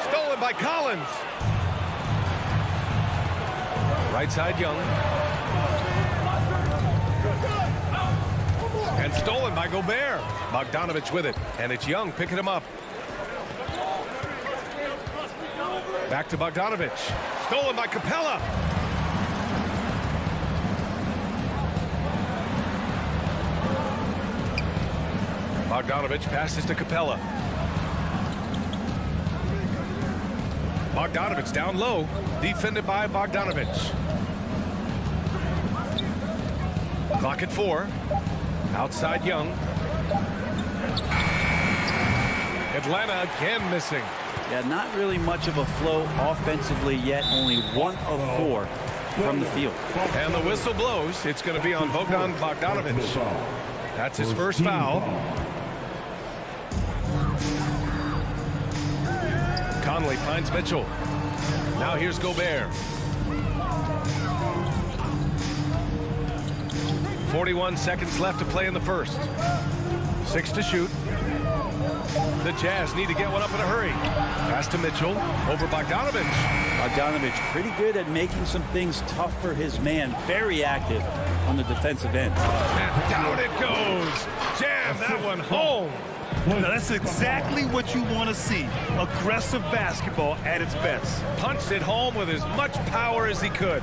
Speaker 1: Stolen by Collins. Right side Young. And stolen by Gobert. Bogdanovich with it. And it's Young picking him up. Back to Bogdanovich. Stolen by Capella. Bogdanovich passes to Capella. Bogdanovich down low. Defended by Bogdanovich. Clock at 4. Outside Young. Atlanta again missing.
Speaker 8: Yeah, not really much of a flow offensively yet. Only 1 of 4 from the field.
Speaker 1: And the whistle blows. It's going to be on Bogdan Bogdanovich. That's his first foul. Conley finds Mitchell. Now here's Gobert. 41 seconds left to play in the first. 6 to shoot. The Jazz need to get one up in a hurry. Pass to Mitchell. Over Bogdanovich.
Speaker 8: Bogdanovich pretty good at making some things tough for his man. Very active on the defensive end.
Speaker 1: And down it goes. Jam that one home.
Speaker 2: Now, that's exactly what you want to see. Aggressive basketball at its best.
Speaker 1: Punched it home with as much power as he could.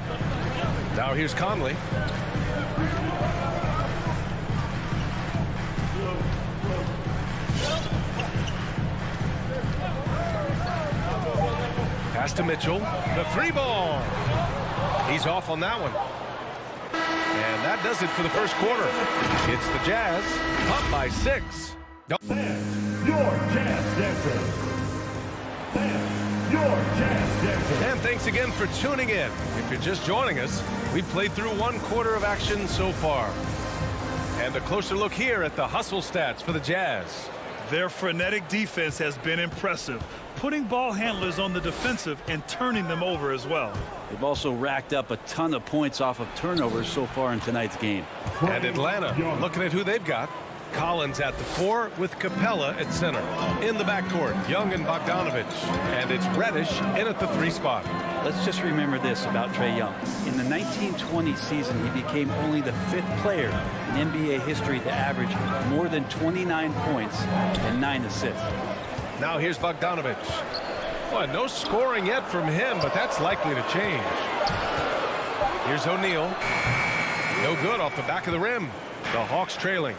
Speaker 1: Now here's Conley. Pass to Mitchell. The three ball. He's off on that one. And that does it for the first quarter. It's the Jazz up by 6.
Speaker 4: Your Jazz Denver. Your Jazz Denver.
Speaker 1: And thanks again for tuning in. If you're just joining us, we've played through 1 quarter of action so far. And a closer look here at the hustle stats for the Jazz.
Speaker 2: Their frenetic defense has been impressive, putting ball handlers on the defensive and turning them over as well.
Speaker 8: They've also racked up a ton of points off of turnovers so far in tonight's game.
Speaker 1: And Atlanta, looking at who they've got. Collins at the 4 with Capella at center. In the backcourt, Young and Bogdanovich. And it's Reddish in at the 3 spot.
Speaker 8: Let's just remember this about Trae Young. In the 1920 season, he became only the 5th player in NBA history to average more than 29 points and 9 assists.
Speaker 1: Now here's Bogdanovich. Well, no scoring yet from him, but that's likely to change. Here's O'Neal. No good off the back of the rim. The Hawks trailing.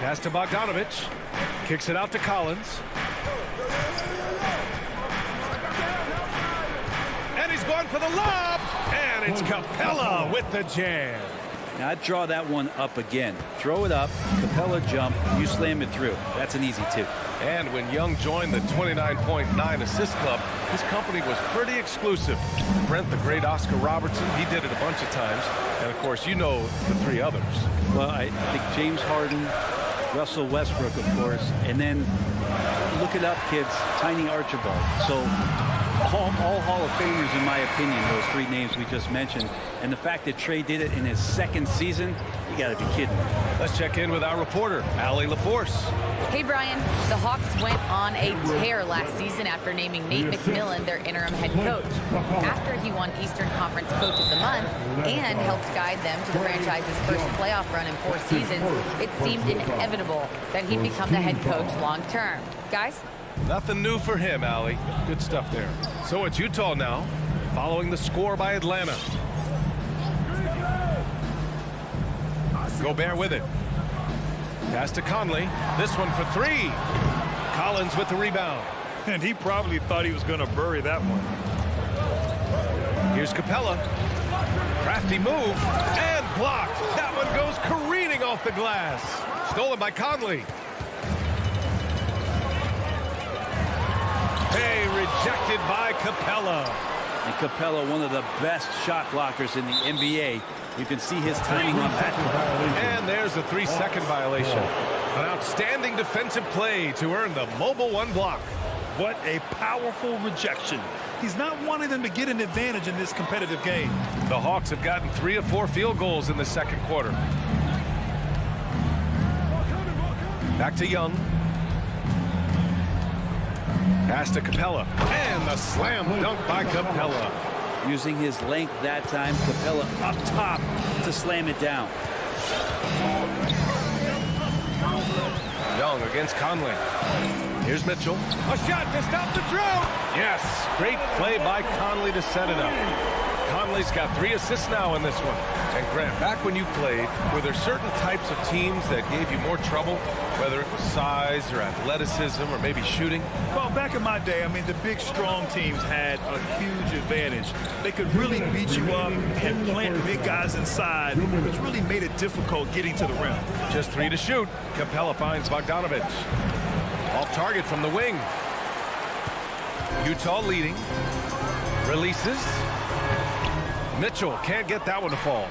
Speaker 1: Pass to Bogdanovich. Kicks it out to Collins. And he's going for the lob. And it's Capella with the jam.
Speaker 8: Now I'd draw that one up again. Throw it up, Capella jump, you slam it through. That's an easy 2.
Speaker 1: And when Young joined the 29.9 assist club, his company was pretty exclusive. Brent, the great Oscar Robertson, he did it a bunch of times. And of course, you know the 3 others.
Speaker 8: Well, I think James Harden, Russell Westbrook, of course, and then look it up, kids, Tiny Archibald. So all Hall of Famers, in my opinion, those 3 names we just mentioned. And the fact that Trae did it in his 2nd season, you got to be kidding me.
Speaker 1: Let's check in with our reporter, Allie LaForce.
Speaker 5: Hey, Brian. The Hawks went on a tear last season after naming Nate McMillan their interim head coach. After he won Eastern Conference Coach of the Month and helped guide them to the franchise's first playoff run in 4 seasons, it seemed inevitable that he'd become the head coach long term. Guys?
Speaker 1: Nothing new for him, Allie. Good stuff there. So it's Utah now, following the score by Atlanta. Gobert with it. Pass to Conley. This one for 3. Collins with the rebound.
Speaker 2: And he probably thought he was going to bury that one.
Speaker 1: Here's Capella. Crafty move and blocked. That one goes careening off the glass. Stolen by Conley. Hey, rejected by Capella.
Speaker 8: And Capella, one of the best shot blockers in the NBA. You can see his timing on that.
Speaker 1: And there's a 3-second violation. An outstanding defensive play to earn the mobile 1 block.
Speaker 2: What a powerful rejection. He's not wanting them to get an advantage in this competitive game.
Speaker 1: The Hawks have gotten 3 of 4 field goals in the 2nd quarter. Back to Young. Pass to Capella. And the slam dunk by Capella.
Speaker 8: Using his length that time, Capella up top to slam it down.
Speaker 1: Young against Conley. Here's Mitchell. A shot to stop the drought. Yes, great play by Conley to set it up. Conley's got 3 assists now in this one. And Grant, back when you played, were there certain types of teams that gave you more trouble, whether it was size or athleticism or maybe shooting?
Speaker 2: Well, back in my day, I mean, the big, strong teams had a huge advantage. They could really beat you up and plant big guys inside, which really made it difficult getting to the rim.
Speaker 1: Just 3 to shoot. Capella finds Bogdanovich. Off target from the wing. Utah leading. Releases. Mitchell can't get that one to fall.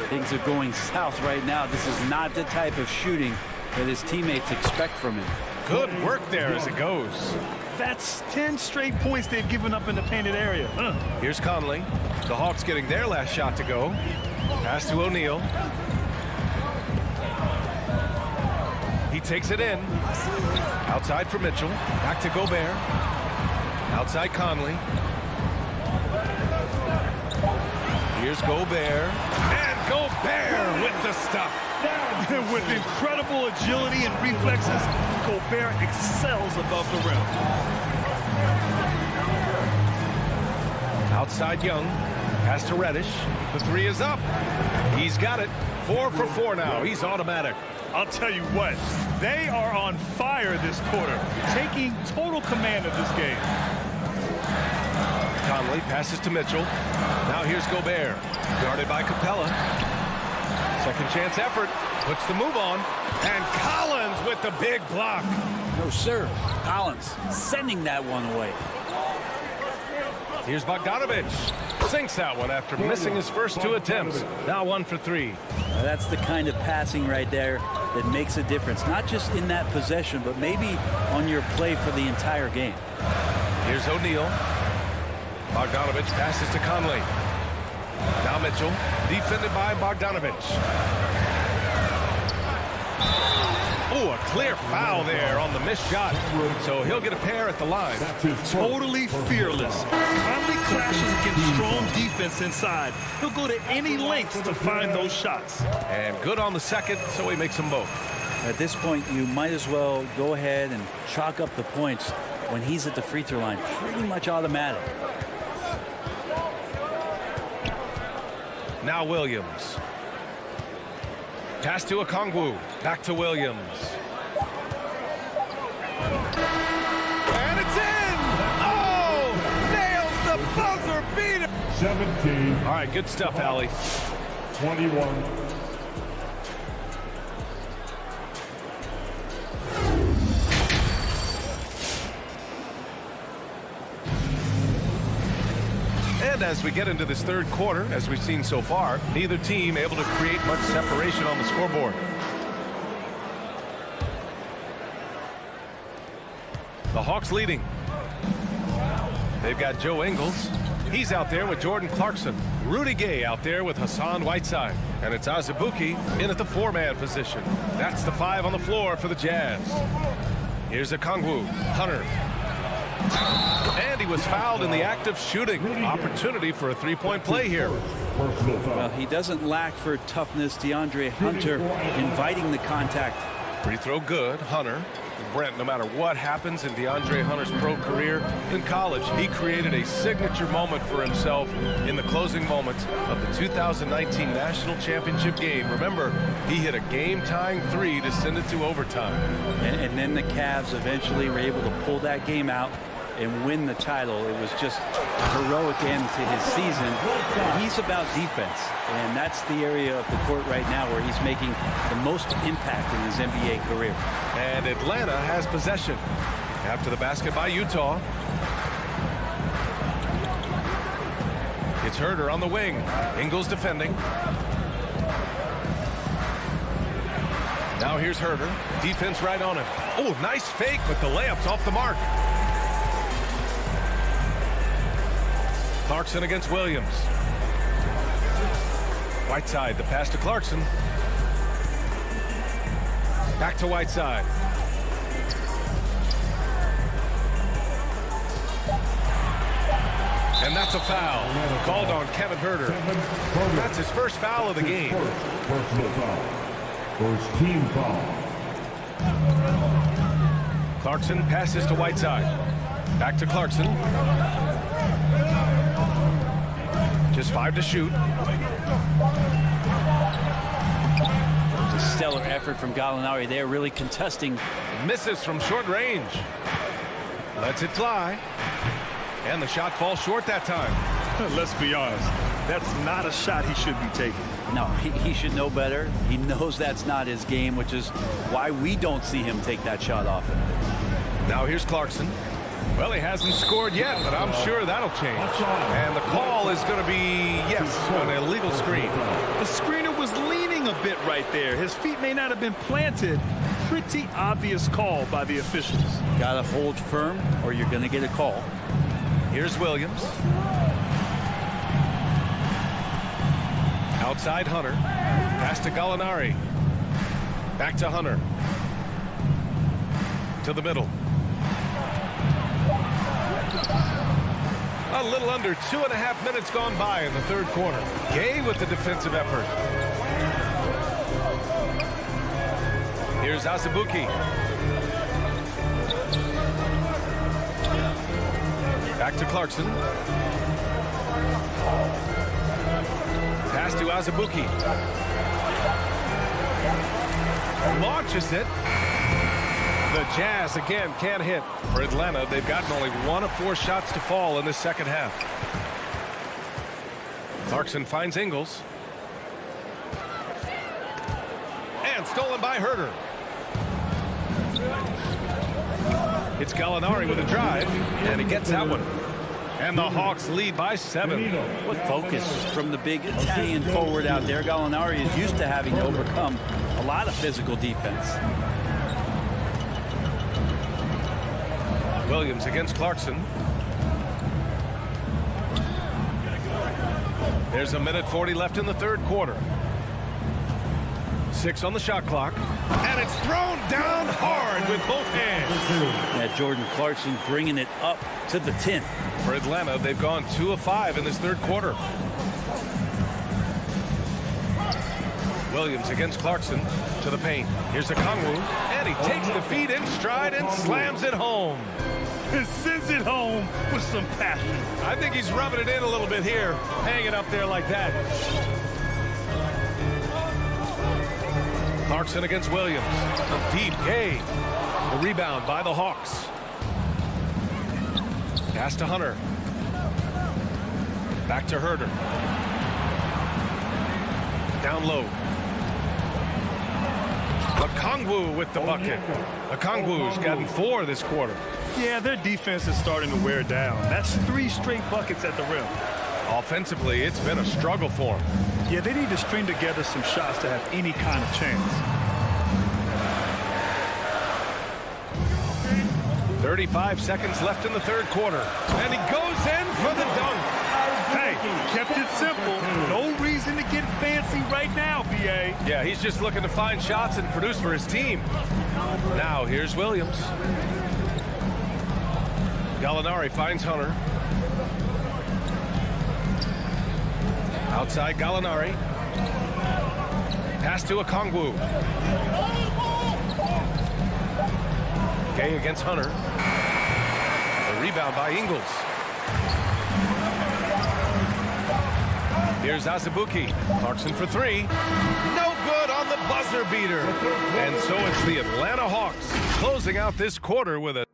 Speaker 8: Things are going south right now. This is not the type of shooting that his teammates expect from him.
Speaker 1: Good work there as it goes.
Speaker 2: That's 10 straight points they've given up in the painted area.
Speaker 1: Here's Conley. The Hawks getting their last shot to go. Pass to O'Neal. He takes it in. Outside for Mitchell. Back to Gobert. Outside Conley. Here's Gobert. And Gobert with the stuff.
Speaker 2: With incredible agility and reflexes, Gobert excels above the rim.
Speaker 1: Outside Young. Pass to Reddish. The three is up. He's got it. 4 for 4 now. He's automatic.
Speaker 2: I'll tell you what, they are on fire this quarter, taking total command of this game.
Speaker 1: Conley passes to Mitchell. Now here's Gobert. Guarded by Capella. Second chance effort. Puts the move on. And Collins with the big block.
Speaker 8: No, sir. Collins sending that one away.
Speaker 1: Here's Bogdanovich. Sinks that one after missing his first 2 attempts. Now 1 for 3.
Speaker 8: That's the kind of passing right there that makes a difference. Not just in that possession, but maybe on your play for the entire game.
Speaker 1: Here's O'Neal. Bogdanovich passes to Conley. Now Mitchell, defended by Bogdanovich. Oh, a clear foul there on the missed shot. So he'll get a pair at the line.
Speaker 2: Totally fearless. Conley crashes against strong defense inside. He'll go to any lengths to find those shots.
Speaker 1: And good on the second, so he makes them both.
Speaker 8: At this point, you might as well go ahead and chalk up the points when he's at the free throw line. Pretty much automatic.
Speaker 1: Now Williams. Pass to Okongwu. Back to Williams. And it's in! Oh! Nails the buzzer beater!
Speaker 4: 17.
Speaker 1: All right, good stuff, Allie.
Speaker 4: 21.
Speaker 1: And as we get into this third quarter, as we've seen so far, neither team able to create much separation on the scoreboard. The Hawks leading. They've got Joe Ingles. He's out there with Jordan Clarkson. Rudy Gay out there with Hassan Whiteside. And it's Azubuike in at the 4-man position. That's the 5 on the floor for the Jazz. Here's Okongwu. Hunter. And he was fouled in the act of shooting. Opportunity for a 3-point play here.
Speaker 8: Well, he doesn't lack for toughness. DeAndre Hunter inviting the contact.
Speaker 1: Free throw good. Hunter. Brent, no matter what happens in DeAndre Hunter's pro career, in college, he created a signature moment for himself in the closing moments of the 2019 National Championship game. Remember, he hit a game-tying 3 to send it to overtime.
Speaker 8: And then the Cavs eventually were able to pull that game out and win the title. It was just a heroic end to his season. He's about defense, and that's the area of the court right now where he's making the most impact in his NBA career.
Speaker 1: And Atlanta has possession after the basket by Utah. It's Herter on the wing. Ingles defending. Now here's Herter. Defense right on him. Oh, nice fake, but the layup's off the mark. Clarkson against Williams. Whiteside, the pass to Clarkson. Back to Whiteside. And that's a foul called on Kevin Herter. That's his first foul of the game.
Speaker 4: Personal foul. First team foul.
Speaker 1: Clarkson passes to Whiteside. Back to Clarkson. Just 5 to shoot.
Speaker 8: A stellar effort from Gallinari there, really contesting.
Speaker 1: Misses from short range. Lets it fly. And the shot falls short that time.
Speaker 2: Let's be honest. That's not a shot he should be taking.
Speaker 8: No, he should know better. He knows that's not his game, which is why we don't see him take that shot often.
Speaker 1: Now here's Clarkson. Well, he hasn't scored yet, but I'm sure that'll change. And the call is going to be, yes, an illegal screen.
Speaker 2: The screener was leaning a bit right there. His feet may not have been planted. Pretty obvious call by the officials.
Speaker 8: Got to hold firm or you're going to get a call.
Speaker 1: Here's Williams. Outside Hunter. Pass to Gallinari. Back to Hunter. to the middle. A little under 2.5 minutes gone by in the third quarter. Gay with the defensive effort. Here's Azubuike. Back to Clarkson. Pass to Azubuike. Launches it. The Jazz again can't hit. For Atlanta, they've gotten only 1 of 4 shots to fall in the second half. Clarkson finds Ingles. And stolen by Herter. It's Gallinari with a drive, and he gets that one. And the Hawks lead by 7.
Speaker 8: What focus from the big Italian forward out there. Gallinari is used to having to overcome a lot of physical defense.
Speaker 1: Williams against Clarkson. There's 1:40 left in the third quarter. 6 on the shot clock. And it's thrown down hard with both hands.
Speaker 8: Yeah, Jordan Clarkson bringing it up to the 10.
Speaker 1: For Atlanta, they've gone 2 of 5 in this third quarter. Williams against Clarkson to the paint. Here's Okongwu, and he takes the feed in stride and slams it home.
Speaker 2: And sends it home with some passion.
Speaker 1: I think he's rubbing it in a little bit here, hanging up there like that. Clarkson against Williams. A deep Gay. The rebound by the Hawks. Pass to Hunter. Back to Herter. Down low. Okongwu with the bucket. Okongwu's gotten 4 this quarter.
Speaker 2: Yeah, their defense is starting to wear down. That's 3 straight buckets at the rim.
Speaker 1: Offensively, it's been a struggle for them.
Speaker 2: Yeah, they need to string together some shots to have any kind of chance.
Speaker 1: 35 seconds left in the third quarter. And he goes in for the dunk.
Speaker 2: Hey, kept it simple. No reason to get fancy right now, B.A.
Speaker 1: Yeah, he's just looking to find shots and produce for his team. Now, here's Williams. Gallinari finds Hunter. Outside Gallinari. Pass to Okongwu. Gay against Hunter. The rebound by Ingles. Here's Azubuike. Clarkson for 3. No good on the buzzer beater. And so it's the Atlanta Hawks closing out this quarter with a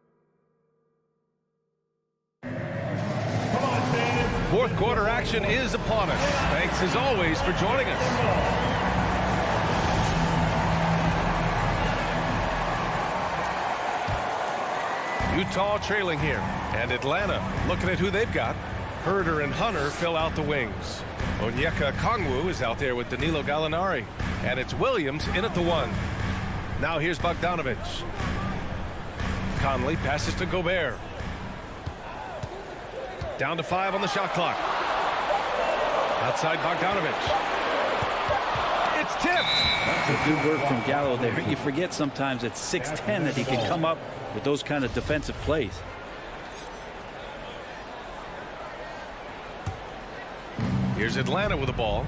Speaker 1: fourth quarter action is upon us. Thanks as always for joining us. Utah trailing here, and Atlanta looking at who they've got. Herter and Hunter fill out the wings. Onyeka Okongwu is out there with Danilo Gallinari, and it's Williams in at the 1. Now here's Bogdanovich. Conley passes to Gobert. Down to 5 on the shot clock. Outside Bogdanovich. It's tipped.
Speaker 8: That's a good work from Gallo there. You forget sometimes at 6'10" that he can come up with those kind of defensive plays.
Speaker 1: Here's Atlanta with the ball.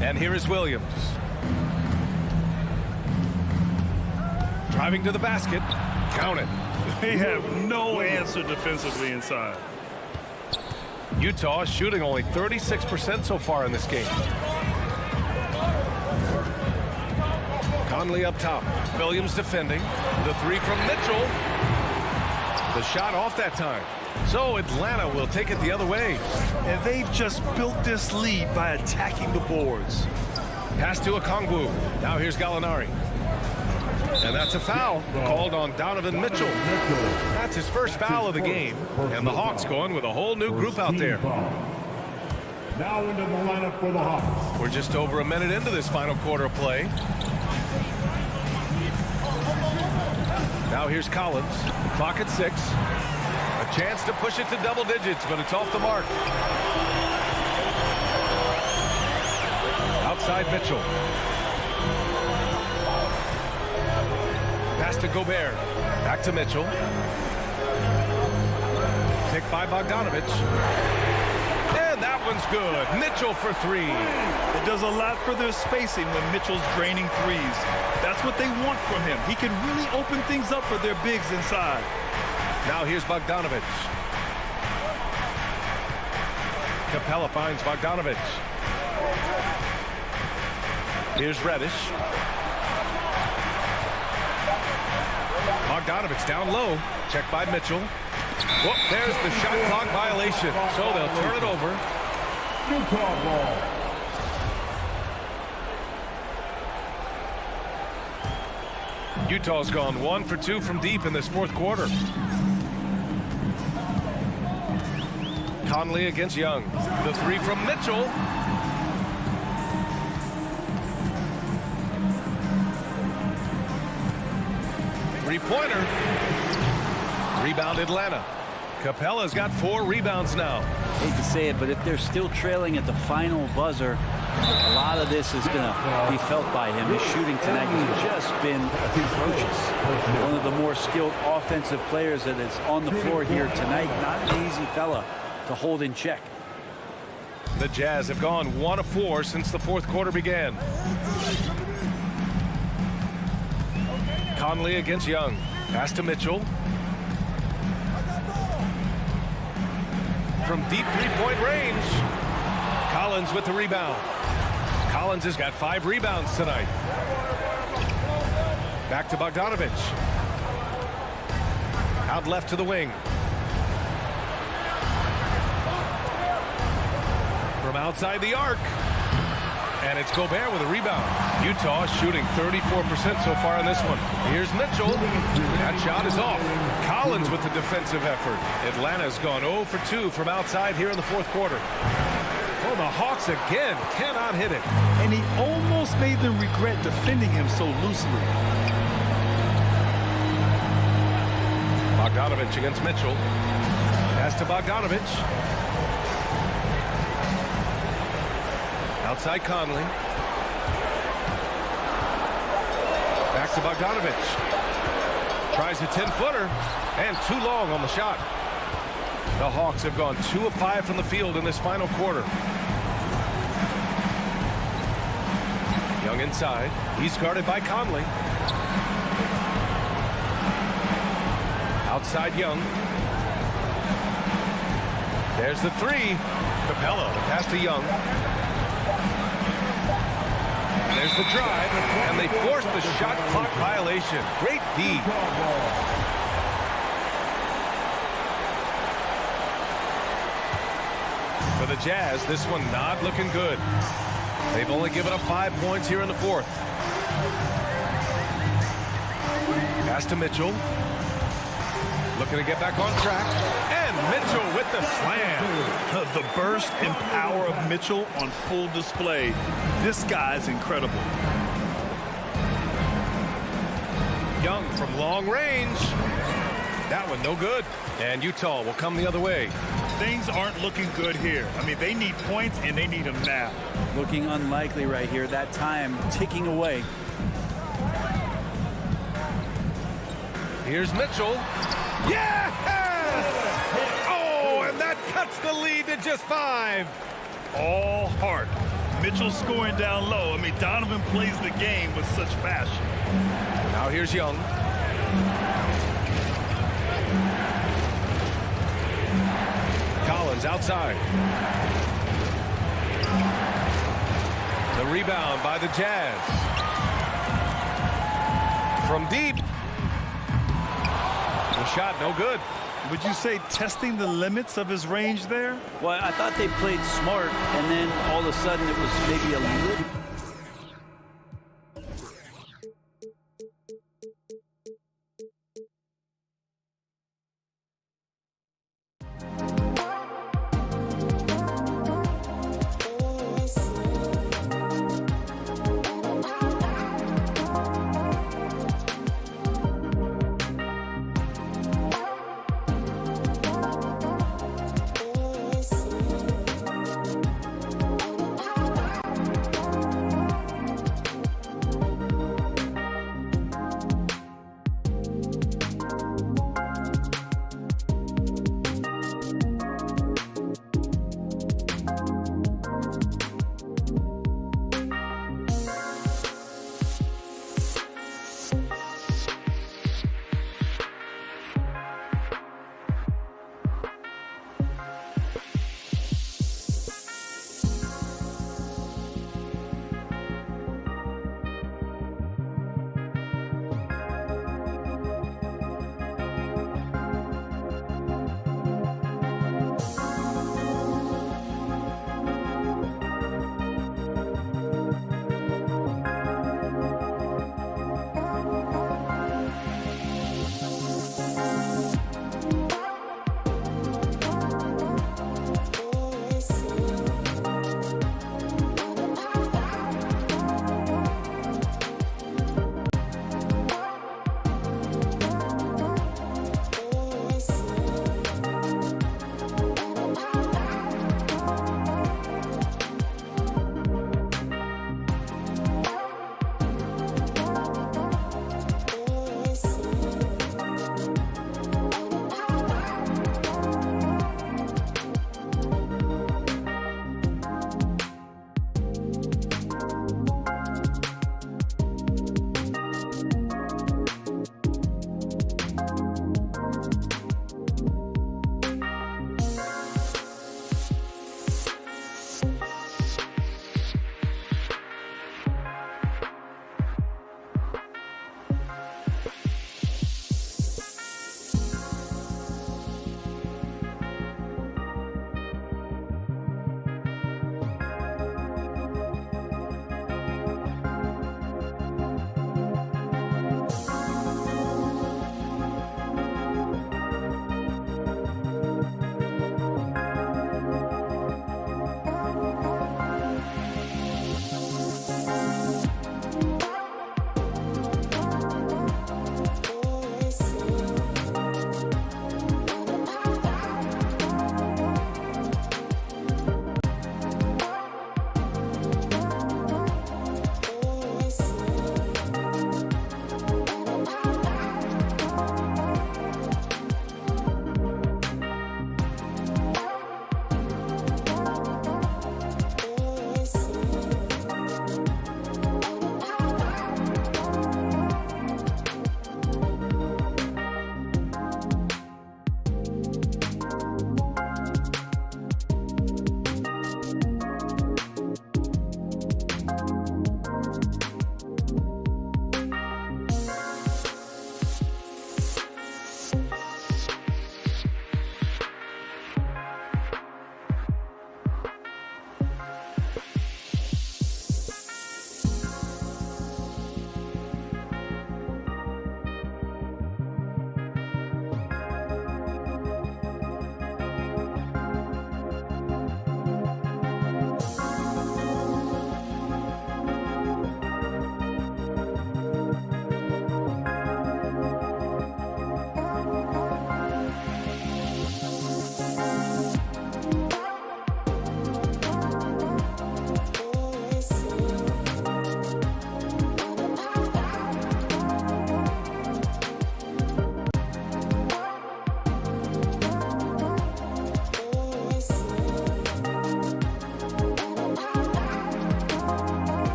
Speaker 1: And here is Williams. Driving to the basket. Count it.
Speaker 2: They have no answer defensively inside.
Speaker 1: Utah shooting only 36% so far in this game. Conley up top. Williams defending. The 3 from Mitchell. The shot off that time. So Atlanta will take it the other way.
Speaker 2: And they've just built this lead by attacking the boards.
Speaker 1: Pass to Okongwu. Now here's Gallinari. And that's a foul called on Donovan Mitchell. That's his first foul of the game. And the Hawks going with a whole new group out there.
Speaker 4: Now into the lineup for the Hawks.
Speaker 1: We're just over a minute into this final quarter of play. Now here's Collins. Clock at 6. A chance to push it to double digits, but it's off the mark. Outside Mitchell. Pass to Gobert. Back to Mitchell. Picked by Bogdanovich. And that one's good. Mitchell for three.
Speaker 2: It does a lot for their spacing when Mitchell's draining threes. That's what they want from him. He can really open things up for their bigs inside.
Speaker 1: Now here's Bogdanovich. Capella finds Bogdanovich. Here's Reddish. Bogdanovich down low. Checked by Mitchell. Whoop, there's the shot clock violation. So they'll turn it over.
Speaker 4: Utah ball.
Speaker 1: Utah's gone 1 for 2 from deep in this fourth quarter. Conley against Young. The three from Mitchell. Three-pointer. Rebound Atlanta. Capella's got 4 rebounds now.
Speaker 8: Hate to say it, but if they're still trailing at the final buzzer, a lot of this is going to be felt by him. His shooting tonight has just been atrocious. One of the more skilled offensive players that is on the floor here tonight. Not an easy fella to hold in check.
Speaker 1: The Jazz have gone 1 of 4 since the fourth quarter began. Conley against Young. Pass to Mitchell. From deep three-point range. Collins with the rebound. Collins has got 5 rebounds tonight. Back to Bogdanovich. Out left to the wing. From outside the arc. And it's Gobert with a rebound. Utah shooting 34% so far in this one. Here's Mitchell. That shot is off. Collins with the defensive effort. Atlanta's gone 0 for 2 from outside here in the fourth quarter. Oh, the Hawks again cannot hit it.
Speaker 2: And he almost made them regret defending him so loosely.
Speaker 1: Bogdanovich against Mitchell. Pass to Bogdanovich. Outside Conley. Back to Bogdanovich. Tries a 10-footer and too long on the shot. The Hawks have gone 2 of 5 from the field in this final quarter. Young inside. He's guarded by Conley. Outside Young. There's the three. Capella, the pass to Young. There's the drive, and they force the shot clock violation. Great D. For the Jazz, this one not looking good. They've only given up 5 points here in the fourth. Pass to Mitchell. Looking to get back on track. And Mitchell with the slam.
Speaker 2: The burst and power of Mitchell on full display. This guy's incredible.
Speaker 1: Young from long range. That one no good. And Utah will come the other way.
Speaker 2: Things aren't looking good here. I mean, they need points, and they need them now.
Speaker 8: Looking unlikely right here. That time ticking away.
Speaker 1: Here's Mitchell. Yes! Oh, and that cuts the lead to just 5.
Speaker 2: All heart. Mitchell scoring down low. I mean, Donovan plays the game with such passion.
Speaker 1: Now here's Young. Collins outside. The rebound by the Jazz. From deep. The shot no good.
Speaker 2: Would you say testing the limits of his range there?
Speaker 8: Well, I thought they played smart, and then all of a sudden it was maybe a little...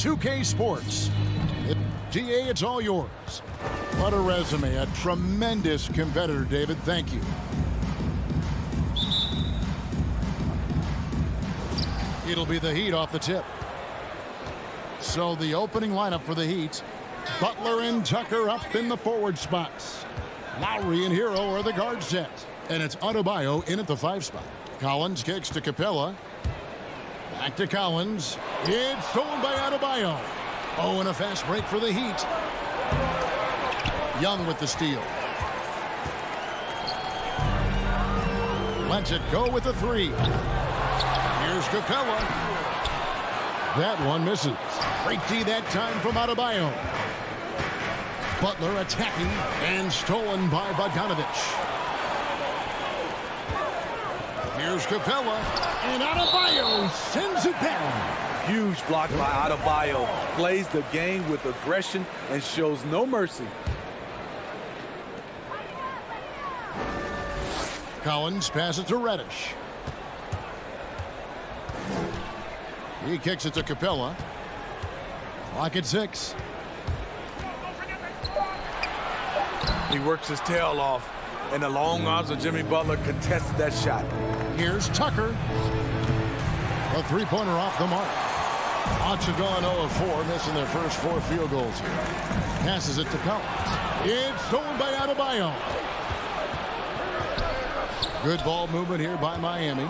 Speaker 6: 2K Sports. GA, it's all yours. What a resume. A tremendous competitor, David. Thank you. It'll be the Heat off the tip. So the opening lineup for the Heat. Butler and Tucker up in the forward spots. Lowry and Hero are the guard set. And it's Adebayo in at the 5 spot. Collins kicks to Capella. Back to Collins. It's stolen by Adebayo. Oh, and a fast break for the Heat. Young with the steal. Lets it go with the 3. Here's Capella. That one misses. Great D that time from Adebayo. Butler attacking and stolen by Bogdanovich. Here's Capella, and Adebayo sends it down.
Speaker 11: Huge block by Adebayo. Plays the game with aggression and shows no mercy.
Speaker 6: Collins passes to Reddish. He kicks it to Capella. Clock at 6.
Speaker 11: He works his tail off, and the long arms of Jimmy Butler contested that shot.
Speaker 6: Here's Tucker. A 3-pointer off the mark. Hawks have gone 0 of 4, missing their first 4 field goals here. Passes it to Collins. It's stolen by Adebayo. Good ball movement here by Miami.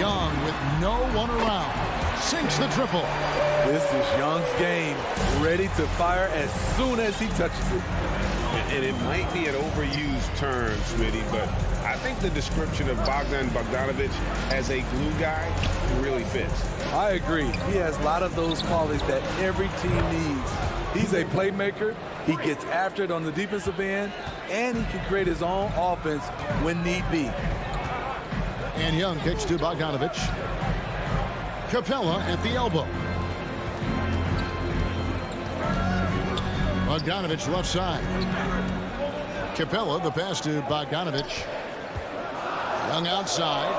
Speaker 6: Young with no one around. Sinks the triple.
Speaker 11: This is Young's game. Ready to fire as soon as he touches it.
Speaker 7: And it might be an overused term, Smitty, but I think the description of Bogdanovich as a glue guy really fits.
Speaker 11: I agree. He has a lot of those qualities that every team needs. He's a playmaker. He gets after it on the defensive end, and he can create his own offense when need be.
Speaker 6: And Young kicks to Bogdanovich. Capella at the elbow. Bogdanovich left side. Capella, the pass to Bogdanovich. Young outside.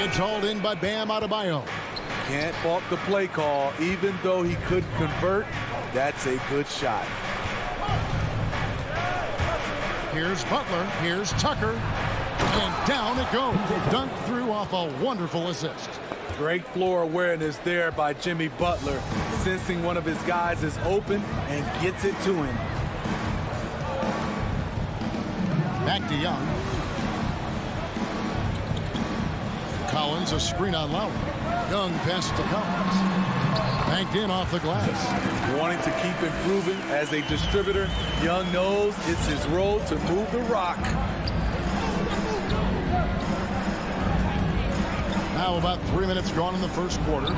Speaker 6: It's hauled in by Bam Adebayo.
Speaker 11: Can't fault the play call. Even though he couldn't convert, that's a good shot.
Speaker 6: Here's Butler. Here's Tucker. And down it goes. Dunked through off a wonderful assist.
Speaker 11: Great floor awareness there by Jimmy Butler, sensing one of his guys is open and gets it to him.
Speaker 6: Back to Young. Collins, a screen on Lowry. Young passes to Collins. Banked in off the glass.
Speaker 11: Wanting to keep improving as a distributor, Young knows it's his role to move the rock.
Speaker 6: Now about 3 minutes gone in the first quarter.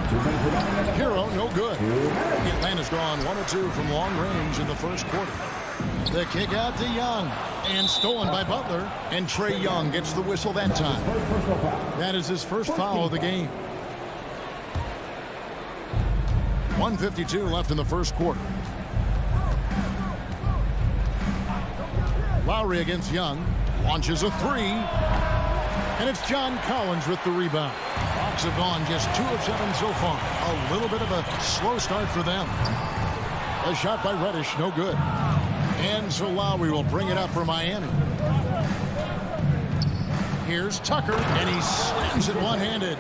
Speaker 6: Hero, no good. Atlanta's gone 1 of 2 from long range in the first quarter. The kick out to Young. And stolen by Butler. And Trae Young gets the whistle that time. That is his first foul of the game. 1:52 left in the first quarter. Lowry against Young. Launches a 3. And it's John Collins with the rebound. Hawks have gone just 2 of 7 so far. A little bit of a slow start for them. A shot by Reddish, no good. And so Lowry will bring it up for Miami. Here's Tucker, and he slams it one-handed.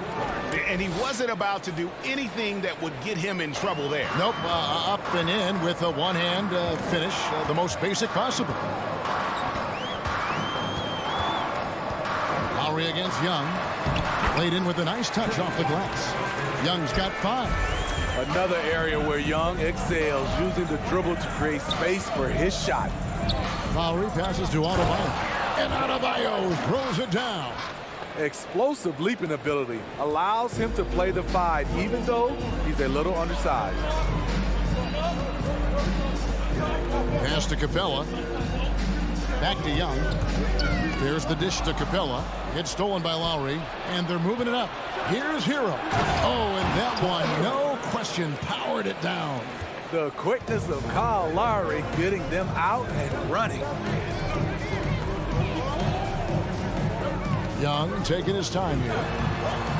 Speaker 12: And he wasn't about to do anything that would get him in trouble there.
Speaker 6: Nope, up and in with a one-hand finish, the most basic possible. Lowry against Young. Played in with a nice touch off the glass. Young's got 5.
Speaker 11: Another area where Young excels, using the dribble to create space for his shot.
Speaker 6: Lowry passes to Adebayo. And Adebayo throws it down.
Speaker 11: Explosive leaping ability allows him to play the 5, even though he's a little undersized.
Speaker 6: Pass to Capella. Back to Young. There's the dish to Capella. It's stolen by Lowry, and they're moving it up. Here's Hero. Oh, and that one, no question, powered it down.
Speaker 11: The quickness of Kyle Lowry getting them out and running.
Speaker 6: Young taking his time here.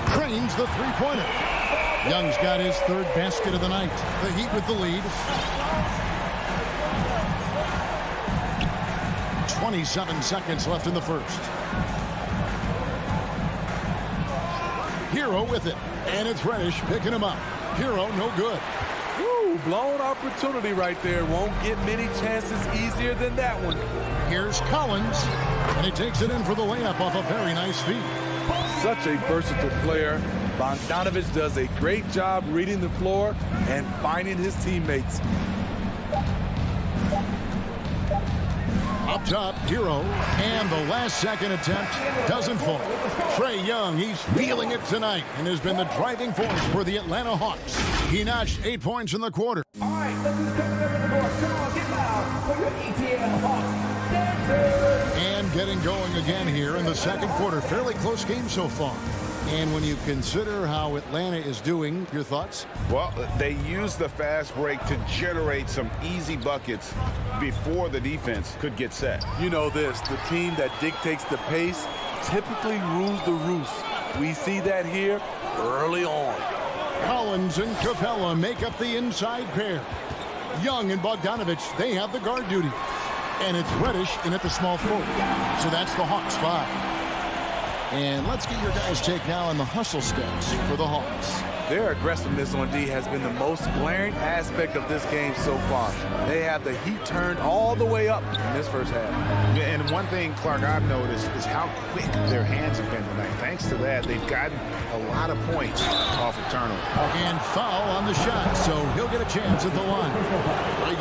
Speaker 6: Cranes the three-pointer. Young's got his third basket of the night. The Heat with the lead. 27 seconds left in the first. Hero with it. And it's Reddish picking him up. Hero no good.
Speaker 11: Woo, blown opportunity right there. Won't get many chances easier than that one.
Speaker 6: Here's Collins. And he takes it in for the layup off a very nice feed.
Speaker 11: Such a versatile player. Bogdanovich does a great job reading the floor and finding his teammates.
Speaker 6: Up top, Hero, and the last second attempt doesn't fall. Trae Young, he's feeling it tonight and has been the driving force for the Atlanta Hawks. He notched 8 points in the quarter.
Speaker 4: All right, look who's coming over the court. Come on, get loud for your ATL Hawks. Dancers!
Speaker 6: And getting going again here in the second quarter. Fairly close game so far. And when you consider how Atlanta is doing, your thoughts?
Speaker 7: Well, they used the fast break to generate some easy buckets before the defense could get set.
Speaker 11: You know this, the team that dictates the pace typically rules the roost. We see that here early on.
Speaker 6: Collins and Capella make up the inside pair. Young and Bogdanovich, they have the guard duty. And it's Reddish in at the small forward. So that's the Hawks 5. And let's get your guys' take now on the hustle stats for the Hawks.
Speaker 11: Their aggressiveness on D has been the most glaring aspect of this game so far. They have the heat turned all the way up in this first half.
Speaker 7: And one thing, Clark, I've noticed is how quick their hands have been tonight. Thanks to that, they've gotten a lot of points off of turnover.
Speaker 6: And foul on the shot, so he'll get a chance at the line.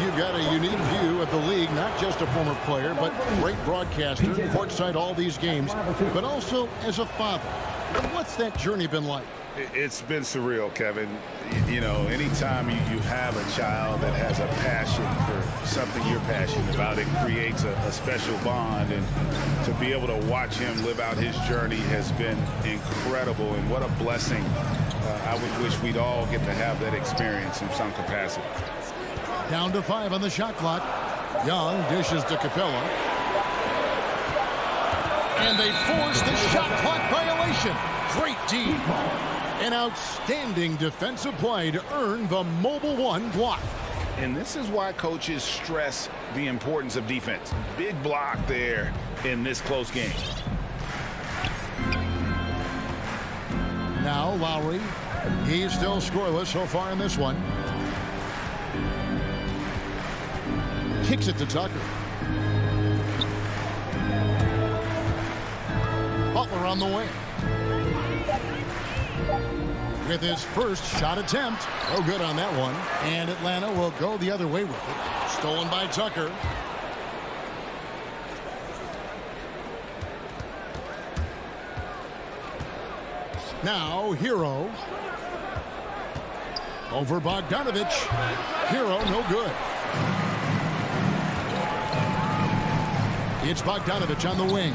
Speaker 6: You've got a unique view of the league, not just a former player, but great broadcaster, courtside all these games, but also as a father. What's that journey been like?
Speaker 7: It's been surreal, Kevin. You know, anytime you have a child that has a passion for something you're passionate about, it creates a special bond. And to be able to watch him live out his journey has been incredible. And what a blessing. I would wish we'd all get to have that experience in some capacity.
Speaker 6: Down to 5 on the shot clock. Young dishes to Capella. And they force the shot clock violation. Great D. An outstanding defensive play to earn the mobile one block.
Speaker 7: And this is why coaches stress the importance of defense. Big block there in this close game.
Speaker 6: Now Lowry. He's still scoreless so far in this one. Kicks it to Tucker. Butler on the wing. With his first shot attempt. No good on that one. And Atlanta will go the other way with it. Stolen by Tucker. Now Hero. Over Bogdanovich. Hero no good. It's Bogdanovich on the wing.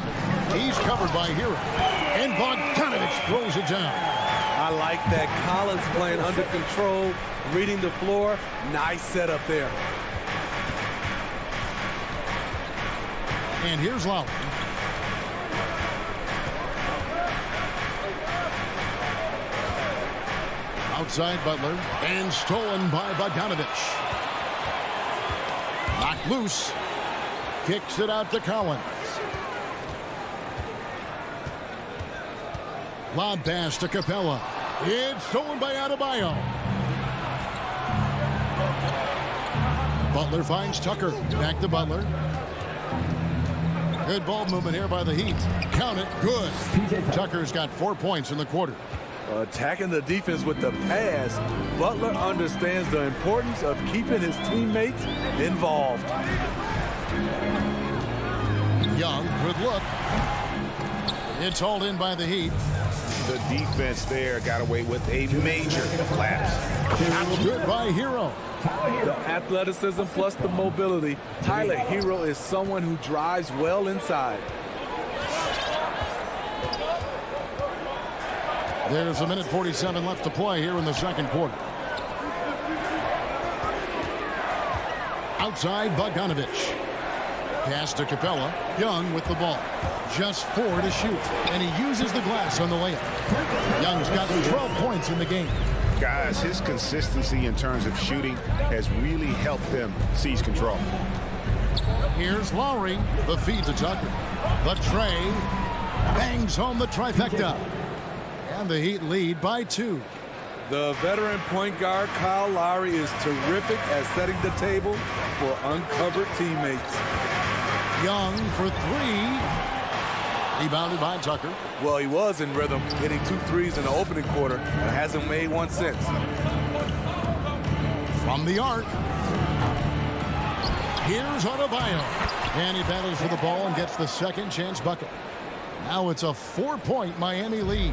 Speaker 6: He's covered by Hero. And Bogdanovich throws it down.
Speaker 11: I like that. Collins playing under control, reading the floor. Nice setup there.
Speaker 6: And here's Lowry. Outside Butler. And stolen by Bogdanovich. Knocked loose. Kicks it out to Collins. Lob pass to Capella. It's stolen by Adebayo. Butler finds Tucker. Back to Butler. Good ball movement here by the Heat. Count it. Good. Tucker's got 4 points in the quarter.
Speaker 11: Attacking the defense with the pass. Butler understands the importance of keeping his teammates involved.
Speaker 6: Young, good look. It's hauled in by the Heat.
Speaker 7: The defense there got away with a major collapse.
Speaker 6: Good by Hero.
Speaker 11: The athleticism plus the mobility. Tyler Hero is someone who drives well inside.
Speaker 6: There's a minute 47 left to play here in the second quarter. Outside Bogdanovich. Pass to Capella. Young with the ball. Just 4 to shoot. And he uses the glass on the layup. Young's got 12 points in the game.
Speaker 12: Guys, his consistency in terms of shooting has really helped them seize control.
Speaker 6: Here's Lowry. The feed to Tucker. The tray. Bangs home the trifecta. And the Heat lead by 2.
Speaker 11: The veteran point guard, Kyle Lowry, is terrific at setting the table for uncovered teammates.
Speaker 6: Young for 3. Rebounded by Tucker.
Speaker 11: Well, he was in rhythm, hitting 2 threes in the opening quarter, and hasn't made one since.
Speaker 6: From the arc. Here's Adebayo. And he battles for the ball and gets the second chance bucket. Now it's a 4-point Miami lead.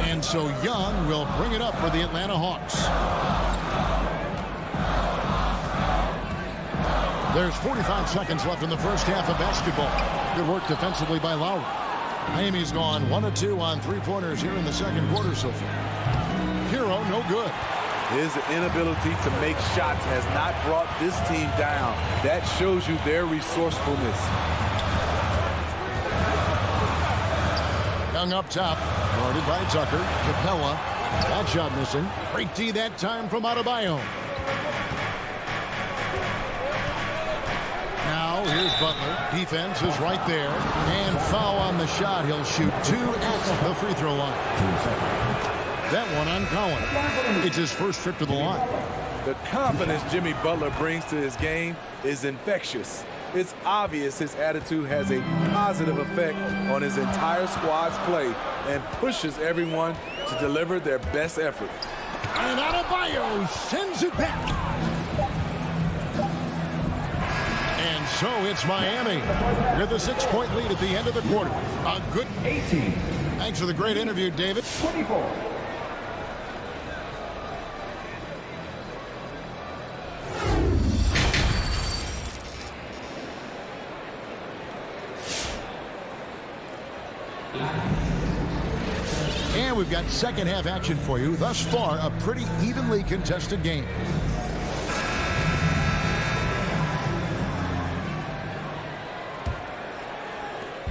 Speaker 6: And so Young will bring it up for the Atlanta Hawks. There's 45 seconds left in the first half of basketball. Good work defensively by Lowry. Miami's gone 1 of 2 on 3-pointers here in the second quarter so far. Hero, no good.
Speaker 11: His inability to make shots has not brought this team down. That shows you their resourcefulness.
Speaker 6: Young up top, guarded by Tucker. Capella, that shot missing. Great D that time from Adebayo. Now here's Butler. Defense is right there. And foul on the shot. He'll shoot 2 at the free throw line. That one on Collin. It's his first trip to the line.
Speaker 11: The confidence Jimmy Butler brings to his game is infectious. It's obvious his attitude has a positive effect on his entire squad's play and pushes everyone to deliver their best effort.
Speaker 6: And Adebayo sends it back. And so it's Miami with a 6-point lead at the end of the quarter. A good 18. Thanks for the great interview, David. 24. And we've got second half action for you. Thus far, a pretty evenly contested game.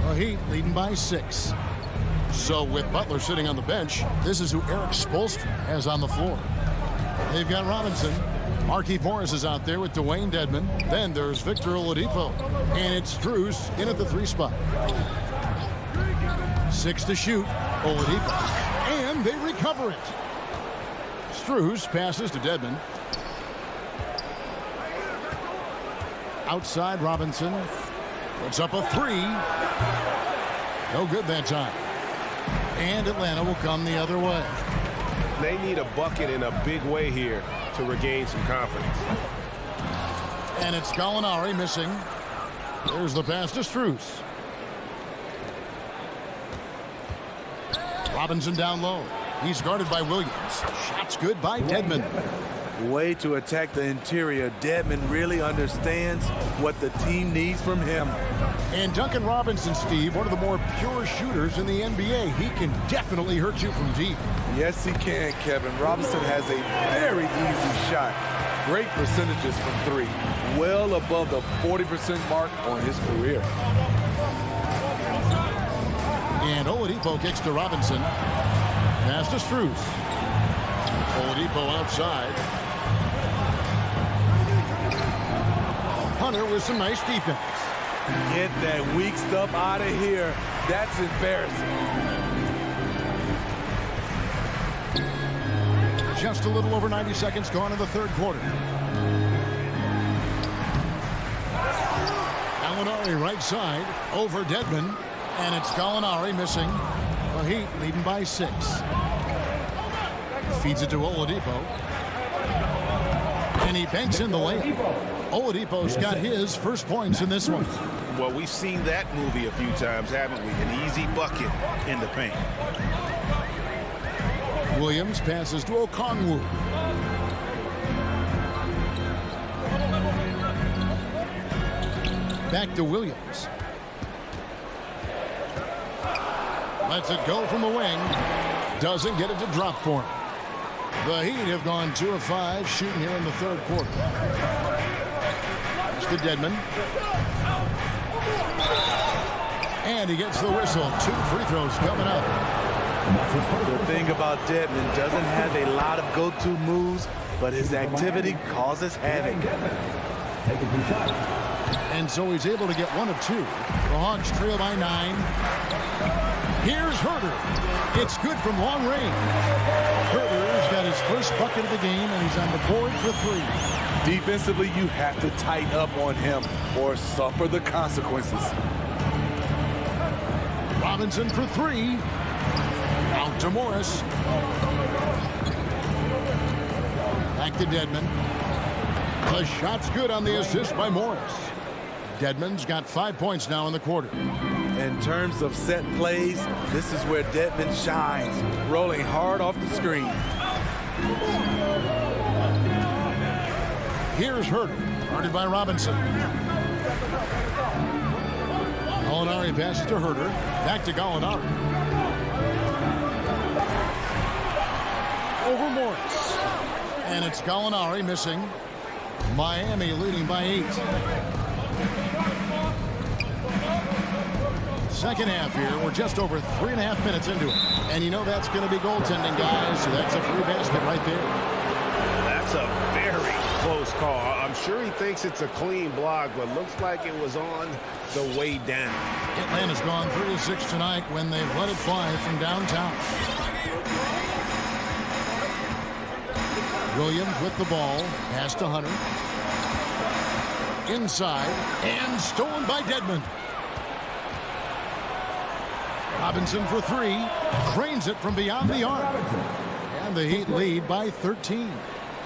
Speaker 6: The Heat leading by 6. So with Butler sitting on the bench, this is who Eric Spoelstra has on the floor. They've got Robinson. Markieff Morris is out there with Dwayne Dedmon. Then there's Victor Oladipo. And it's Strus in at the 3 spot. 6 to shoot. Oladipo. And they recover it. Strus passes to Dedmon. Outside Robinson. Puts up a 3. No good that time. And Atlanta will come the other way.
Speaker 10: They need a bucket in a big way here to regain some confidence.
Speaker 6: And it's Gallinari missing. There's the pass to Strus. Robinson down low. He's guarded by Williams. Shot's good by Dedmon.
Speaker 11: Way to attack the interior. Dedmon really understands what the team needs from him.
Speaker 6: And Duncan Robinson, Steve, one of the more pure shooters in the NBA. He can definitely hurt you from deep.
Speaker 11: Yes, he can, Kevin. Robinson has a very easy shot. Great percentages from 3. Well above the 40% mark on his career.
Speaker 6: And Oladipo kicks to Robinson. Pass to Strus. Oladipo outside. Hunter with some nice defense.
Speaker 11: Get that weak stuff out of here. That's embarrassing.
Speaker 6: Just a little over 90 seconds gone in the third quarter. Gallinari right side over Dedmon. And it's Gallinari missing. The Heat leading by 6. Feeds it to Oladipo. And he banks in the layup. Oladipo's got his first points in this one.
Speaker 12: Well, we've seen that movie a few times, haven't we? An easy bucket in the paint.
Speaker 6: Williams passes to Okongwu. Back to Williams. Lets it go from the wing. Doesn't get it to drop for him. The Heat have gone 2 of 5 shooting here in the third quarter. It's to Dedmon. And he gets the whistle. 2 free throws coming up.
Speaker 11: The thing about Dedmon, doesn't have a lot of go-to moves, but his activity causes havoc.
Speaker 6: And so he's able to get 1 of 2. The Hawks trail by 9. Here's Herter. It's good from long range. Herter's got his first bucket of the game, and he's on the board for 3.
Speaker 11: Defensively, you have to tighten up on him or suffer the consequences.
Speaker 6: Robinson for 3. Out to Morris. Back to Dedmon. The shot's good on the assist by Morris. Dedmon's got 5 points now in the quarter.
Speaker 11: In terms of set plays, this is where Dedmon shines, rolling hard off the screen.
Speaker 6: Here's Herter, guarded by Robinson. Gallinari passes to Herter. Back to Gallinari. Over Morris. And it's Gallinari missing. Miami leading by 8. Second half here. We're just over 3.5 minutes into it. And you know that's going to be goaltending, guys. So that's a free basket right there.
Speaker 12: That's a very close call. I'm sure he thinks it's a clean block, but looks like it was on the way down.
Speaker 6: Atlanta's gone 3 of 6 tonight when they've let it fly from downtown. Williams with the ball. Pass to Hunter. Inside. And stolen by Dedmon. Robinson for 3. Cranes it from beyond the arc. And the Heat lead by 13.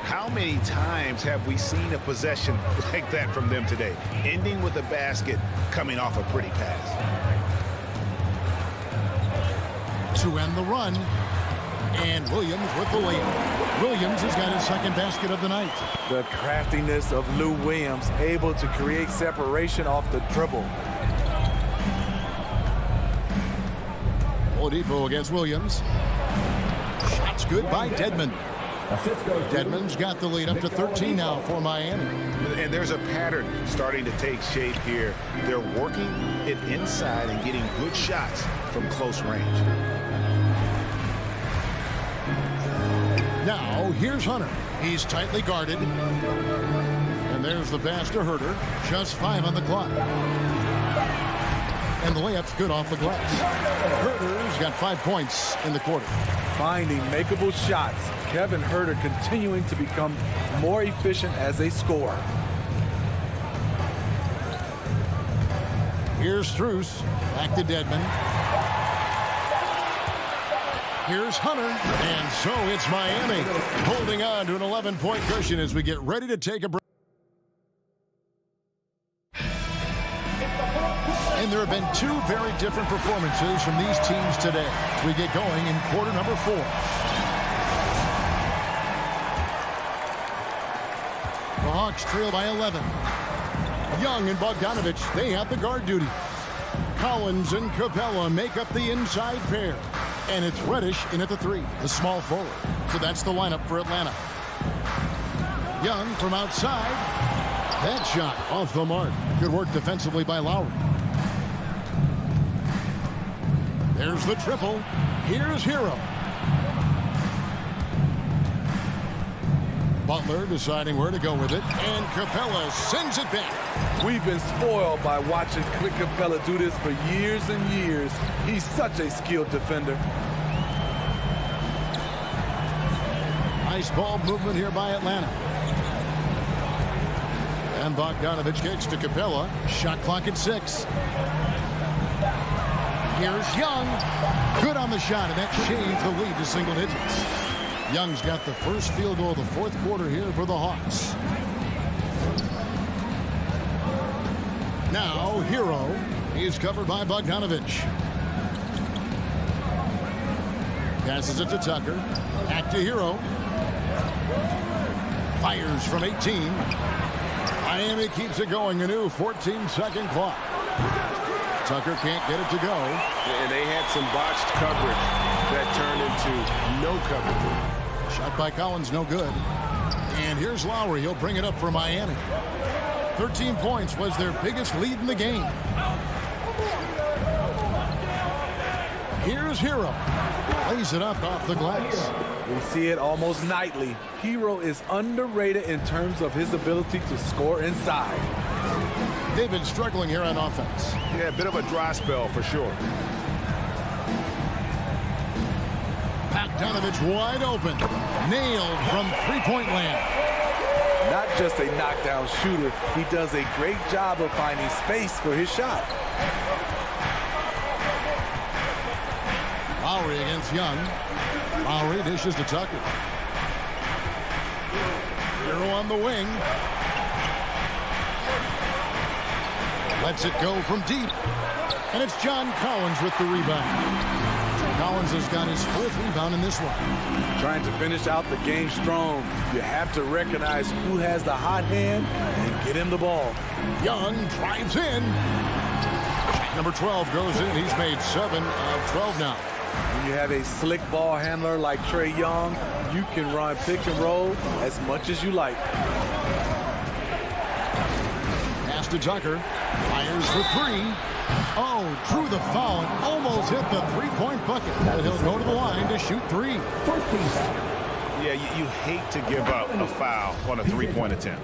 Speaker 12: How many times have we seen a possession like that from them today? Ending with a basket, coming off a pretty pass.
Speaker 6: To end the run. And Williams with the layup. Williams has got his second basket of the night.
Speaker 11: The craftiness of Lou Williams, able to create separation off the dribble.
Speaker 6: Oladipo against Williams. Shots good by Dedmon. Dedmon's got the lead up to 13 now for Miami.
Speaker 12: And there's a pattern starting to take shape here. They're working it inside and getting good shots from close range.
Speaker 6: Now, here's Hunter. He's tightly guarded. And there's the pass to Herter. Just 5 on the clock. And the layup's good off the glass. Herter's got 5 points in the quarter.
Speaker 11: Finding makeable shots. Kevin Herter continuing to become more efficient as a scorer.
Speaker 6: Here's Strus. Back to Dedmon. Here's Hunter. And so it's Miami holding on to an 11-point cushion as we get ready to take a break. And there have been 2 very different performances from these teams today. We get going in quarter number 4. The Hawks trail by 11. Young and Bogdanovich, they have the guard duty. Collins and Capella make up the inside pair. And it's Reddish in at the 3, the small forward. So that's the lineup for Atlanta. Young from outside. That shot off the mark. Good work defensively by Lowry. There's the triple. Here's Hero. Butler deciding where to go with it. And Capella sends it back.
Speaker 11: We've been spoiled by watching Clint Capella do this for years and years. He's such a skilled defender.
Speaker 6: Nice ball movement here by Atlanta. And Bogdanovich kicks to Capella. Shot clock at 6. Here's Young. Good on the shot, and that changed the lead to single digits. Young's got the first field goal of the 4th quarter here for the Hawks. Now, Hero. He's covered by Bogdanovich. Passes it to Tucker. Back to Hero. Fires from 18. Miami keeps it going. A new 14-second clock. Tucker can't get it to go.
Speaker 10: And they had some botched coverage that turned into no coverage.
Speaker 6: Shot by Collins, no good. And here's Lowry. He'll bring it up for Miami. 13 points was their biggest lead in the game. Here's Hero. Lays it up off the glass.
Speaker 11: We see it almost nightly. Hero is underrated in terms of his ability to score inside.
Speaker 6: They've been struggling here on offense.
Speaker 12: Yeah, a bit of a dry spell for sure.
Speaker 6: Bogdanovich wide open. Nailed from three-point land.
Speaker 11: Not just a knockdown shooter, he does a great job of finding space for his shot.
Speaker 6: Lowry against Young. Lowry dishes to Tucker. Hero on the wing. Lets it go from deep. And it's John Collins with the rebound. Collins has got his fourth rebound in this one.
Speaker 11: Trying to finish out the game strong. You have to recognize who has the hot hand and get him the ball.
Speaker 6: Young drives in. Number 12 goes in. He's made 7 of 12 now.
Speaker 11: When you have a slick ball handler like Trae Young, you can run pick and roll as much as you like.
Speaker 6: Pass to Tucker. Fires for three. Oh, drew the foul and almost hit the three-point bucket. But he'll go to the line to shoot three.
Speaker 12: Yeah, you hate to give up a foul on a three-point attempt.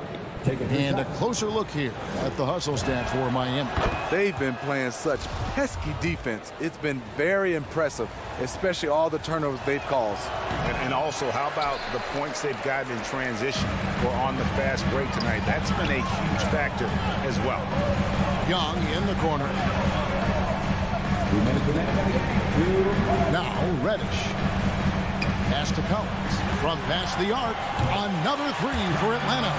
Speaker 6: And a closer look here at the hustle stats for Miami.
Speaker 11: They've been playing such pesky defense. It's been very impressive, especially all the turnovers they've caused.
Speaker 12: And also, how about the points they've gotten in transition or on the fast break tonight? That's been a huge factor as well.
Speaker 6: Young in the corner. Now Reddish. Pass to Collins. From past the arc. Another three for Atlanta.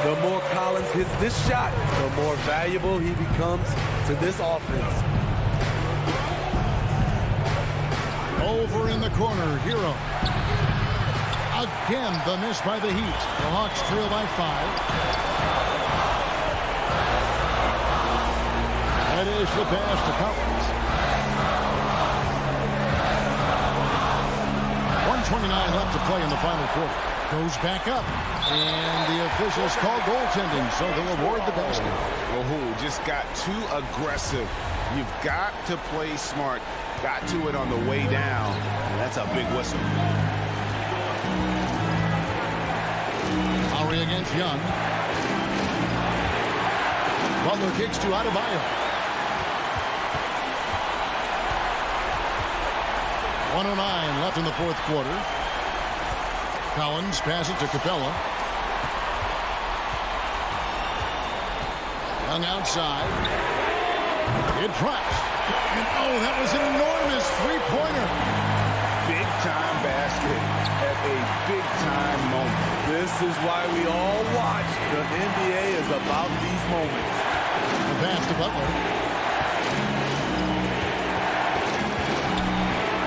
Speaker 11: The more Collins hits this shot, the more valuable he becomes to this offense.
Speaker 6: Over in the corner, Hero. Again, the miss by the Heat. The Hawks trail by 5. That is the pass to Collins. 1:29 left to play in the final quarter. Goes back up. And the officials call goaltending, so they'll award the basket.
Speaker 12: Oh, just got too aggressive. You've got to play smart. Got to it on the way down. That's a big whistle.
Speaker 6: Lowry against Young. Butler kicks to Adebayo. 1:09 left in the fourth quarter. Collins passes to Capella. Young outside. It drops. And oh, that was an enormous three-pointer.
Speaker 12: Big-time basket at a big-time moment.
Speaker 11: This is why we all watch. The NBA is about these moments.
Speaker 6: The pass to Butler.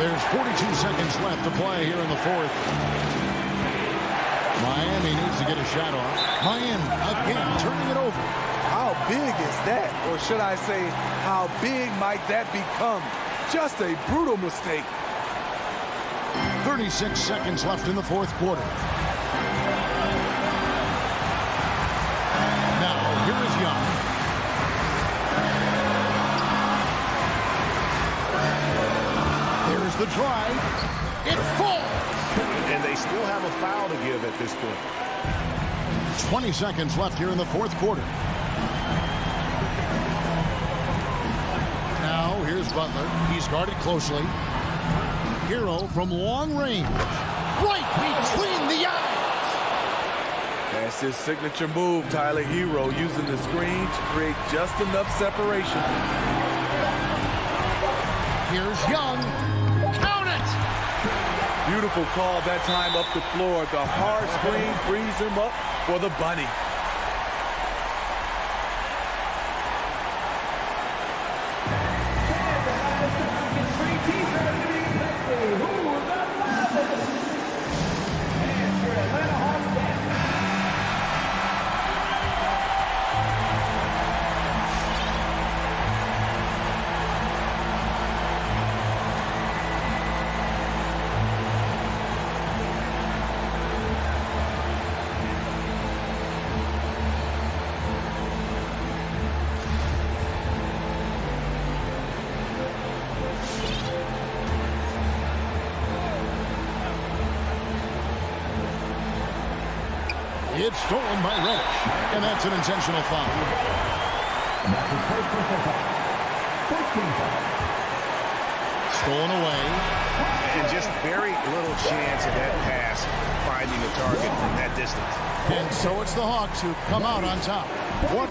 Speaker 6: There's 42 seconds left to play here in the fourth. Miami needs to get a shot off. Miami again turning it over.
Speaker 11: How big is that? Or should I say, how big might that become? Just a brutal mistake.
Speaker 6: 36 seconds left in the fourth quarter. Now, here is Young. There's the drive. It falls.
Speaker 12: And they still have a foul to give at this point.
Speaker 6: 20 seconds left here in the fourth quarter. Now, here's Butler. He's guarded closely. Hero from long range. Right between the eyes.
Speaker 11: That's his signature move, Tyler. Hero using the screen to create just enough separation.
Speaker 6: Here's Young. Count it!
Speaker 11: Beautiful call that time up the floor. The hard screen frees him up for the bunny.
Speaker 6: It's stolen by Reddish, and that's an intentional foul.
Speaker 4: And that's his first personal foul. 14 foul.
Speaker 6: Stolen away.
Speaker 12: And just very little chance of that pass finding the target from that distance.
Speaker 6: And so it's the Hawks who come out on top. What